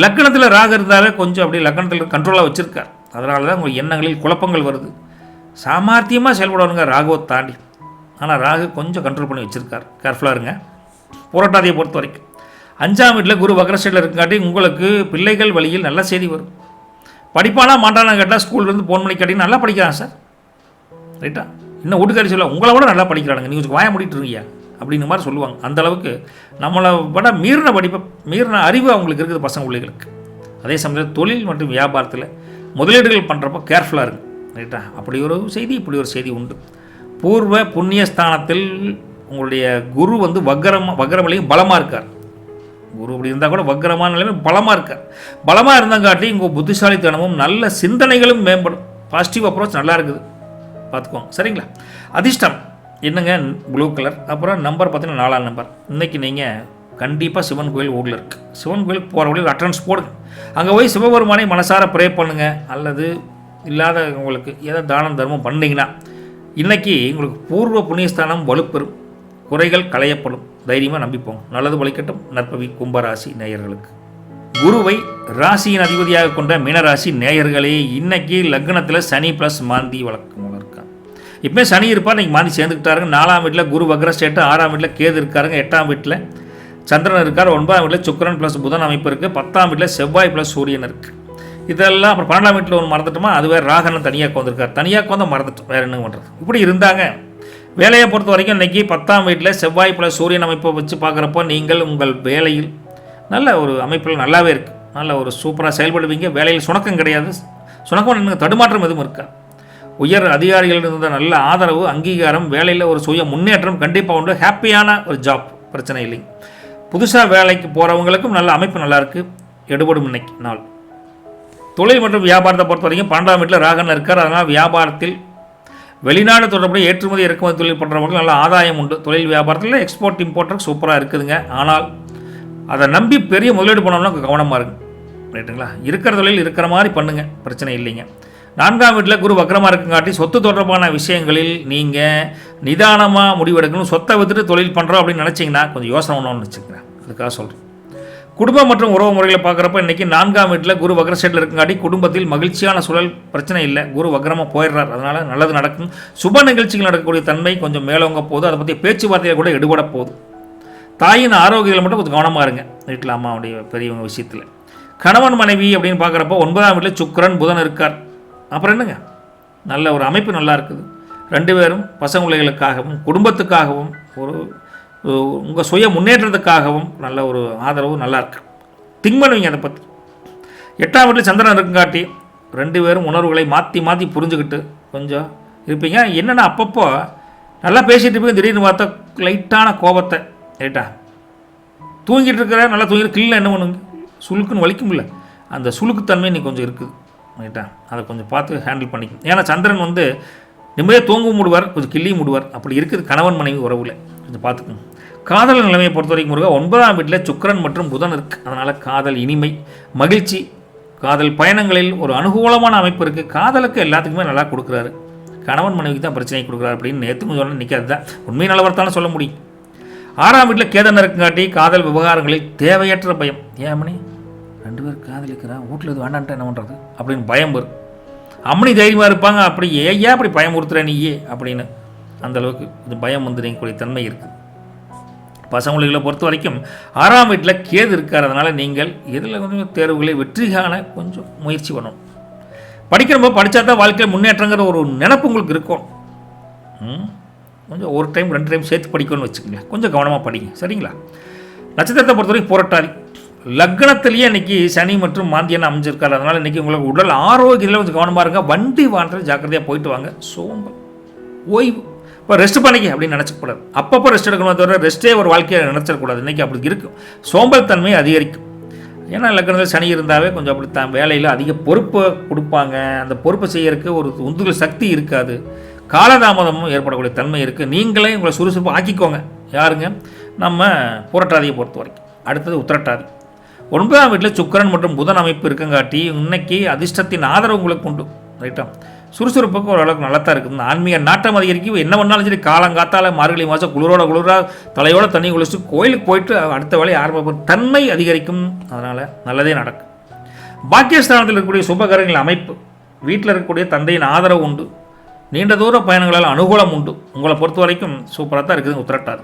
லக்னத்தில் ராகு இருந்தாவே கொஞ்சம் அப்படி லக்னத்தில் கண்ட்ரோலாக வச்சுருக்கார். அதனால தான் உங்கள் எண்ணங்களில் குழப்பங்கள் வருது. சாமர்த்தியமாக செயல்படணுங்க ராகுவை தாண்டி. ஆனால் ராகு கொஞ்சம் கண்ட்ரோல் பண்ணி வச்சுருக்கார். கேர்ஃபுல்லாக இருங்க. புரட்டாதியை பொறுத்த வரைக்கும் 5ஆம் வீட்டில் குரு வக்ரஸ்டேட்டில் இருக்காட்டி உங்களுக்கு பிள்ளைகள் வழியில் நல்ல செய்தி வரும். படிப்பானா மாட்டானா கேட்டால் ஸ்கூல்லேருந்து ஃபோன் பண்ணி கேட்டிங்கன்னா நல்லா படிக்கிறான் சார், ரைட்டா, இன்னும் வீட்டுக்காரி சொல்ல உங்களை விட நல்லா படிக்கிறானுங்க, நீங்கள் வாய முடிட்டு இருக்கீங்க அப்படிங்கிற மாதிரி சொல்லுவாங்க. அந்தளவுக்கு நம்மளை விட மீறின படிப்பை மீறின அறிவு அவங்களுக்கு இருக்குது பசங்க பிள்ளைகளுக்கு. அதே சமயத்தில் தொழில் மற்றும் வியாபாரத்தில் முதலீடுகள் பண்ணுறப்போ கேர்ஃபுல்லாக இருக்குது, ரைட்டா. அப்படி ஒரு செய்தி இப்படி ஒரு செய்தி உண்டு. பூர்வ புண்ணிய ஸ்தானத்தில் உங்களுடைய குரு வந்து வக்ரமலையும் பலமாக இருக்கார். குரு அப்படி இருந்தால் கூட வக்ரமான நிலைமை பலமாக இருக்கார். பலமாக இருந்தாங்காட்டி உங்கள் புத்திசாலித்தனமும் நல்ல சிந்தனைகளும் மேம்படும். பாசிட்டிவ் அப்ரோச் நல்லா இருக்குது, பார்த்துக்கோங்க, சரிங்களா. அதிர்ஷ்டம் என்னங்க? Blue colour. அப்புறம் நம்பர் பார்த்தீங்கன்னா 4ஆம் நம்பர். இன்றைக்கி நீங்கள் கண்டிப்பாக சிவன் கோயில் ஊரில் இருக்குது. சிவன் கோயிலுக்கு போகிற வழியில் அட்டன்ஸ் போடுங்க. அங்கே போய் சிவபெருமானை மனசார ப்ரே பண்ணுங்கள். அல்லது இல்லாத உங்களுக்கு ஏதாவது தானம் தர்மம் பண்ணிங்கன்னா இன்றைக்கி உங்களுக்கு பூர்வ புண்ணியஸ்தானம் வலுப்பெறும், குறைகள் களையப்படும். தைரியமாக நம்பிப்போம். நல்லது வழிகட்டும். நற்பவி கும்பராசி நேயர்களுக்கு. குருவை ராசியின் அதிபதியாக கொண்ட மீனராசி நேயர்களே, இன்னைக்கு லக்னத்தில் சனி ப்ளஸ் மாந்தி வழக்கம் இருக்காங்க. இப்போ சனி இருப்பார், இன்றைக்கி மாந்தி சேர்ந்துக்கிட்டாருங்க. 4ஆம் வீட்டில் குரு வக்ரஸ்டேட்டு, 6ஆம் வீட்டில் கேது இருக்காருங்க, 8ஆம் வீட்டில் சந்திரன் இருக்கார், 9ஆம் வீட்டில் சுக்கிரன் ப்ளஸ் புதன் அமைப்பு இருக்குது, 10ஆம் வீட்டில் செவ்வாய் ப்ளஸ் சூரியன் இருக்குது. இதெல்லாம் அப்புறம் 12ஆம் வீட்டில் ஒன்று மறந்துட்டோமா, அது வேறு ராகன்னு தனியாக வந்திருக்கார். தனியாக வந்து மறந்துட்டோம், வேறு என்ன பண்ணுறது. இப்படி இருந்தாங்க. வேலையை பொறுத்த வரைக்கும் இன்றைக்கி 10ஆம் வீட்டில் செவ்வாய் ப்ளஸ் சூரியன் அமைப்பை வச்சு பார்க்குறப்போ நீங்கள் உங்கள் வேலையில் நல்ல ஒரு அமைப்பில் நல்லாவே இருக்குது. நல்ல ஒரு சூப்பராக செயல்படுவீங்க. வேலையில் சுணக்கம் கிடையாது. சுணக்கம் எனக்கு தடுமாற்றம் எதுவும் இருக்கா. உயர் அதிகாரிகள் இருந்த நல்ல ஆதரவு, அங்கீகாரம், வேலையில் ஒரு சுய முன்னேற்றம் கண்டிப்பாக உண்டு. ஹாப்பியான ஒரு ஜாப், பிரச்சனை இல்லைங்க. புதுசாக வேலைக்கு போகிறவங்களுக்கும் நல்ல அமைப்பு நல்லாயிருக்கு. எடுபடும் இன்னைக்கு நாள். தொழில் மற்றும் வியாபாரத்தை பொறுத்த வரைக்கும் 12ஆம் வீட்டில் ராகன் இருக்கார். அதனால் வியாபாரத்தில் வெளிநாடு தொடர்புடைய ஏற்றுமதி இறக்குமதி தொழில் பண்ணுறவங்களுக்கு நல்ல ஆதாயம் உண்டு. தொழில் வியாபாரத்தில் எக்ஸ்போர்ட் இம்போர்ட்டுக்கு சூப்பராக இருக்குதுங்க. ஆனால் அதை நம்பி பெரிய முதலீடு பண்ணோம்னா கவனமாக இருக்குங்க, ரைட்டுங்களா. இருக்கிற தொழில் இருக்கிற மாதிரி பண்ணுங்கள், பிரச்சனை இல்லைங்க. 4ஆம் வீட்டில் குரு வக்ரமாக இருக்குங்காட்டி சொத்து தொடர்பான விஷயங்களில் நீங்கள் நிதானமாக முடிவெடுக்கணும். சொத்தை விட்டுட்டு தொழில் பண்ணுறோம் அப்படின்னு நினச்சிங்கன்னா கொஞ்சம் யோசனை ஒன்று வச்சுக்கிறேன், அதுக்காக சொல்கிறேன். குடும்பம் மற்றும் உறவு முறைகளை பார்க்குறப்ப இன்றைக்கி 4ஆம் வீட்டில் குரு வக்ரஸ்டேட்டில் இருக்குங்காட்டி குடும்பத்தில் மகிழ்ச்சியான சூழல், பிரச்சனை இல்லை. குரு வக்ரமாக போயிடுறார், அதனால் நல்லது நடக்கும். சுப நிகழ்ச்சிகள் நடக்கக்கூடிய தன்மை கொஞ்சம் மேலோங்க போகுது. அதை பற்றி பேச்சுவார்த்தையில் கூட எடுபட போகுது. தாயின் ஆரோக்கியத்தில் மட்டும் கொஞ்சம் கவனமாக இருங்க, வீட்டில் அம்மாவுடைய பெரியவங்க விஷயத்தில். கணவன் மனைவி அப்படின்னு பார்க்குறப்போ 9ஆம் வீட்டில் சுக்கிரன் புதன் இருக்கார். அப்புறம் என்னங்க, நல்ல ஒரு அமைப்பு நல்லா இருக்குது. 2 பேரும் பசங்க பிள்ளைகளுக்காகவும் குடும்பத்துக்காகவும் ஒரு உங்கள் சுய முன்னேற்றத்துக்காகவும் நல்ல ஒரு ஆதரவு நல்லாயிருக்கு. திங்க் பண்ணுவீங்க அதை பற்றி. 8ஆம் வீட்டில் சந்திரன் இருக்குங்காட்டி 2 பேரும் உணர்வுகளை மாற்றி மாற்றி புரிஞ்சுக்கிட்டு கொஞ்சம் இருப்பீங்க. என்னென்னா அப்பப்போ நல்லா பேசிகிட்டு இருப்பீங்க, திடீர்னு பார்த்தா லைட்டான கோபத்தை, ரைட்டா, தூங்கிட்டு இருக்கிற நல்லா தூங்கிட்டு கிளியில் என்ன பண்ணுங்க, சுளுக்குன்னு வலிக்கும்ல, அந்த சுளுக்குத்தன்மை இன்னைக்கு கொஞ்சம் இருக்குது, ரைட்டா. அதை கொஞ்சம் பார்த்து ஹேண்டில் பண்ணிக்கணும். ஏன்னா சந்திரன் வந்து நிம்மதியாக தூங்கவும் முடுவார், கொஞ்சம் கிள்ளியும் முடுவார். அப்படி இருக்குது கணவன் மனைவி உறவில், கொஞ்சம் பார்த்துக்கணும். காதல் நிலைமையை பொறுத்த வரைக்கும் முருகா 9ஆம் வீட்டில் சுக்கிரன் மற்றும் புதன் இருக்குது. அதனால் காதல் இனிமை, மகிழ்ச்சி, காதல் பயணங்களில் ஒரு அனுகூலமான அமைப்பு இருக்குது. காதலுக்கு எல்லாத்துக்குமே நல்லா கொடுக்குறாரு. கணவன் மனைவிக்கு தான் பிரச்சனை கொடுக்குறாரு அப்படின்னு நேற்றுக்கும் சொன்ன நிற்காது தான் உண்மை நிலவரத்தானே சொல்ல முடியும். 6ஆம் வீட்டில் கேதன் இருக்குங்காட்டி காதல் விவகாரங்களில் தேவையற்ற பயம். ஏன் அம்மணி 2 பேர் காதலிக்கிறான், வீட்டில் இது வேண்டான்ட்டு என்ன பண்ணுறது அப்படின்னு பயம் வரும். அம்மனி தைரியமாக இருப்பாங்க, அப்படி ஏன் அப்படி பயமுறுத்துற நீயே அப்படின்னு அந்தளவுக்கு கொஞ்சம் பயம் வந்துடக்கூடிய தன்மை இருக்குது. பசங்களை பொறுத்த வரைக்கும் 6ஆம் வீட்டில் கேது இருக்கார். அதனால் நீங்கள் இதில் கொஞ்சம் தேர்வுகளை வெற்றி காண கொஞ்சம் முயற்சி பண்ணணும். படிக்கிறப்போ படித்தா தான் வாழ்க்கையில் முன்னேற்றங்கிற ஒரு நினப்பு உங்களுக்கு இருக்கும். கொஞ்சம் ஒரு டைம் 2 டைம் சேர்த்து படிக்கணும்னு வச்சுக்கோங்க. கொஞ்சம் கவனமாக படிங்க, சரிங்களா. நட்சத்திரத்தை பொறுத்த வரைக்கும் புரட்டாதி. லக்னத்திலேயே இன்றைக்கி சனி மற்றும் மாந்தியன் அமைஞ்சிருக்காரு. அதனால் இன்றைக்கி உங்களுக்கு உடல் ஆரோக்கியத்தில் கொஞ்சம் கவனமாக இருங்க. வண்டி வாகனத்தில் ஜாக்கிரதையாக போயிட்டு வாங்க. சோம்பல், ஓய்வு, இப்போ ரெஸ்ட் பண்ணிக்க அப்படின்னு நினச்சக்கூடாது. அப்பப்போ ரெஸ்ட் எடுக்கணும், தவிர ரெஸ்ட்டே ஒரு வாழ்க்கையை நினச்சிடக்கூடாது. இன்றைக்கி அப்படி இருக்கும். சோம்பல் தன்மை அதிகரிக்கும். ஏன்னா லக்னத்தில் சனி இருந்தாவே கொஞ்சம் அப்படி தான் வேலையில் அதிக பொறுப்பை கொடுப்பாங்க. அந்த பொறுப்பை செய்யறதுக்கு ஒரு உந்துதல் சக்தி இருக்காது. காலதாமதமும் ஏற்படக்கூடிய தன்மை இருக்குது. நீங்களே உங்களை சுறுசுறுப்பு ஆக்கிக்கோங்க. யாருங்க? நம்ம புரட்டாதியை பொறுத்த வரைக்கும். அடுத்தது உத்திரட்டாதி. 9ஆம் வீட்டில் சுக்கிரன் மற்றும் புதன் அமைப்பு இருக்கங்காட்டி இன்னைக்கு அதிர்ஷ்டத்தின் ஆதரவு உங்களுக்கு உண்டு. ரைட்டா? சுறுசுறுப்புக்கு ஓரளவுக்கு நல்லா தான் இருக்குது. ஆன்மீக நாட்டம் அதிகரிக்கும். என்ன பண்ணாலும் சரி காலங்காத்தால் மார்கழி மாதம் குளிராக தலையோட தண்ணி குளிச்சுட்டு கோயிலுக்கு போயிட்டு அடுத்த வேலையை ஆரம்பிப்போம். தன்மை அதிகரிக்கும். அதனால் நல்லதே நடக்கும். பாக்கியஸ்தானத்தில் இருக்கக்கூடிய சுபகரங்கள் அமைப்பு, வீட்டில் இருக்கக்கூடிய தந்தையின் ஆதரவு உண்டு. நீண்ட தூர பயணங்களால் அனுகூலம் உண்டு. உங்களை பொறுத்த வரைக்கும் சூப்பராக தான் இருக்குதுங்க உத்திரட்டாதி.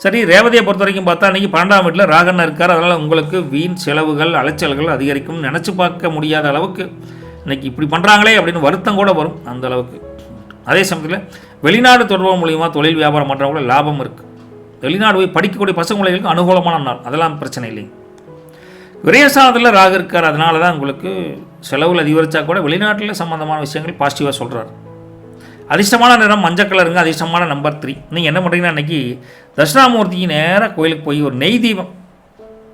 சரி, ரேவதியை பொறுத்த வரைக்கும் பார்த்தா இன்றைக்கி 12ஆம் வீட்டில் ராகன் இருக்கார். அதனால் உங்களுக்கு வீண் செலவுகள் அலைச்சல்கள் அதிகரிக்கும். நினச்சி பார்க்க முடியாத அளவுக்கு இன்றைக்கி இப்படி பண்ணுறாங்களே அப்படின்னு வருத்தம் கூட வரும் அந்த அளவுக்கு. அதே சமயத்தில் வெளிநாடு தொடர்பு மூலியமாக தொழில் வியாபாரம் பண்ணுறவங்கள லாபம் இருக்குது. வெளிநாடு போய் படிக்கக்கூடிய பசங்களுக்கு அனுகூலமான நாள், அதெல்லாம் பிரச்சனை இல்லைங்க. விரயஸ்தானத்தில் ராகு இருக்கார். அதனால தான் உங்களுக்கு செலவுகள் அதிகரித்தா கூட வெளிநாட்டில் சம்மந்தமான விஷயங்கள் பாசிட்டிவாக சொல்கிறார். அதிர்ஷ்டமான நிறம் மஞ்சள் கலருங்க. அதிர்ஷ்டமான நம்பர் 3. நீங்கள் என்ன பண்ணுறீங்கன்னா இன்றைக்கி தட்சிணாமூர்த்திக்கு நேராக கோயிலுக்கு போய் ஒரு நெய் தீபம்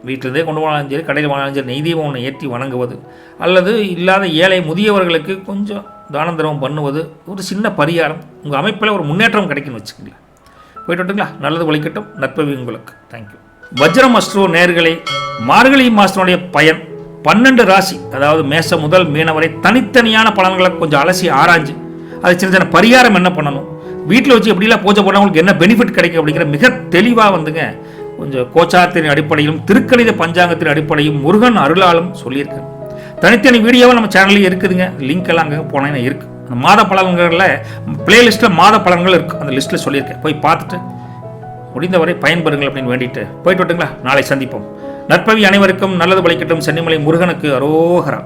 வீட்டிலேருந்தே கொண்டு போனாலும் சரி கடையில் போனாலும் சரி நெய் தீபம் ஒன்று ஏற்றி வணங்குவது, அல்லது இல்லாத ஏழை முதியவர்களுக்கு கொஞ்சம் தான தர்மம் பண்ணுவது ஒரு சின்ன பரிகாரம். உங்கள் அமைப்பில் ஒரு முன்னேற்றம் கிடைக்குன்னு வச்சுக்கோங்களேன். போயிட்டு விட்டுங்களா? நல்லது ஒழிக்கட்டும். நற்பவி உங்களுக்கு. தேங்க்யூ. வஜ்ரம் அஸ்ட்ரோ நேயர்களே, மார்கழி மாதத்தினுடைய பயன் 12 ராசி, அதாவது மேசம் முதல் மீன வரை தனித்தனியான பலன்களை கொஞ்சம் அலசி ஆராய்ஞ்சு அது சின்ன சின்ன பரிகாரம் என்ன பண்ணணும், வீட்டில் வச்சு எப்படிலாம் பூஜை பண்ணவங்களுக்கு என்ன பெனிஃபிட் கிடைக்கும் அப்படிங்கிற மிக தெளிவாக வந்துங்க கொஞ்சம் கோச்சாரத்தின் அடிப்படையிலும் திருக்கணித பஞ்சாங்கத்தின் அடிப்படையும் முருகன் அருளாலும் சொல்லியிருக்கேன். தனித்தனி வீடியோவை நம்ம சேனல்லையும் இருக்குதுங்க. லிங்க் எல்லாம் அங்கே போனேன்னா இருக்குது. அந்த மாத பலன்களில் பிளேலிஸ்ட்டில் மாத பலன்கள் இருக்குது. அந்த லிஸ்ட்டில் சொல்லியிருக்கேன். போய் பார்த்துட்டு முடிந்தவரை பயன்பெறுங்கள் அப்படின்னு வேண்டிட்டு போயிட்டு விட்டுங்களா? நாளை சந்திப்போம். நற்பவி அனைவருக்கும் நல்லது பலிக்கட்டும். சென்னிமலை முருகனுக்கு அரோகரா.